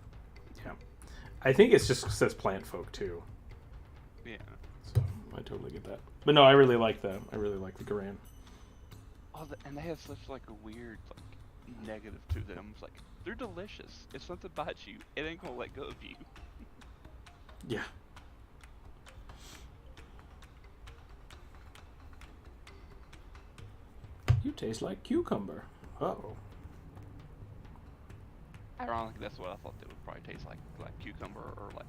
Yeah, I think it's just says plant folk too. Yeah. So I totally get that. But no, I really like the Quran. Oh, and they have such like a weird like negative to them. It's like they're delicious. If something bites you, it ain't gonna let go of you. Yeah. You taste like cucumber. Uh-oh. Ironically, that's what I thought they would probably taste like cucumber or like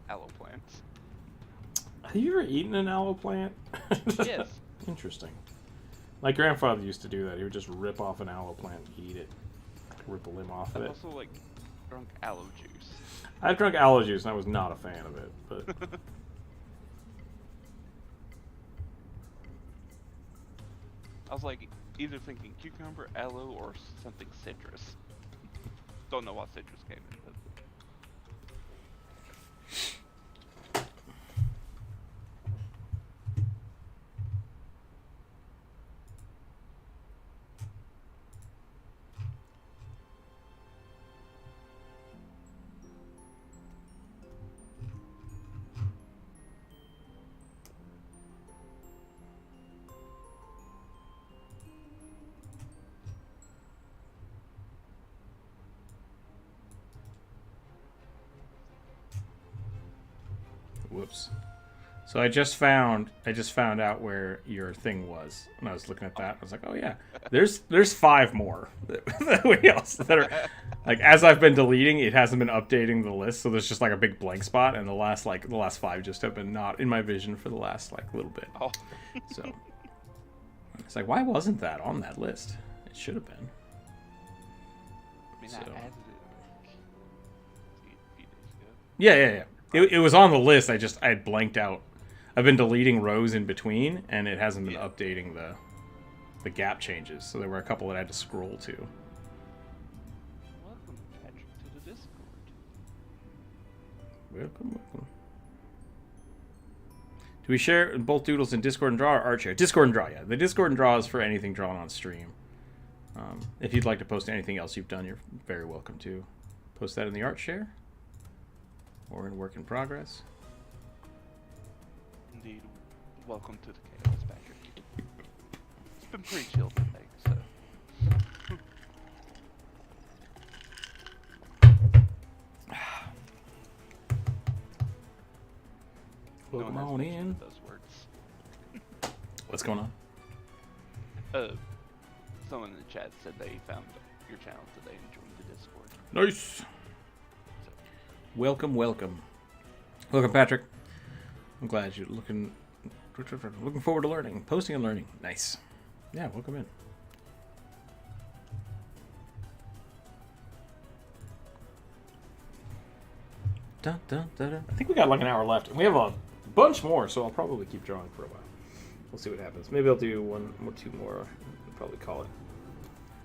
aloe plants. Have you ever eaten an aloe plant? Yes. Interesting. My grandfather used to do that. He would just rip off an aloe plant and eat it. Rip the limb off of I've it. also like drunk aloe juice. I've drunk aloe juice and I was not a fan of it, but I was like either thinking cucumber, aloe, or something citrus. Don't know what citrus came in, but whoops. So I just found out where your thing was. When I was looking at that, I was like, oh yeah, there's 5 more that are like, as I've been deleting, it hasn't been updating the list, so there's just like a big blank spot, and the last 5 just have been not in my vision for the last little bit. oh. So it's like, why wasn't that on that list? It should have been. I mean, So. I added it like a few days ago. Yeah. It was on the list. I had blanked out. I've been deleting rows in between, and it hasn't been updating the gap changes. So there were a couple that I had to scroll to. Welcome, Patrick, to the Discord. Welcome. Do we share both doodles in Discord and Draw or Art Share? Discord and Draw, yeah. The Discord and Draw is for anything drawn on stream. If you'd like to post anything else you've done, you're very welcome to post that in the Art Share or in Work in Progress. Indeed. Welcome to the chaos, Patrick. It's been pretty chill today, so. Come has on mentioned in. those words. What's going on? Someone in the chat said they found your channel today and joined the Discord. Nice. Welcome, welcome. Welcome, Patrick. I'm glad you're looking forward to learning. Posting and learning. Nice. Yeah, welcome in. Dun, dun, dun, dun. I think we got like an hour left. And we have a bunch more, so I'll probably keep drawing for a while. We'll see what happens. Maybe I'll do one or two more. I'll probably call it.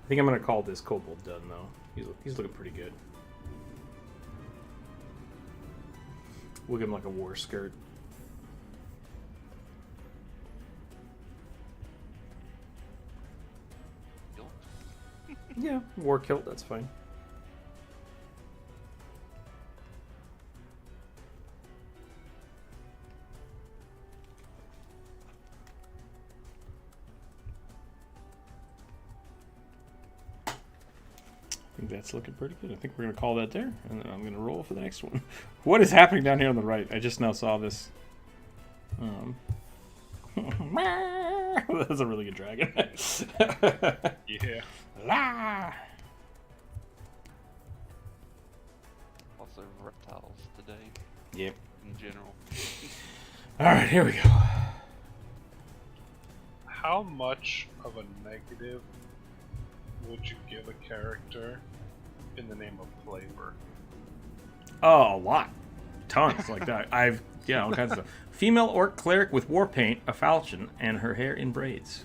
I think I'm going to call this Kobold done, though. He's looking pretty good. We'll give him like a war skirt. Yeah, war kilt, that's fine. I think that's looking pretty good. I think we're going to call that there, and then I'm going to roll for the next one. What is happening down here on the right? I just now saw this. That's a really good dragon. Yeah. La! Lots of reptiles today. Yep. In general. Alright, here we go. How much of a negative would you give a character in the name of flavor? Oh, a lot. Tons like that. All kinds of stuff. Female orc cleric with war paint, a falchion, and her hair in braids.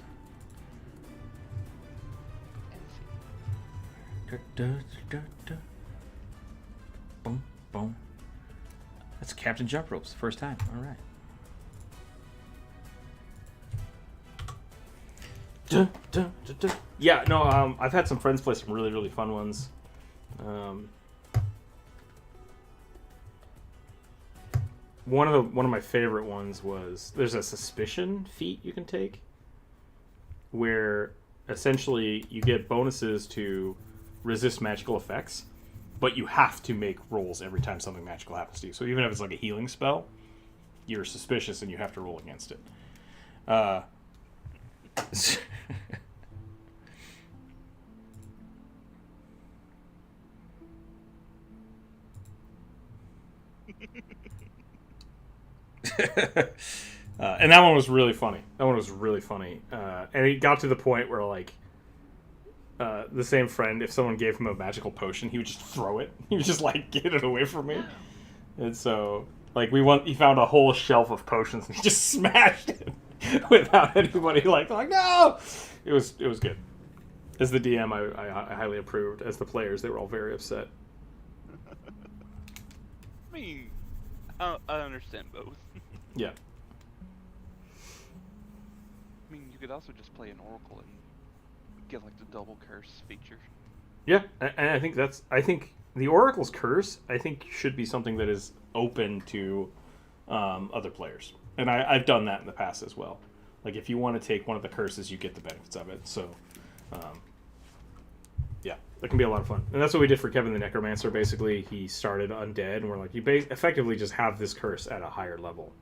Boom, boom. That's Captain Jump Ropes, first time. All right. Yeah, no, I've had some friends play some really, really fun ones. One of my favorite ones was there's a suspicion feat you can take where essentially you get bonuses to resist magical effects, but you have to make rolls every time something magical happens to you. So even if it's like a healing spell, you're suspicious and you have to roll against it. And that one was really funny. And it got to the point where like the same friend, if someone gave him a magical potion, he would just throw it. He would just like get it away from me. And so like he found a whole shelf of potions and he just smashed it without anybody like no. It was good. As the DM, I highly approved. As the players, they were all very upset. I mean, I understand both. Yeah. I mean, you could also just play an Oracle and get like the double curse feature. Yeah, and I think the Oracle's curse should be something that is open to other players, and I've done that in the past as well. Like if you want to take one of the curses, you get the benefits of it. So, yeah, that can be a lot of fun, and that's what we did for Kevin the Necromancer. Basically, he started undead, and we're like, you effectively just have this curse at a higher level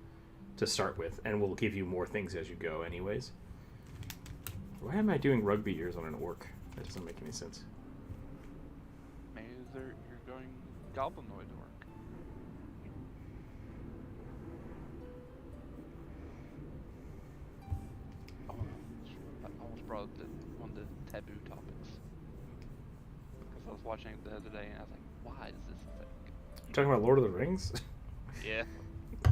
to start with, and we'll give you more things as you go, anyways. Why am I doing rugby ears on an orc? That doesn't make any sense. Maybe you're going goblinoid orc. I almost brought up one of the taboo topics. Because I was watching it the other day and I was like, why is this a thing? You talking about Lord of the Rings? Yeah.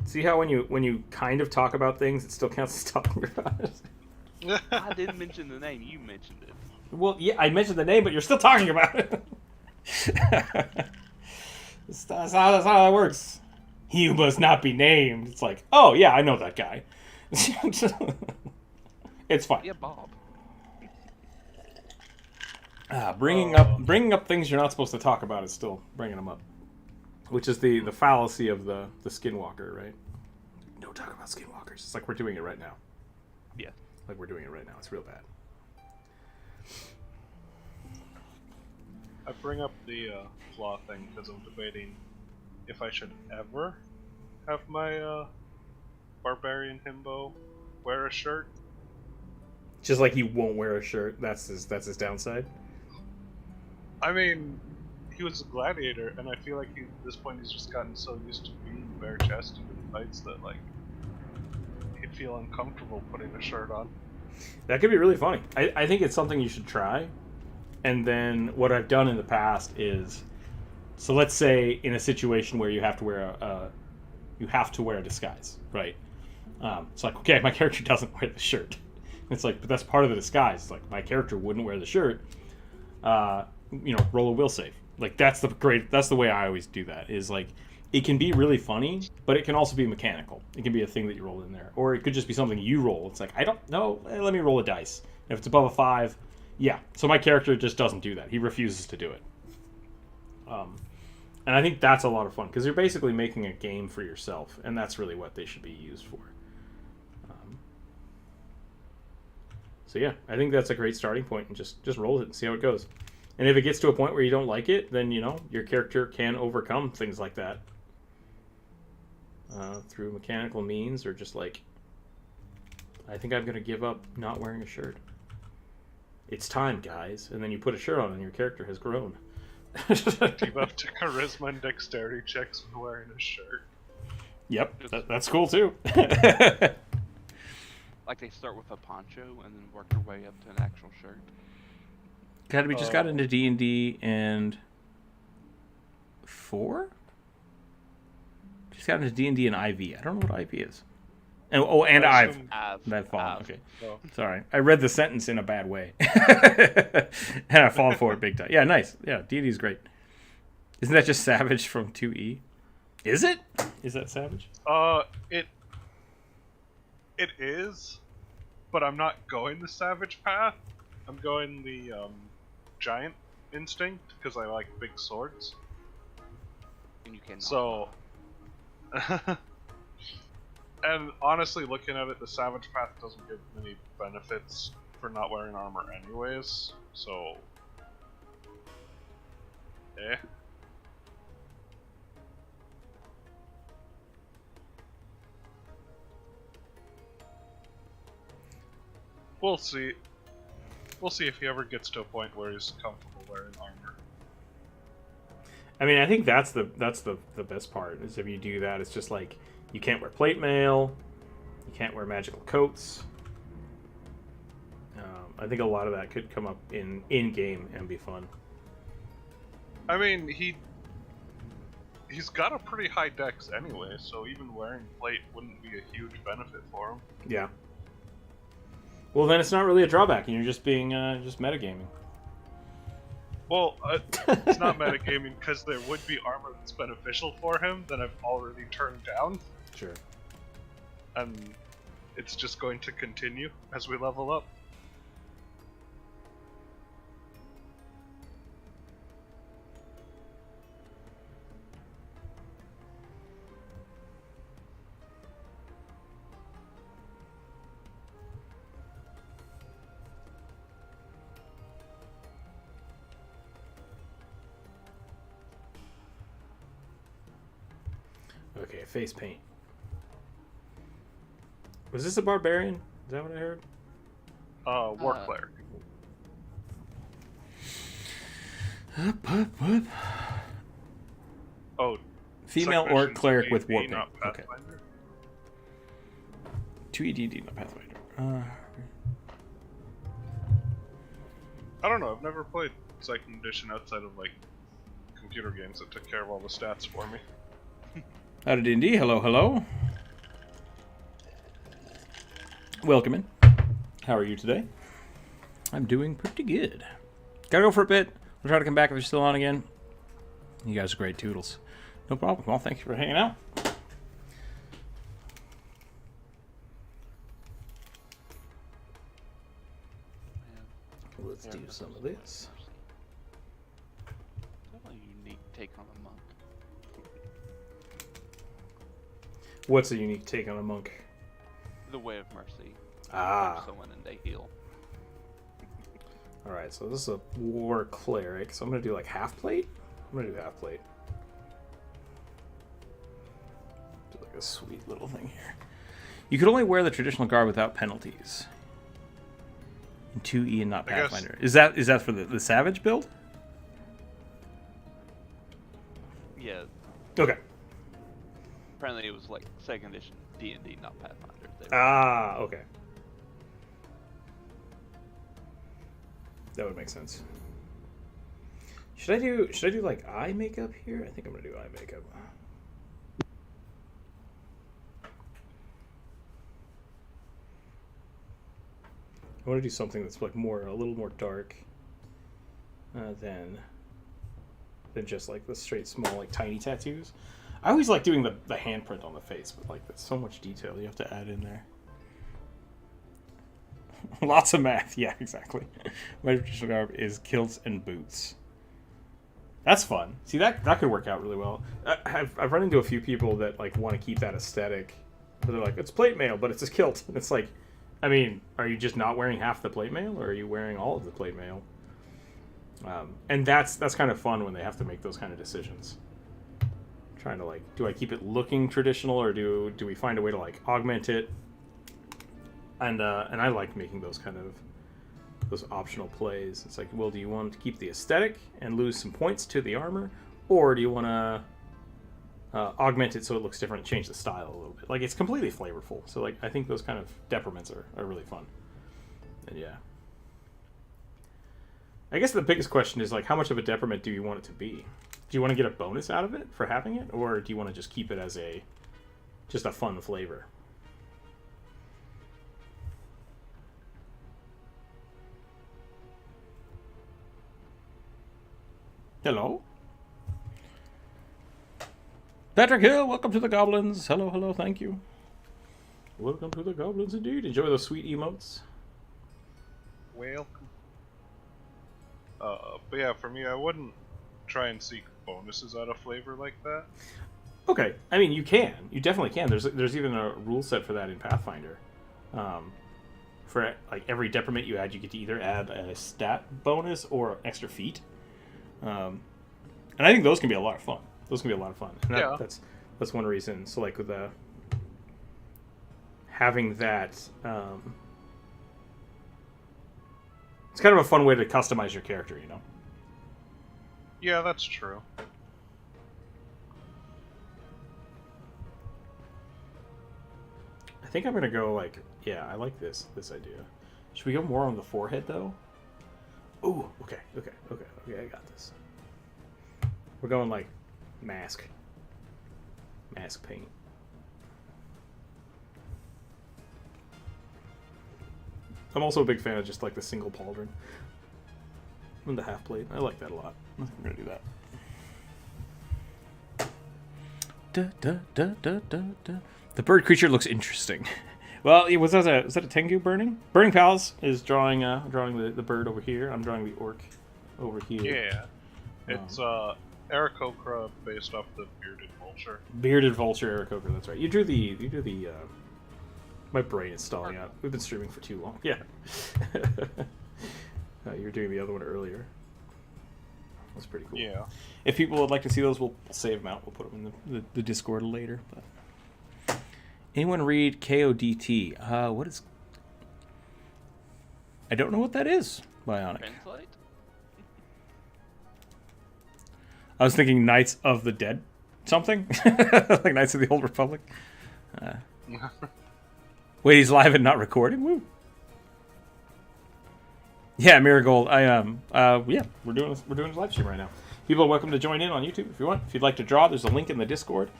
See how when you kind of talk about things, it still counts as talking about it? I didn't mention the name, you mentioned it. Well, yeah, I mentioned the name, but you're still talking about it. That's how that works. He who must not be named. It's like, oh, yeah, I know that guy. It's fine. Yeah, Bob. Bringing up things you're not supposed to talk about is still bringing them up. Which is the fallacy of the skinwalker, right? Don't talk about skinwalkers. It's like we're doing it right now. Yeah. Like we're doing it right now. It's real bad. I bring up the flaw thing because I'm debating if I should ever have my barbarian himbo wear a shirt. Just like he won't wear a shirt. That's his downside. I mean, he was a gladiator, and I feel like at this point he's just gotten so used to being bare-chested in fights that, like, he'd feel uncomfortable putting a shirt on. That could be really funny. I think it's something you should try. And then what I've done in the past is, so let's say in a situation where you have to wear a disguise, right? It's like, okay, my character doesn't wear the shirt. It's like, but that's part of the disguise. It's like, my character wouldn't wear the shirt. Roll a will save. Like, that's the way I always do that. Is like, it can be really funny, but it can also be mechanical. It can be a thing that you roll in there, or it could just be something you roll. It's like, I don't know. Let me roll a dice. If it's above a 5, yeah. So my character just doesn't do that. He refuses to do it. And I think that's a lot of fun because you're basically making a game for yourself, and that's really what they should be used for. So yeah, I think that's a great starting point, and just roll it and see how it goes. And if it gets to a point where you don't like it, then your character can overcome things like that through mechanical means, or just like, I think I'm gonna give up not wearing a shirt. It's time, guys. And then you put a shirt on, and your character has grown. Give up to charisma and dexterity checks when wearing a shirt. Yep, that's cool too. Like they start with a poncho and then work their way up to an actual shirt. God, we just got into D&D and 4? Just got into D&D and IV. I don't know what IV is. And I've. I've fallen. Okay. Oh. Sorry. I read the sentence in a bad way. And I've fallen for it big time. Yeah, nice. Yeah, D&D is great. Isn't that just Savage from 2E? Is it? Is that Savage? It is, but I'm not going the Savage path. I'm going the Giant Instinct because I like big swords. And you can. So. And honestly, looking at it, the Savage path doesn't give many benefits for not wearing armor anyways, so... Eh. We'll see. We'll see if he ever gets to a point where he's comfortable wearing armor. I mean, I think that's the best part, is if you do that, it's just like, you can't wear plate mail, you can't wear magical coats. I think a lot of that could come up in-game and be fun. I mean, he's got a pretty high dex anyway, so even wearing plate wouldn't be a huge benefit for him. Yeah. Well, then it's not really a drawback, and you're just being just metagaming. Well, it's not metagaming because there would be armor that's beneficial for him that I've already turned down. Sure. And it's just going to continue as we level up. Okay, face paint. Was this a barbarian? Is that what I heard? War cleric. What? Oh, female orc cleric with war paint. Not Okay. Pathfinder? 2E D&D, not Pathfinder. I don't know. I've never played second edition outside of like computer games that took care of all the stats for me. Out of D&D, hello. Welcome in. How are you today? I'm doing pretty good. Gotta go for a bit. We'll try to come back if you're still on again. You guys are great toodles. No problem. Well, thank you for hanging out. Let's do some of this. That's a unique take on a monk. What's a unique take on a monk? The Way of Mercy. Ah. Someone and they heal. Alright, so this is a war cleric, so I'm gonna do like half plate? I'm gonna do half plate. Do like a sweet little thing here. You could only wear the traditional garb without penalties. In 2E and not I guess- Pathfinder. Is that for the Savage build? Yeah, Okay. apparently it was like second edition D&D, not Pathfinder. Ah, okay. That would make sense. Should I do like eye makeup here? I think I'm gonna do eye makeup. I want to do something that's like a little more dark than just like the straight small like tiny tattoos. I always like doing the handprint on the face, but like there's so much detail you have to add in there. Lots of math, yeah, exactly. My traditional garb is kilts and boots. That's fun. See, that could work out really well. I've run into a few people that like want to keep that aesthetic, but they're like, it's plate mail, but it's a kilt. And it's like, I mean, are you just not wearing half the plate mail, or are you wearing all of the plate mail? And that's kind of fun when they have to make those kind of decisions. Trying to like, do I keep it looking traditional, or do we find a way to like augment it? And I like making those kind of those optional plays. It's like, well, do you want to keep the aesthetic and lose some points to the armor, or do you want to augment it so it looks different and change the style a little bit? Like, it's completely flavorful. So like, I think those kind of decrements are really fun. And yeah, I guess the biggest question is like, how much of a decrement do you want it to be? Do you want to get a bonus out of it for having it, or do you want to just keep it as just a fun flavor? Hello? Patrick Hill, welcome to the Goblins. Hello, thank you. Welcome to the Goblins indeed. Enjoy those sweet emotes. Welcome. But yeah, for me, I wouldn't try and seek bonuses out of flavor like that. Okay, I mean, you can. You definitely can. There's even a rule set for that in Pathfinder. For like every decrement you add, you get to either add a stat bonus or extra feat. And I think those can be a lot of fun. And Yeah. That's one reason. So like with having that, it's kind of a fun way to customize your character, you know? Yeah, that's true. I think I'm gonna go like, yeah, I like this idea. Should we go more on the forehead though? Ooh, okay, I got this. We're going like mask paint. I'm also a big fan of just like the single pauldron and the half plate. I like that a lot. I think I'm gonna do that. The bird creature looks interesting. Well, was that a Tengu burning? Burning Pals is drawing the bird over here. I'm drawing the orc over here. Yeah. It's Aarakocra based off the bearded vulture. Bearded vulture, Aarakocra. That's right. You drew the. My brain is stalling out. We've been streaming for too long. Yeah. You were doing the other one earlier. That's pretty cool. Yeah. If people would like to see those, we'll save them out. We'll put them in the Discord later. But anyone read KODT? What is? I don't know what that is. Bionic. Translate? I was thinking Knights of the Dead, something like Knights of the Old Republic. Wait, he's live and not recording. Woo. Yeah, Marigold. Yeah, we're doing a live stream right now. People are welcome to join in on YouTube if you want. If you'd like to draw, there's a link in the Discord.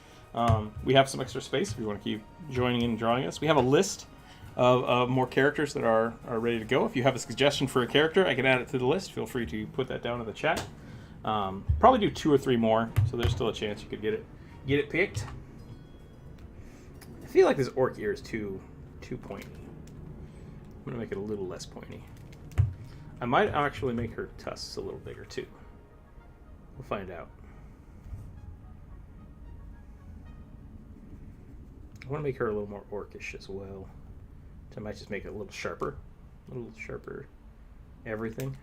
We have some extra space if you want to keep joining in and drawing us. We have a list of more characters that are ready to go. If you have a suggestion for a character, I can add it to the list. Feel free to put that down in the chat. Probably do 2 or 3 more, so there's still a chance you could get it picked. I feel like this orc ear is too pointy. I'm gonna make it a little less pointy. I might actually make her tusks a little bigger too. We'll find out. I want to make her a little more orcish as well. So I might just make it a little sharper everything.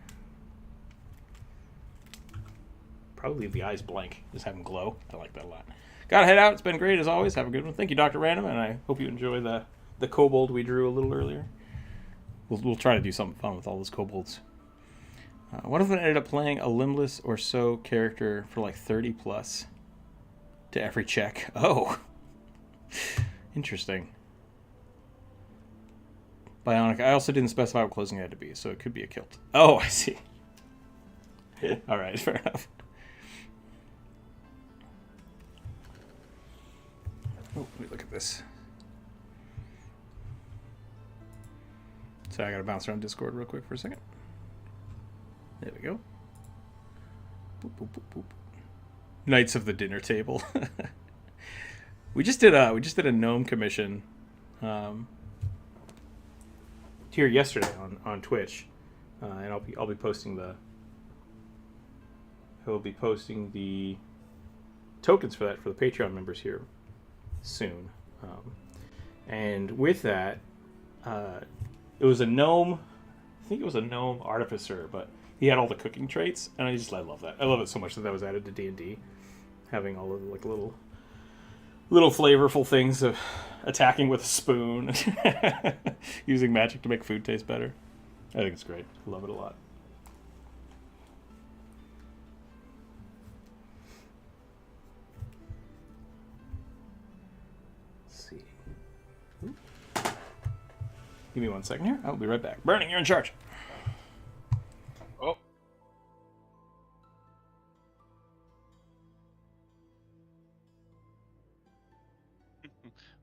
Probably leave the eyes blank, just have them glow. I like that a lot. Gotta head out. It's been great as always. Have a good one. Thank you, Dr. Random, and I hope you enjoy the the kobold we drew a little earlier. We'll try to do something fun with all those kobolds. What if I ended up playing a limbless or so character for like 30 plus to every check? Oh, interesting. Bionic. I also didn't specify what closing had to be, so it could be a kilt. Oh, I see. All right, fair enough. Oh, let me look at this. So I gotta bounce around Discord real quick for a second. There we go. Boop, boop, boop, boop. Knights of the Dinner Table. we just did a gnome commission here yesterday on Twitch, and I'll be posting the tokens for that for the Patreon members here soon. And with that, it was a gnome. I think it was a gnome artificer, but he had all the cooking traits, and I love that. I love it so much that was added to D&D, having all of the like little flavorful things of attacking with a spoon, using magic to make food taste better. I think it's great. I love it a lot. Let's see. Ooh. Give me 1 second here. I'll be right back. Burning, you're in charge. Oh.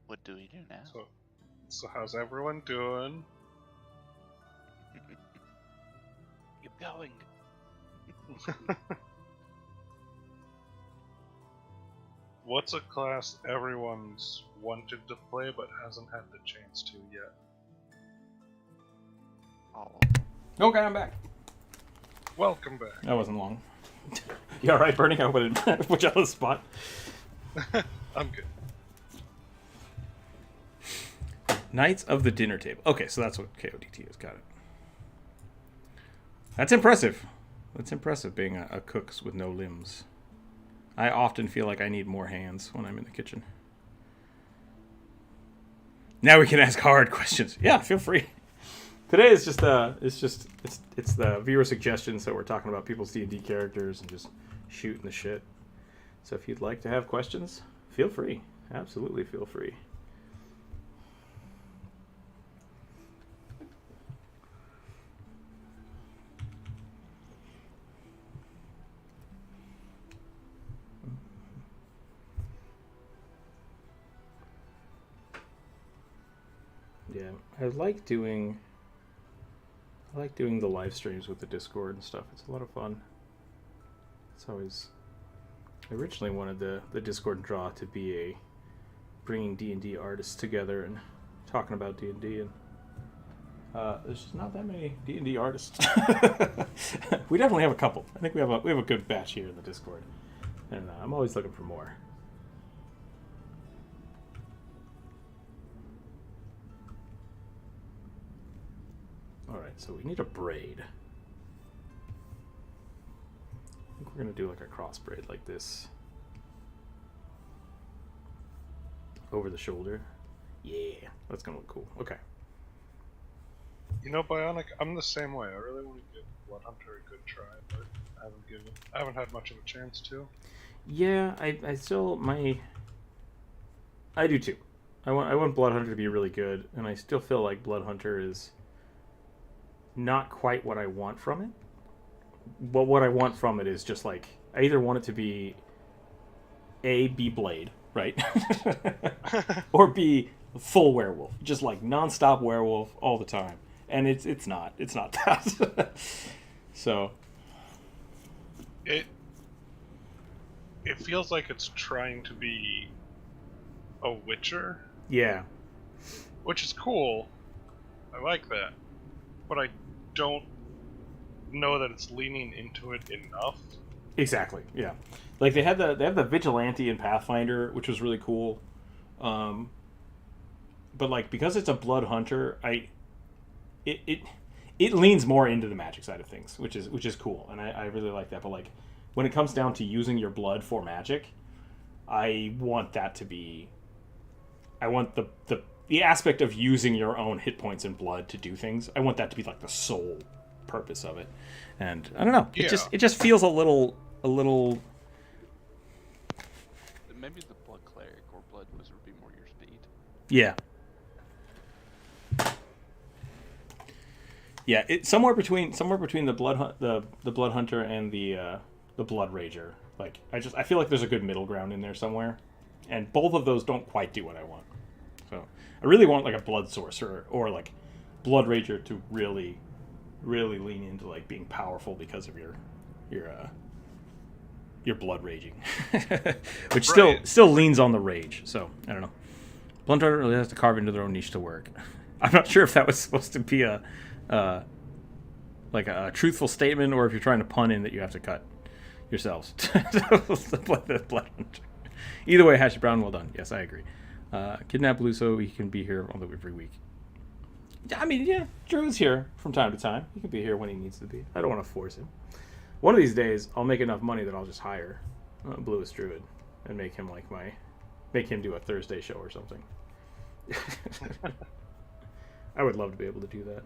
What do we do now? So how's everyone doing? Keep going. What's a class everyone's wanted to play but hasn't had the chance to yet? All Okay, I'm back. Welcome back. That wasn't long. You all right, Burning? I wouldn't put you on the spot. I'm good. Knights of the Dinner Table. Okay, so that's what KODT is. Got it. That's impressive. That's impressive, being a cook with no limbs. I often feel like I need more hands when I'm in the kitchen. Now we can ask hard questions. Yeah, feel free. Today is just it's the viewer suggestions, so we're talking about people's D&D characters and just shooting the shit. So if you'd like to have questions, feel free. Absolutely feel free. Yeah, I like doing the live streams with the Discord and stuff. It's a lot of fun. It's always. I originally wanted the Discord draw to be a bringing D&D artists together and talking about D&D, and there's just not that many D&D artists. We definitely have a couple. I think we have a good batch here in the Discord, and I'm always looking for more. Alright, so we need a braid. I think we're going to do like a cross braid like this. Over the shoulder. Yeah, that's going to look cool. Okay. You know, Bionic, I'm the same way. I really want to give Bloodhunter a good try, but I haven't had much of a chance to. Yeah, I still I do too. I want Bloodhunter to be really good, and I still feel like Bloodhunter is not quite what I want from it. But what I want from it is just like, I either want it to be A, be Blade, right? Or B, full werewolf. Just like non-stop werewolf all the time. And it's not that. So It feels like it's trying to be a Witcher, yeah. which is cool. I like that. But I don't know that it's leaning into it enough. Exactly. Yeah. Like they have the vigilante in Pathfinder, which was really cool. But like, because it's a blood hunter, it leans more into the magic side of things, which is cool, and I really like that. But like, when it comes down to using your blood for magic, I want that to be. I want the the aspect of using your own hit points and blood to do things. I want that to be like the sole purpose of it. And I don't know. Yeah. It just feels a little. Maybe the blood cleric or blood wizard would be more your speed. Yeah. Yeah, it's somewhere between the the blood hunter and the blood rager. Like I feel like there's a good middle ground in there somewhere, and both of those don't quite do what I want. So I really want like a blood sorcerer or like blood rager to really lean into like being powerful because of your blood raging, which still leans on the rage. So I don't know. Blood hunter really has to carve into their own niche to work. I'm not sure if that was supposed to be like a truthful statement, or if you're trying to pun in that you have to cut yourselves. The blood hunter. Either way, Hashi Brown, well done. Yes, I agree. Kidnap Blue so he can be here every week. I mean, yeah, Drew's here from time to time. He can be here when he needs to be. I don't want to force him. One of these days, I'll make enough money that I'll just hire Bluest Druid and make him do a Thursday show or something. I would love to be able to do that.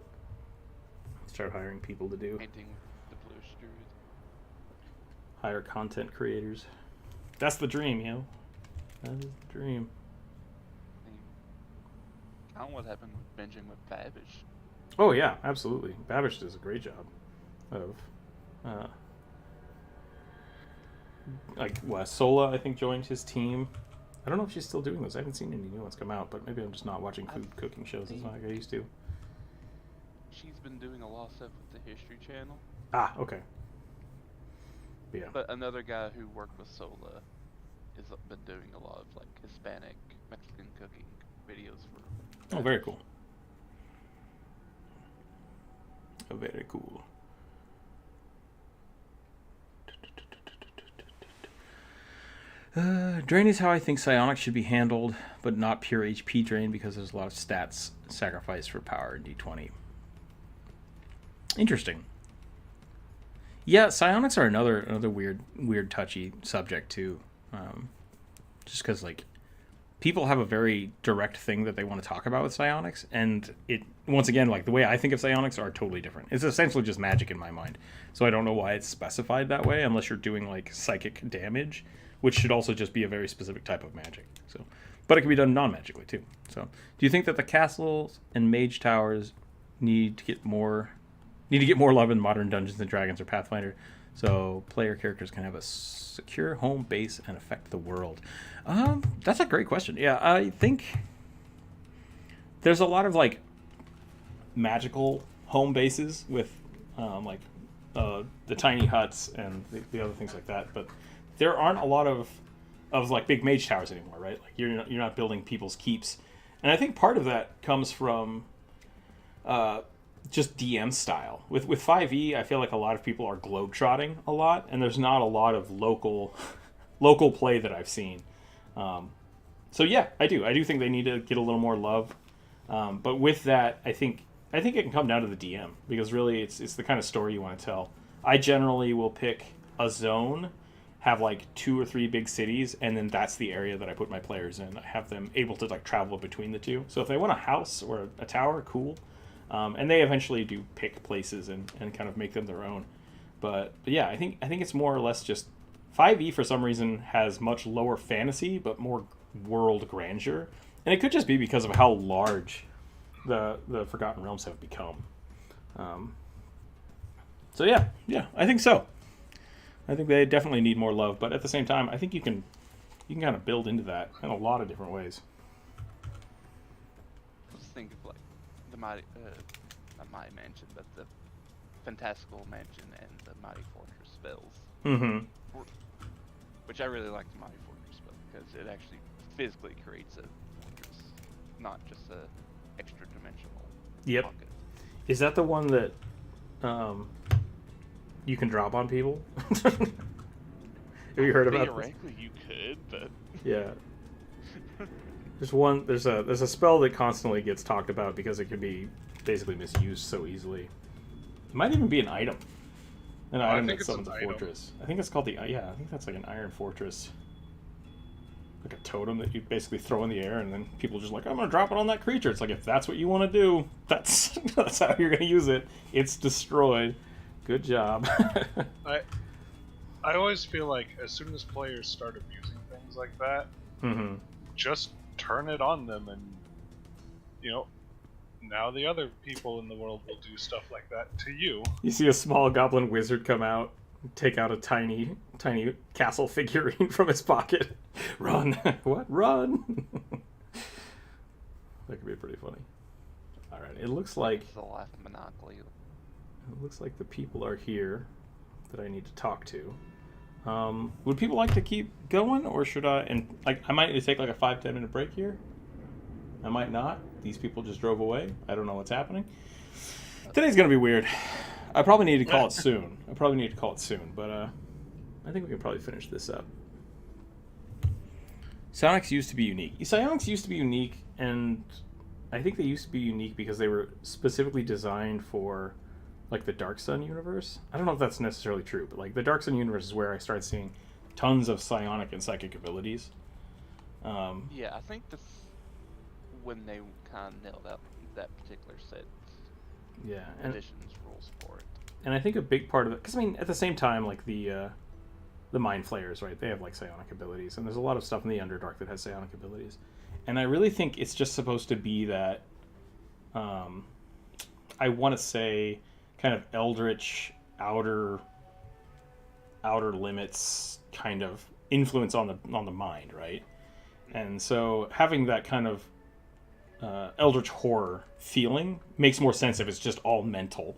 Start hiring people to do. Painting the Bluest Druid. Hire content creators. That's the dream, yo. That is the dream. I don't know what happened with binging with Babish. Oh yeah, absolutely. Babish does a great job of Sola I think joined his team. I don't know if she's still doing those. I haven't seen any new ones come out, but maybe I'm just not watching food cooking shows as like I used to. She's been doing a lot of stuff with the History Channel. Ah, okay. Yeah. But another guy who worked with Sola has been doing a lot of like Hispanic Mexican cooking videos for. Oh, very cool. Oh, very cool. Drain is how I think psionics should be handled, but not pure HP drain because there's a lot of stats sacrificed for power in D20. Interesting. Yeah, psionics are another weird touchy subject too. Just because like people have a very direct thing that they want to talk about with psionics, and it once again like the way I think of psionics are totally different. It's essentially just magic in my mind, so I don't know why it's specified that way unless you're doing like psychic damage, which should also just be a very specific type of magic. So, but it can be done non-magically too. So, do you think that the castles and mage towers need to get more love in modern Dungeons and Dragons or Pathfinder, so player characters can have a secure home base and affect the world? That's a great question. Yeah, I think there's a lot of like magical home bases with the tiny huts and the other things like that, but there aren't a lot of like big mage towers anymore, right? Like you're not building people's keeps, and I think part of that comes from just DM style. With 5e, I feel like a lot of people are globetrotting a lot, and there's not a lot of local play that I've seen. So yeah, I do think they need to get a little more love. But with that, I think it can come down to the DM, because really it's the kind of story you want to tell. I generally will pick a zone, have like 2 or 3 big cities, and then that's the area that I put my players in. I have them able to like travel between the two. So if they want a house or a tower, cool. And they eventually do pick places and kind of make them their own. But yeah, I think it's more or less just 5e for some reason has much lower fantasy but more world grandeur. And it could just be because of how large the Forgotten Realms have become. So yeah, I think so. I think they definitely need more love, but at the same time, I think you can kind of build into that in a lot of different ways. Just think of like the Mighty, not Mighty Mansion, but the Fantastical Mansion and the Mighty Fortress spells. Mm-hmm. Which I really like the Mighty Fortress spell because it actually physically creates a fortress, not just a extra dimensional pocket. Is that the one that you can drop on people? Have you heard about this? Theoretically, you could, but yeah. There's a spell that constantly gets talked about because it can be basically misused so easily. It might even be an item. An item that summons a fortress. I think it's called I think that's like an Iron Fortress. like a totem that you basically throw in the air, and then people are just like, I'm gonna drop it on that creature. It's like, if that's what you want to do, that's how you're gonna use it. It's destroyed. Good job. I always feel like as soon as players start abusing things like that, just turn it on them, and now the other people in the world will do stuff like that to you. You see a small goblin wizard come out, take out a tiny castle figurine from his pocket. Run. What? Run. That could be pretty funny. All right, it looks like It's the life of Monopoly. it looks like the people are here that I need to talk to. Would people like to keep going, or should I? And I might take like a 5-10 minute break here. I might not. These people just drove away. I don't know what's happening. Today's gonna be weird. I probably need to call it soon. But I think we can probably finish this up. Psionics used to be unique. Psionics used to be unique, and I think they used to be unique because they were specifically designed for like the Dark Sun universe. I don't know if that's necessarily true, but like the Dark Sun universe is where I started seeing tons of psionic and psychic abilities. Yeah, I think when they kind of nailed out that particular set. Yeah, and Editions rules for it. And I think a big part of it, because I mean, at the same time, like the Mind Flayers, right? They have like psionic abilities, and there's a lot of stuff in the Underdark that has psionic abilities. And I really think it's just supposed to be that, I want to say, kind of eldritch, outer limits kind of influence on the mind, right? And so having that kind of eldritch horror feeling makes more sense if it's just all mental.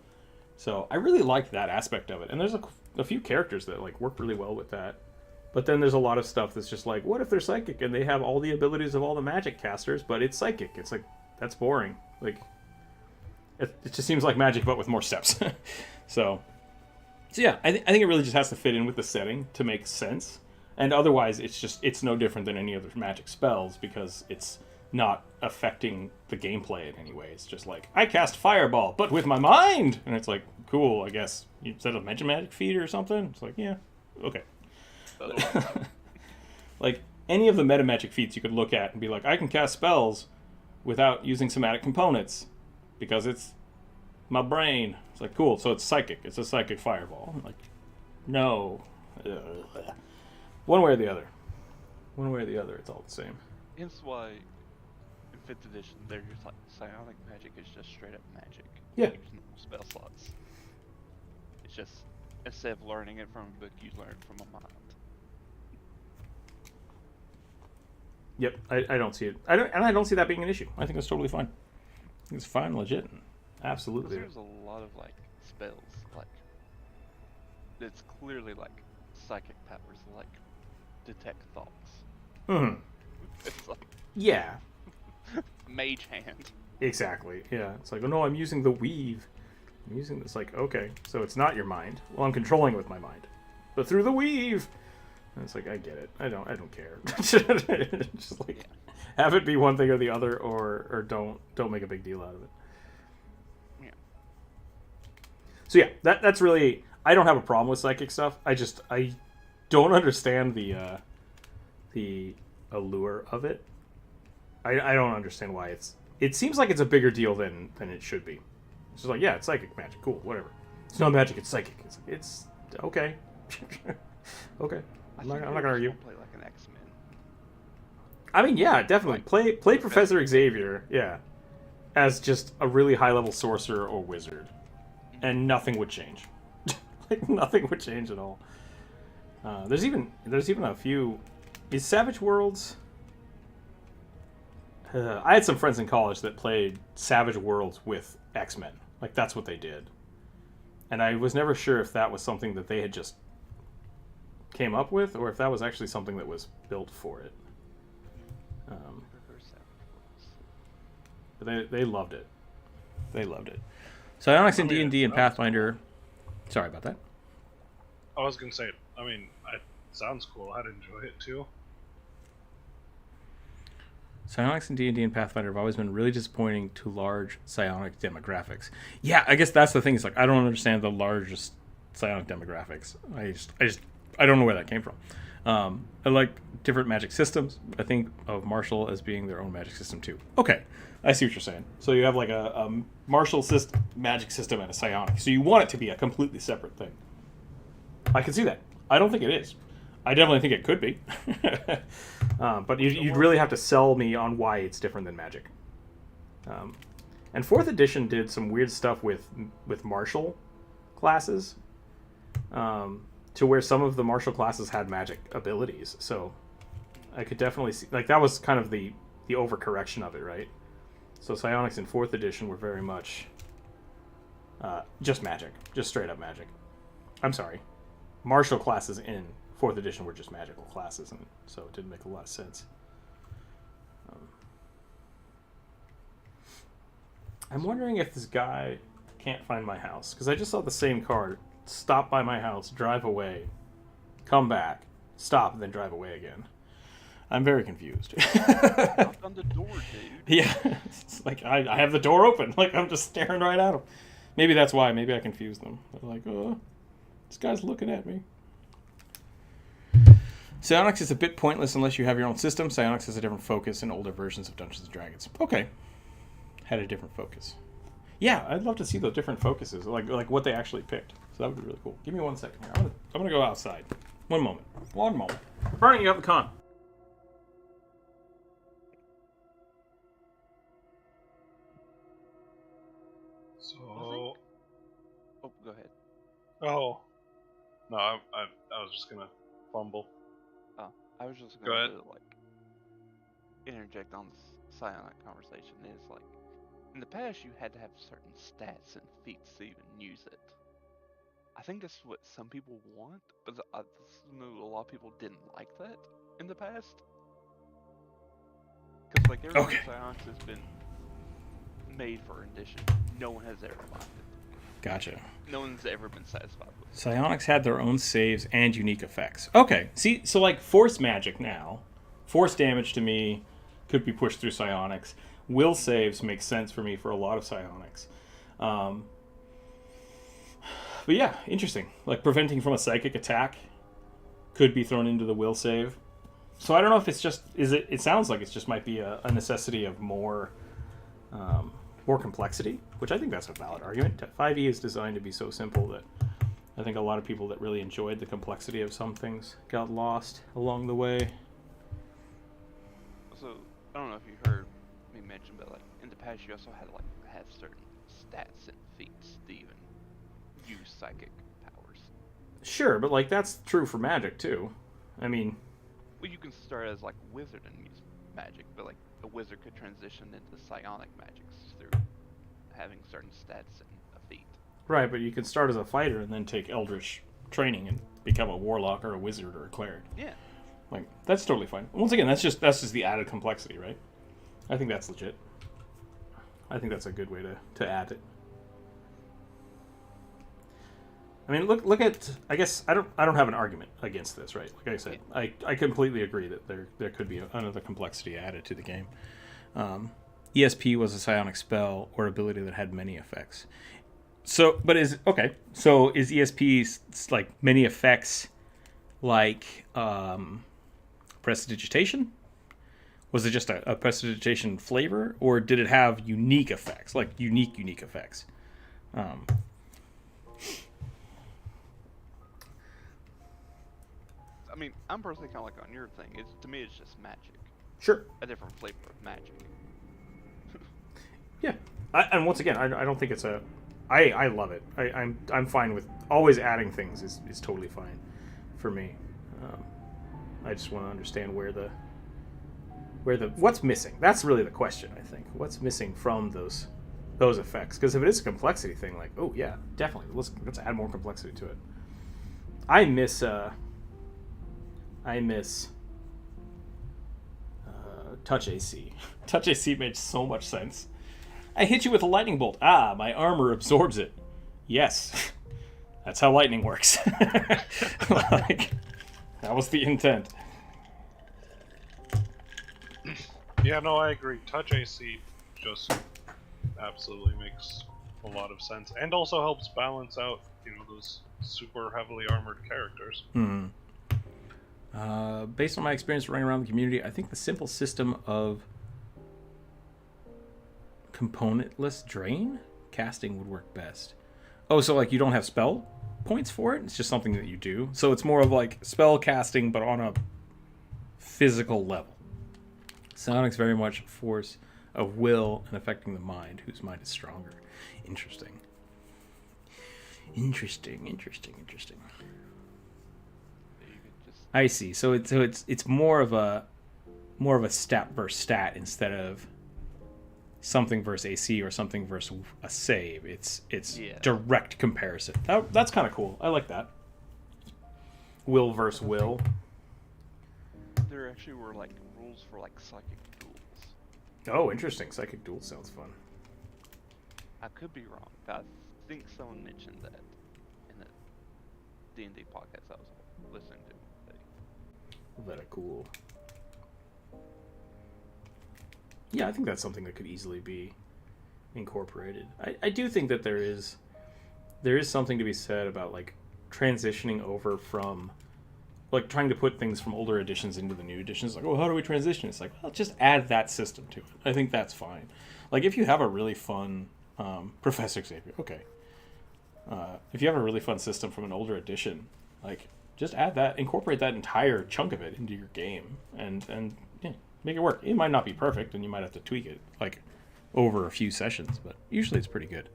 So I really liked that aspect of it, and there's a few characters that like work really well with that. But then there's a lot of stuff that's just like, what if they're psychic and they have all the abilities of all the magic casters, but it's psychic? It's like, that's boring. Like, it just seems like magic, but with more steps. so yeah, I think it really just has to fit in with the setting to make sense. And otherwise, it's no different than any other magic spells, because it's not affecting the gameplay in any way. It's just like, I cast Fireball, but with my mind! And it's like, cool, I guess. You said a magic feat or something? It's like, yeah, okay. Like, any of the meta magic feats you could look at and be like, I can cast spells without using somatic components, because it's my brain. It's like, cool, so it's psychic. It's a psychic fireball. I'm like, no. One way or the other. It's all the same. Hence why in 5th edition they're just like, psionic magic is just straight up magic. Yeah. There's no spell slots. It's just, instead of learning it from a book, you learn it from a mind. Yep, I don't see it. I don't see that being an issue. I think it's totally fine. I think it's fine, legit, absolutely. There's a lot of like spells, like it's clearly like psychic powers, like detect thoughts. Mm-hmm. It's like Yeah. mage hand. Exactly. Yeah. It's like, oh no, I'm using the weave. I'm using this. Like, okay, so it's not your mind. Well, I'm controlling it with my mind, but through the weave. And it's like, I get it. I don't care. Just like, have it be one thing or the other, or don't make a big deal out of it. Yeah. So yeah, that's really, I don't have a problem with psychic stuff. I don't understand the allure of it. I don't understand why it seems like it's a bigger deal than it should be. It's just like, yeah, it's psychic magic, cool, whatever. It's not magic, it's psychic. It's okay. Okay. I'm not gonna argue. Play like an X-Men. I mean, yeah, definitely. Play Professor Xavier, yeah, as just a really high-level sorcerer or wizard, and nothing would change. Like, nothing would change at all. There's even a few. Is Savage Worlds? I had some friends in college that played Savage Worlds with X-Men. Like, that's what they did. And I was never sure if that was something that they had just came up with, or if that was actually something that was built for it. But they loved it. They loved it. Psionics in D&D and Pathfinder. Sorry about that. I was gonna say, I mean, it sounds cool. I'd enjoy it too. Psionics in D&D and Pathfinder have always been really disappointing to large psionic demographics. Yeah, I guess that's the thing. It's like, I don't understand the largest psionic demographics. I don't know where that came from. I like different magic systems. I think of martial as being their own magic system too. Okay, I see what you're saying. So you have like a martial system, magic system, and a psionic. So you want it to be a completely separate thing. I can see that. I don't think it is. I definitely think it could be. But you'd really have to sell me on why it's different than magic. And 4th edition did some weird stuff with martial classes, to where some of the martial classes had magic abilities. So I could definitely see, like, that was kind of the overcorrection of it, right? So psionics in 4th edition were very much just magic, just straight up magic. I'm sorry, martial classes in 4th edition were just magical classes, and so it didn't make a lot of sense. I'm wondering if this guy can't find my house, because I just saw the same car stop by my house, drive away, come back, stop, and then drive away again. I'm very confused. Knock on the door, dude. Yeah, it's like I have the door open, like I'm just staring right at him. Maybe that's why. Maybe I confused them. They're like, oh, this guy's looking at me. Psionics is a bit pointless unless you have your own system. Psionics has a different focus in older versions of Dungeons & Dragons. Okay. Had a different focus. Yeah, I'd love to see those different focuses, like what they actually picked. So that would be really cool. Give me 1 second here. I'm gonna go outside. One moment. Burning, you have the con. So. Oh, go ahead. Oh. No, I was just gonna fumble. Oh, I was just Go going ahead. to like interject on this psionic conversation. Is like, in the past you had to have certain stats and feats to even use it. I think that's what some people want, but I know a lot of people didn't like that in the past. Because like every Okay. psionics has been made for rendition, no one has ever liked it. Gotcha. No one's ever been satisfied with it. Psionics had their own saves and unique effects. Okay, see, so like force magic now, force damage to me could be pushed through psionics. Will saves make sense for me for a lot of psionics. But yeah, interesting. Like preventing from a psychic attack could be thrown into the will save. So I don't know if it's just, it sounds like it just might be a necessity of more complexity, which I think that's a valid argument. 5e is designed to be so simple that I think a lot of people that really enjoyed the complexity of some things got lost along the way. So I don't know if you heard me mention, but like in the past you also had to like have certain stats and feats to even use psychic powers. Sure, but like that's true for magic too. I mean, Well, you can start as like a wizard and use magic, but like a wizard could transition into psionic magics through having certain stats and a feat. right, but you can start as a fighter and then take eldritch training and become a warlock or a wizard or a cleric. Yeah. Like that's totally fine. Once again, that's just the added complexity, right? I think that's legit. I think that's a good way to add it. I mean, look at. I guess I don't have an argument against this, right? Like I said, I completely agree that there could be another complexity added to the game. ESP was a psionic spell or ability that had many effects. So, but is ESP like many effects, like prestidigitation? Was it just a prestidigitation flavor, or did it have unique effects, like unique effects? I mean, I'm personally kind of like on your thing. To me, it's just magic. Sure. A different flavor of magic. Yeah. And once again, I don't think it's a. I love it. I'm fine with always adding things is totally fine for me. I just want to understand where the what's missing. That's really the question, I think. What's missing from those effects? Because if it is a complexity thing, like, oh yeah, definitely, let's add more complexity to it. I miss touch AC. Touch AC made so much sense. I hit you with a lightning bolt. Ah, my armor absorbs it. Yes, that's how lightning works. Like, that was the intent. Yeah, no, I agree. Touch AC just absolutely makes a lot of sense, and also helps balance out, those super heavily armored characters. Hmm. Based on my experience running around the community, I think the simple system of componentless drain casting would work best. Oh, so like you don't have spell points for it? It's just something that you do. So it's more of like spell casting, but on a physical level. Psionics very much force of will and affecting the mind, whose mind is stronger. Interesting. I see. So it's more of a stat versus stat instead of something versus AC or something versus a save. It's direct comparison. That's kind of cool. I like that. Will versus will. There actually were like rules for like psychic duels. Oh, interesting. Psychic duel sounds fun. I could be wrong, but I think someone mentioned that in the D&D podcast I was listening to. Very cool. Yeah, I think that's something that could easily be incorporated. I do think that there is something to be said about like transitioning over from like trying to put things from older editions into the new editions. Like, oh, how do we transition? It's like, well, just add that system to it. I think that's fine. Like if you have a really fun Professor Xavier, okay. If you have a really fun system from an older edition, like just add that, incorporate that entire chunk of it into your game, and yeah, make it work. It might not be perfect, and you might have to tweak it like over a few sessions, but usually it's pretty good.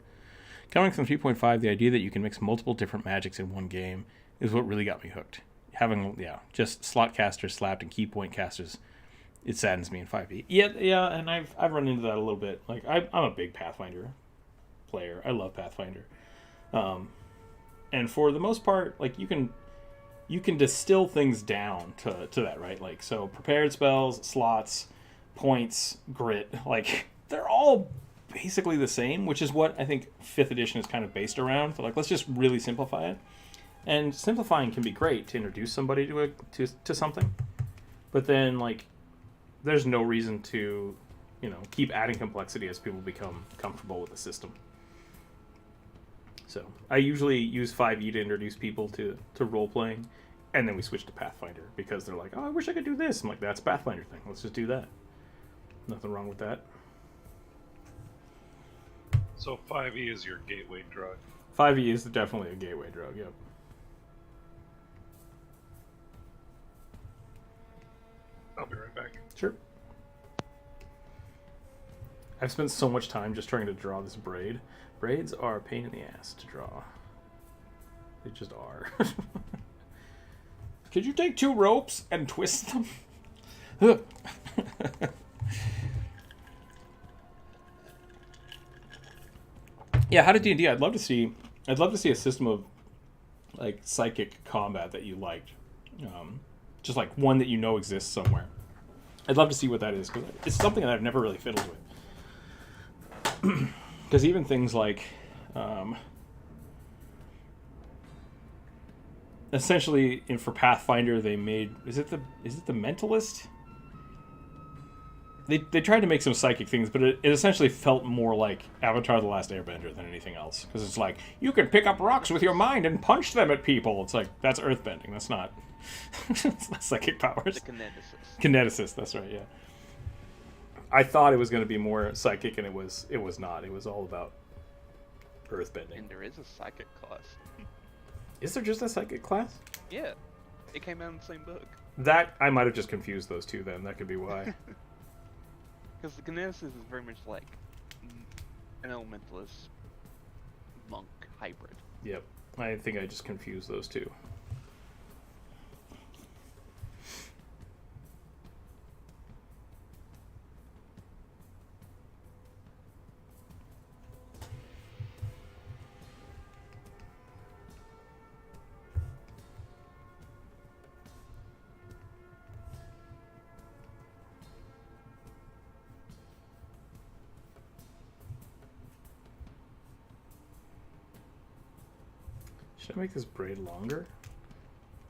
Coming from 3.5, the idea that you can mix multiple different magics in one game is what really got me hooked. Having just slot casters slapped and key point casters, it saddens me in 5e. Yeah, and I've run into that a little bit. Like I'm a big Pathfinder player. I love Pathfinder, and for the most part, like you can distill things down to that, right? Like, so prepared spells, slots, points, grit, like they're all basically the same, which is what I think 5th edition is kind of based around. So like, let's just really simplify it. And simplifying can be great to introduce somebody to something, but then like, there's no reason to, keep adding complexity as people become comfortable with the system. So I usually use 5e to introduce people to role playing, and then we switch to Pathfinder because they're like, oh, I wish I could do this. I'm like, that's a Pathfinder thing. Let's just do that. Nothing wrong with that. So 5e is your gateway drug. 5e is definitely a gateway drug, yep. I'll be right back. Sure. I've spent so much time just trying to draw this braid. Braids are a pain in the ass to draw. They just are. Could you take 2 ropes and twist them? Yeah, how to D&D? I'd love to see a system of like psychic combat that you liked. Just like one that exists somewhere. I'd love to see what that is, because it's something that I've never really fiddled with. Because even things like, essentially, for Pathfinder, they made is it the Mentalist? They tried to make some psychic things, but it essentially felt more like Avatar: The Last Airbender than anything else. Because it's like, you can pick up rocks with your mind and punch them at people. It's like, that's earthbending. That's not, it's not psychic powers. The kineticist. Kineticist, that's right, yeah. I thought it was going to be more psychic, and it was not. It was all about earthbending. And there is a psychic class. Is there just a psychic class? Yeah. It came out in the same book. That, I might have just confused those two then. That could be why. Because the kineticist is very much like an elementalist monk hybrid. Yep. I think I just confused those two. Should I make this braid longer?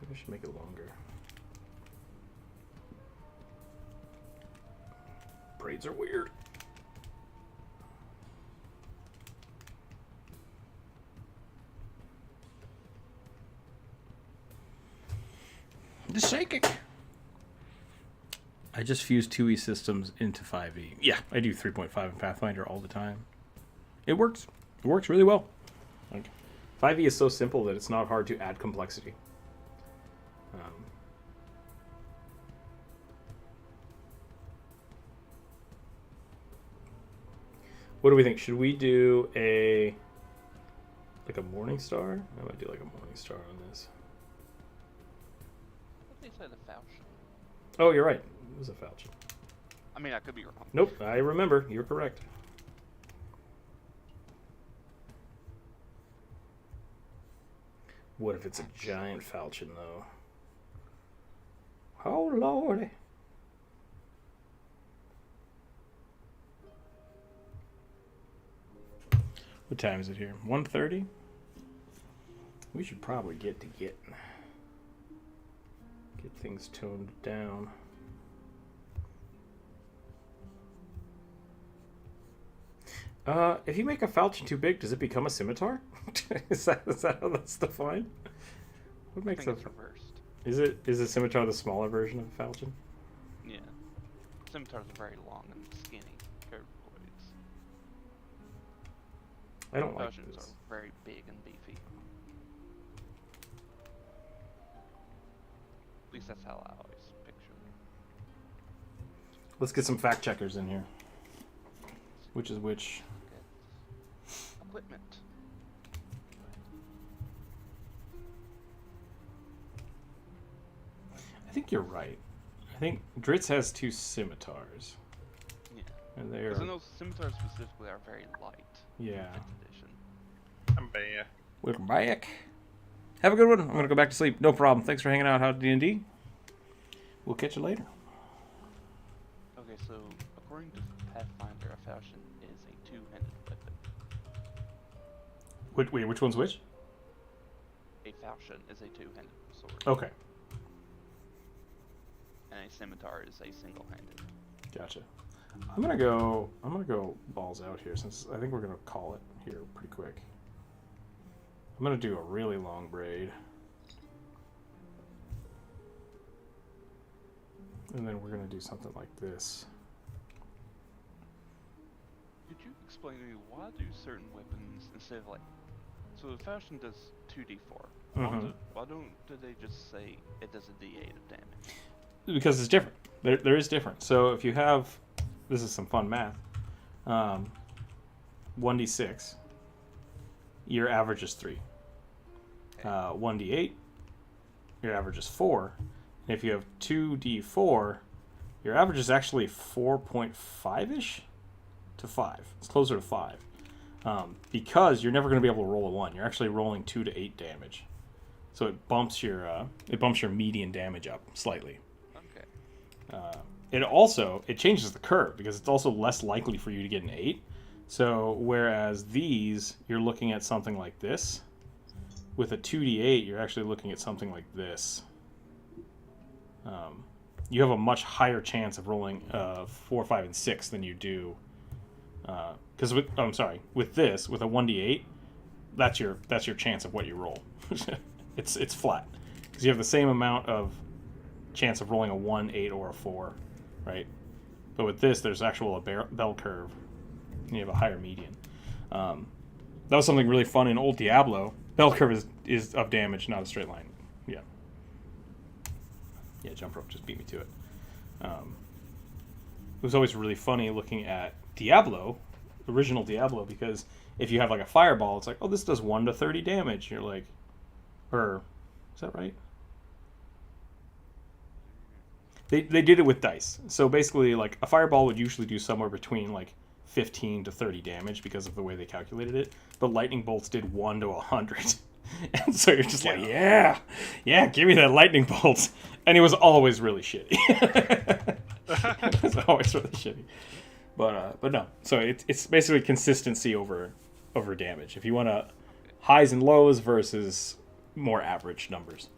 Maybe I should make it longer. Braids are weird. the psychic. I just fuse 2E systems into 5E. Yeah, I do 3.5 in Pathfinder all the time. It works. It works really well. Like, 5E is so simple that it's not hard to add complexity. What do we think? Should we do a Morning Star? I might do like a Morning Star on this. What did they say, the falchion? Oh, you're right. It was a falchion. I mean, I could be wrong. Nope, I remember. You're correct. What if it's a giant falchion, though? Oh, lordy. What time is it here? 1:30? We should probably get things toned down. If you make a falchion too big, does it become a scimitar? is that how that's defined? What makes I think it's reversed. Is a scimitar the smaller version of a falchion? Yeah. Scimitars are very long and skinny, curved blades. I don't like Falchions this. are very big and beefy. At least that's how I always picture them. Let's get some fact checkers in here. Which is which? Equipment. I think you're right. I think Dritz has 2 scimitars. Yeah. And they are. Because those scimitars specifically are very light. Yeah. In 5th edition. I'm back. Welcome back. Have a good one. I'm gonna go back to sleep. No problem. Thanks for hanging out. How D&D? We'll catch you later. Okay, so according to Pathfinder, a falchion is a 2-handed weapon. Wait, which one's which? A falchion is a 2-handed sword. Okay. And a scimitar is a single-handed. Gotcha. I'm gonna go balls out here since I think we're gonna call it here pretty quick. I'm gonna do a really long braid. And then we're gonna do something like this. Could you explain to me why do certain weapons instead of like, so the falchion does 2d4. Why don't do they just say it does a d8 of damage? Because it's different. There is different. So if you have, this is some fun math. 1d6, your average is 3. 1d8, your average is 4. And if you have 2d4, your average is actually 4.5-ish to 5. It's closer to 5. Because you're never going to be able to roll a 1. You're actually rolling 2 to 8 damage. So it bumps your median damage up slightly. Okay. It changes the curve because it's also less likely for you to get an 8. So whereas these, you're looking at something like this. With a 2d8, you're actually looking at something like this. You have a much higher chance of rolling 4, 5, and 6 than you do. Because with a 1d8, that's your chance of what you roll. It's flat because you have the same amount of chance of rolling a 1, 8, or a 4, right? But with this, there's a bell curve, and you have a higher median. That was something really fun in old Diablo. Bell curve is of damage, not a straight line. Yeah. Yeah, jump rope just beat me to it. It was always really funny looking at Diablo, original Diablo, because if you have like a fireball, it's like, oh, this does 1 to 30 damage. You're like, or is that right? They did it with dice. So basically, like a fireball would usually do somewhere between like 15 to 30 damage because of the way they calculated it. But lightning bolts did 1 to 100. And so you're just like, yeah, give me that lightning bolt. And it was always really shitty. It was always really shitty. But no. So it's basically consistency over damage. If you want to highs and lows versus more average numbers.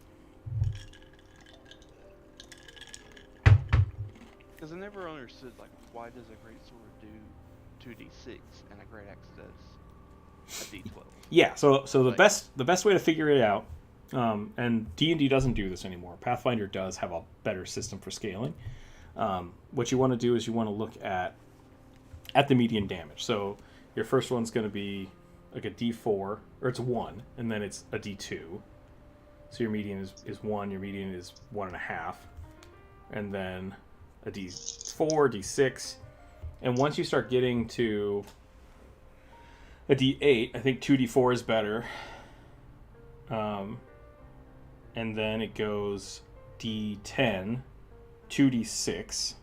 Because I never understood, like, why does a greatsword do 2d6 and a great axe does a d12? Yeah, so the best way to figure it out And D&D doesn't do this anymore. Pathfinder does have a better system for scaling. What you want to do is you want to look at the median damage. So your first one's going to be like a D4, or it's 1, and then it's a D2. So your median is 1, your median is 1.5, and then a D4, D6. And once you start getting to a D8, I think 2D4 is better. And then it goes D10, 2D6,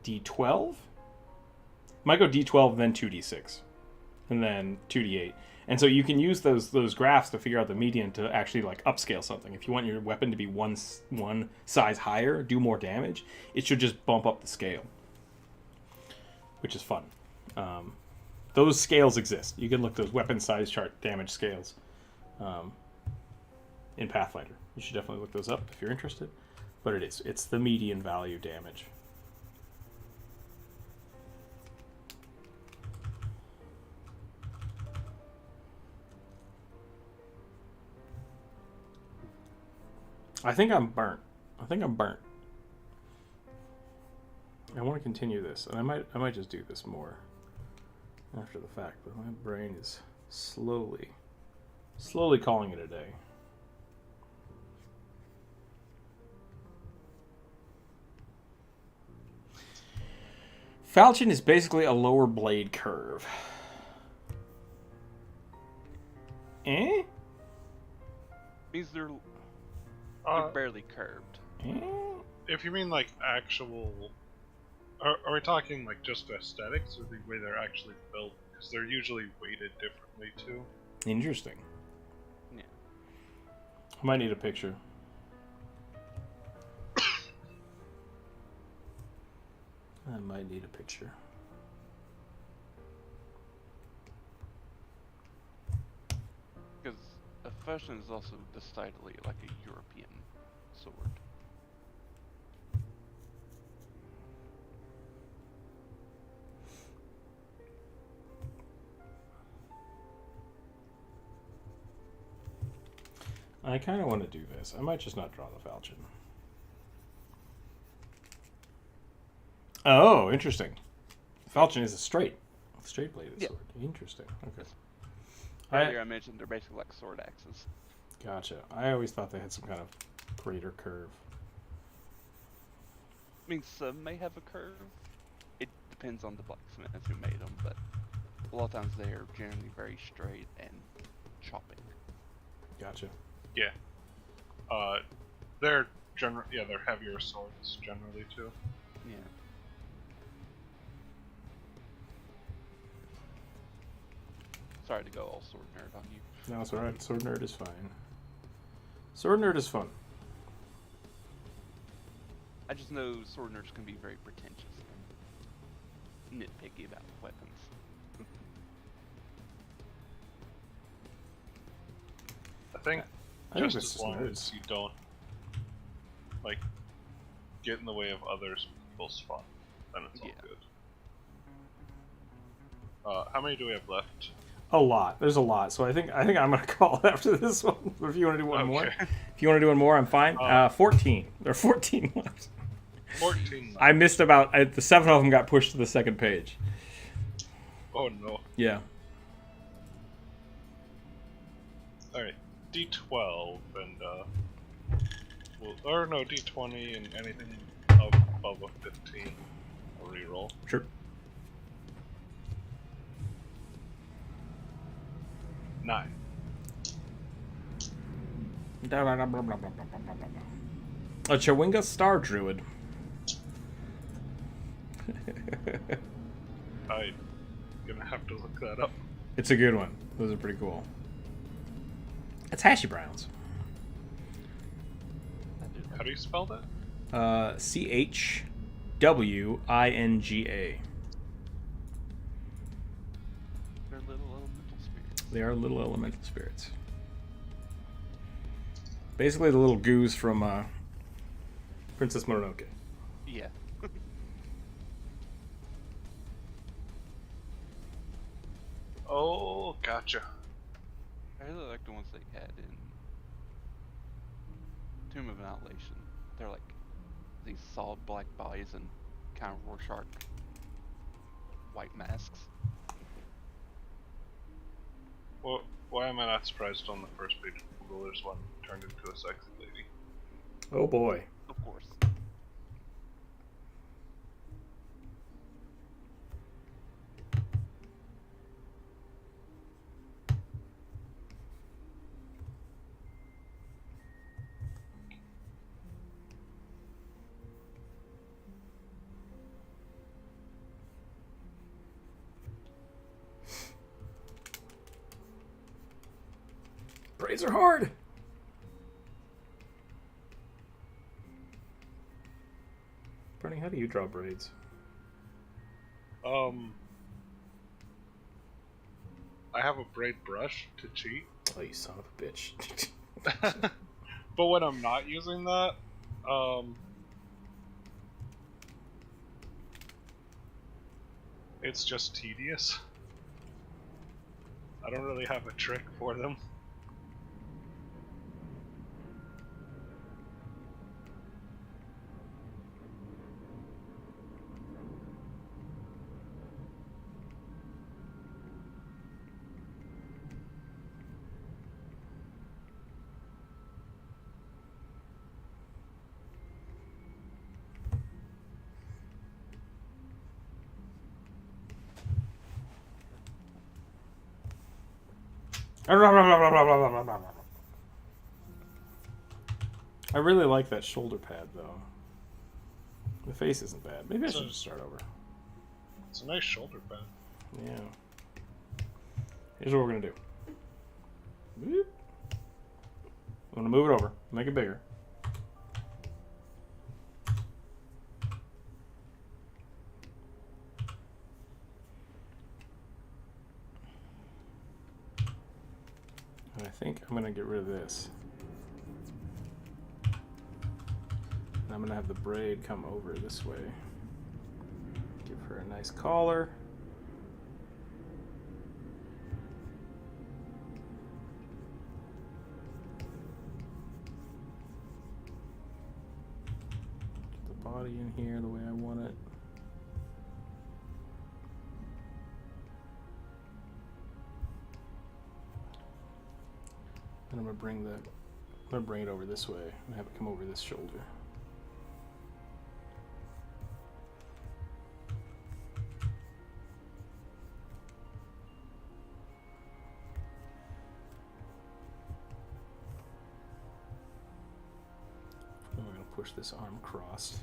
D12. Might go D12, then 2D6, and then 2D8. And so you can use those graphs to figure out the median to actually like upscale something. If you want your weapon to be one size higher, do more damage, it should just bump up the scale, which is fun. Those scales exist. You can look those weapon size chart damage scales in Pathfinder. You should definitely look those up if you're interested. But it's the median value damage. I think I'm burnt. I want to continue this, and I might just do this more after the fact, but my brain is slowly calling it a day. Falchion is basically a lower blade curve. Means they're barely curved. If you mean like actual, are we talking like just aesthetics, or the way they're actually built? Because they're usually weighted differently too. Interesting. Yeah. I might need a picture. I might need a picture. Because a fashion is also decidedly like a European sword. I kind of want to do this. I might just not draw the falchion. Oh, interesting. Falchion is a straight bladed sword. Interesting. Okay. Earlier I mentioned they're basically like sword axes. Gotcha. I always thought they had some kind of greater curve. I mean, some may have a curve. It depends on the blacksmith who made them, but a lot of times they are generally very straight and chopping. Gotcha. Yeah. They're they're heavier swords generally too. Yeah. Sorry to go all sword nerd on you. No, it's alright. Sword nerd is fine. Sword nerd is fun. I just know sword nerds can be very pretentious and nitpicky about weapons. I think just as long as you don't like get in the way of others people's fun, then it's all good. How many do we have left? A lot. There's a lot. So I think I'm gonna call it after this one. But if you want to do one more, if you want to do one more, I'm fine. 14. There are 14 left. 14 left. I missed about the 7 of them got pushed to the second page. Oh no. Yeah. All right. D12 and D20 and anything above a 15. I'll reroll. Sure. Nine. A Chawinga Star Druid. I'm gonna have to look that up. It's a good one. Those are pretty cool. It's Hashy Browns. How do you spell that? CHWINGA. They're little elemental spirits. They are little elemental spirits. Basically the little goose from Princess Mononoke. Yeah. Oh, gotcha. I really like the ones they had in Tomb of Annihilation. They're like these solid black bodies and kind of Rorschach white masks. Well, why am I not surprised on the first page of Google there's one turned into a sexy lady? Oh boy. Of course. Braids are hard. Bernie, how do you draw braids? I have a braid brush to cheat. Oh, you son of a bitch. But when I'm not using that, it's just tedious. I don't really have a trick for them. I really like that shoulder pad, though. The face isn't bad. Maybe I should just start over. It's a nice shoulder pad. Yeah. Here's what we're going to do. Boop. I'm going to move it over. Make it bigger. And I think I'm going to get rid of this. And I'm going to have the braid come over this way. Give her a nice collar. Get the body in here the way I want it. And I'm gonna bring it over this way and have it come over this shoulder. And we're gonna push this arm across.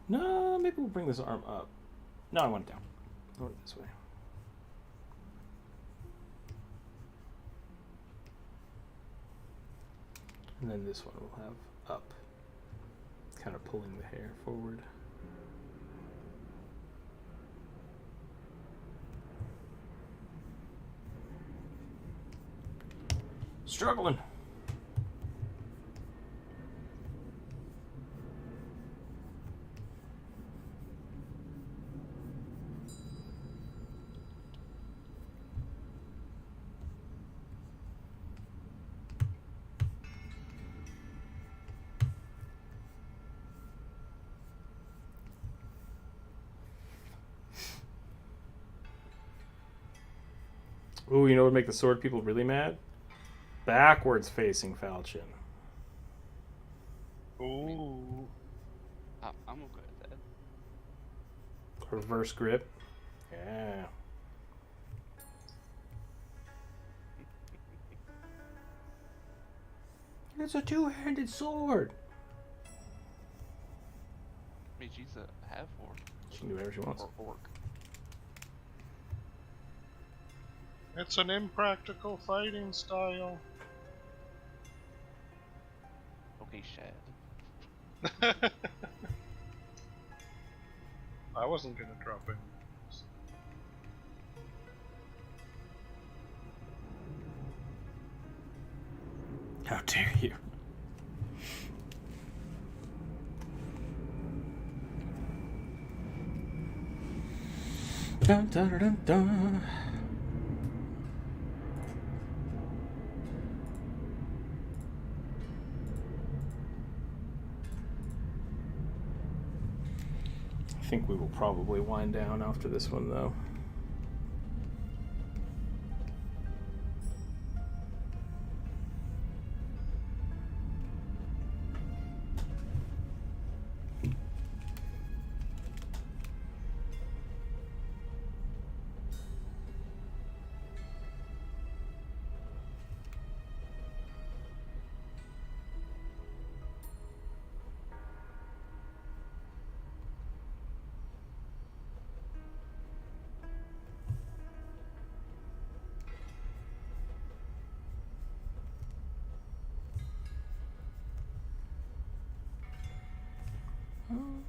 No, maybe we'll bring this arm up. No, I want it down. I want it this way. And then this one will have up, kind of pulling the hair forward. Struggling. Ooh, you know what would make the sword people really mad? Backwards facing falchion. Ooh. I'm okay with that. Reverse grip. Yeah. It's a two-handed sword. I mean, she's a half-orc. She can do whatever she wants. Or orc. It's an impractical fighting style. Okay, Shad. I wasn't gonna drop it. How dare you? Dun, dun, dun, dun, dun. I think we will probably wind down after this one, though.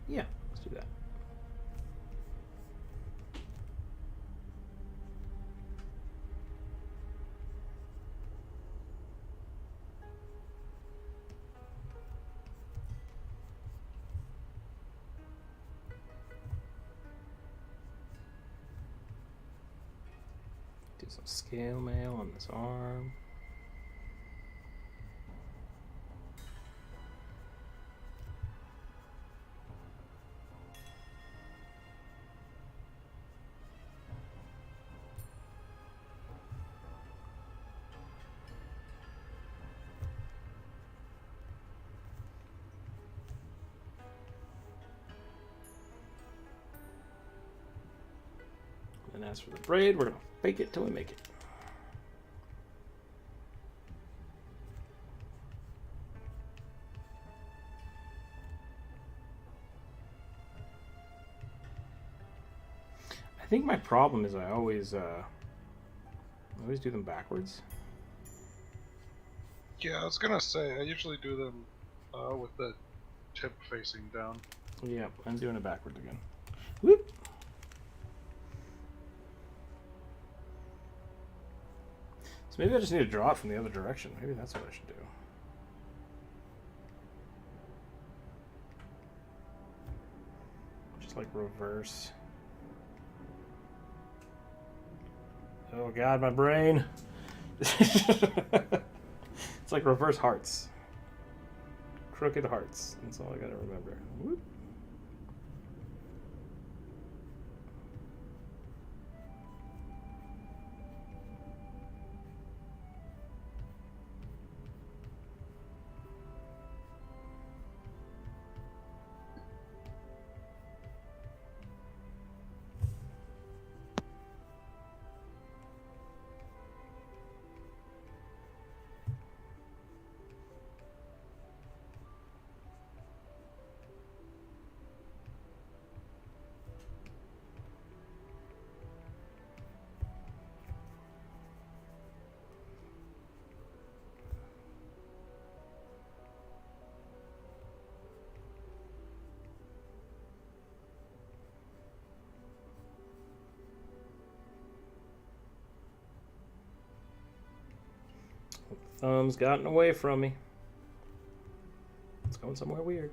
Yeah, let's do that. Do some scale mail on this arm. And as for the braid, we're gonna fake it till we make it. I think my problem is I always do them backwards. Yeah, I was gonna say I usually do them with the tip facing down. Yeah, I'm doing it backwards again. Whoop. So maybe I just need to draw it from the other direction. Maybe that's what I should do. Just like reverse. Oh God, my brain. It's like reverse hearts. Crooked hearts. That's all I gotta remember. Whoop. Thumb's gotten away from me. It's going somewhere weird.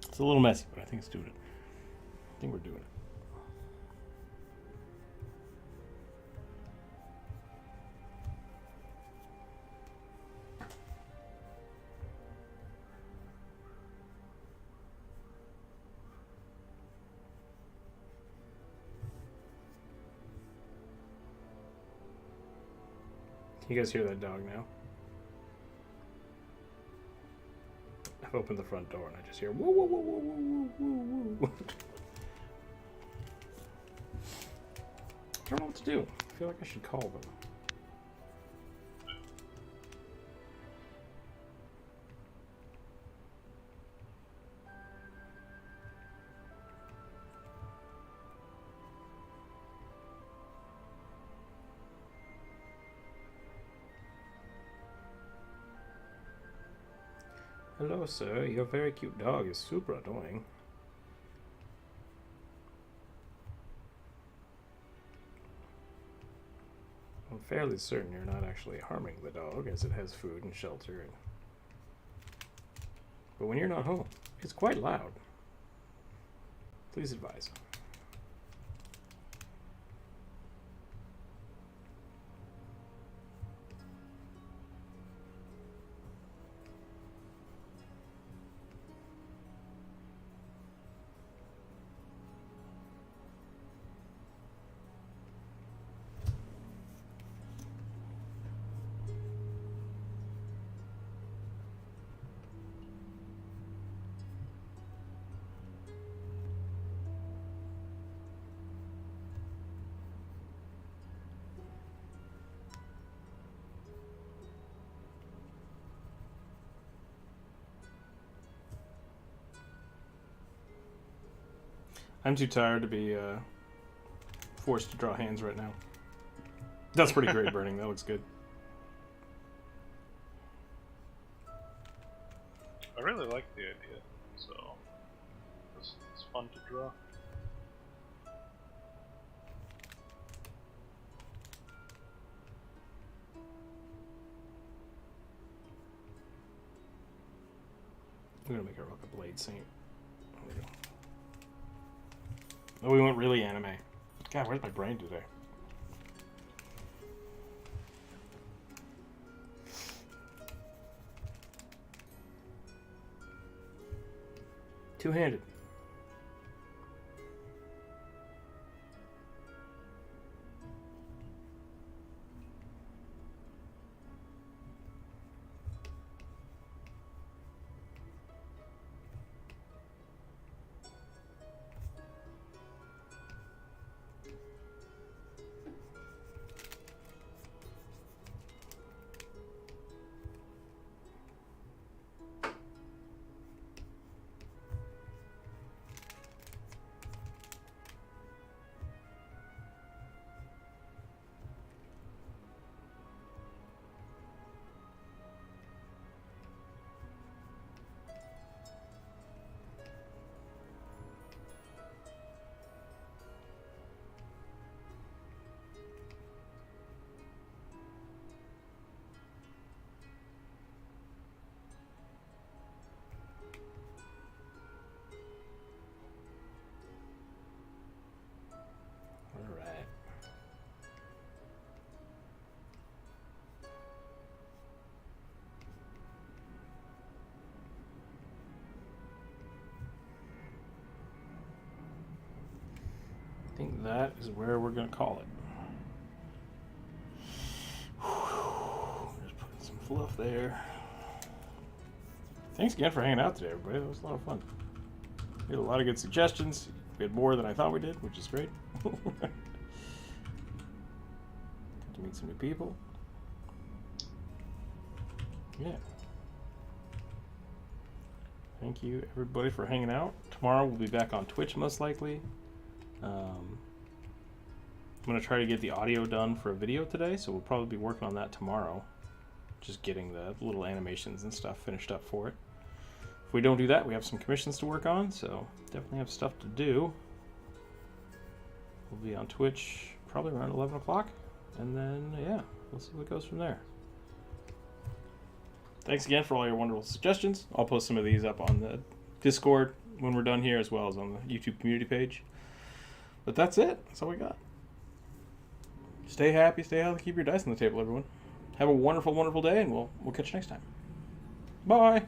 It's a little messy, but I think it's doing it. I think we're doing it. Can you guys hear that dog now? I've opened the front door and I just hear woo woo woo woo woo woo woo. I don't know what to do. I feel like I should call them. Hello, sir. Your very cute dog is super annoying. I'm fairly certain you're not actually harming the dog, as it has food and shelter. But when you're not home, it's quite loud. Please advise. I'm too tired to be forced to draw hands right now. That's pretty great, Burning. That looks good. I really like the idea, so it's fun to draw. I'm gonna make her look a blade saint. There we go. Oh, we went really anime. God, where's my brain today? Two-handed. I think that is where we're going to call it. Just putting some fluff there. Thanks again for hanging out today, everybody. That was a lot of fun. We had a lot of good suggestions. We had more than I thought we did, which is great. Got to meet some new people. Yeah. Thank you, everybody, for hanging out. Tomorrow we'll be back on Twitch, most likely. I'm going to try to get the audio done for a video today, so we'll probably be working on that tomorrow. Just getting the little animations and stuff finished up for it. If we don't do that, we have some commissions to work on, so definitely have stuff to do. We'll be on Twitch probably around 11 o'clock, and then, yeah, we'll see what goes from there. Thanks again for all your wonderful suggestions. I'll post some of these up on the Discord when we're done here, as well as on the YouTube community page. But that's it. That's all we got. Stay happy, stay healthy, keep your dice on the table, everyone. Have a wonderful, wonderful day, and we'll catch you next time. Bye!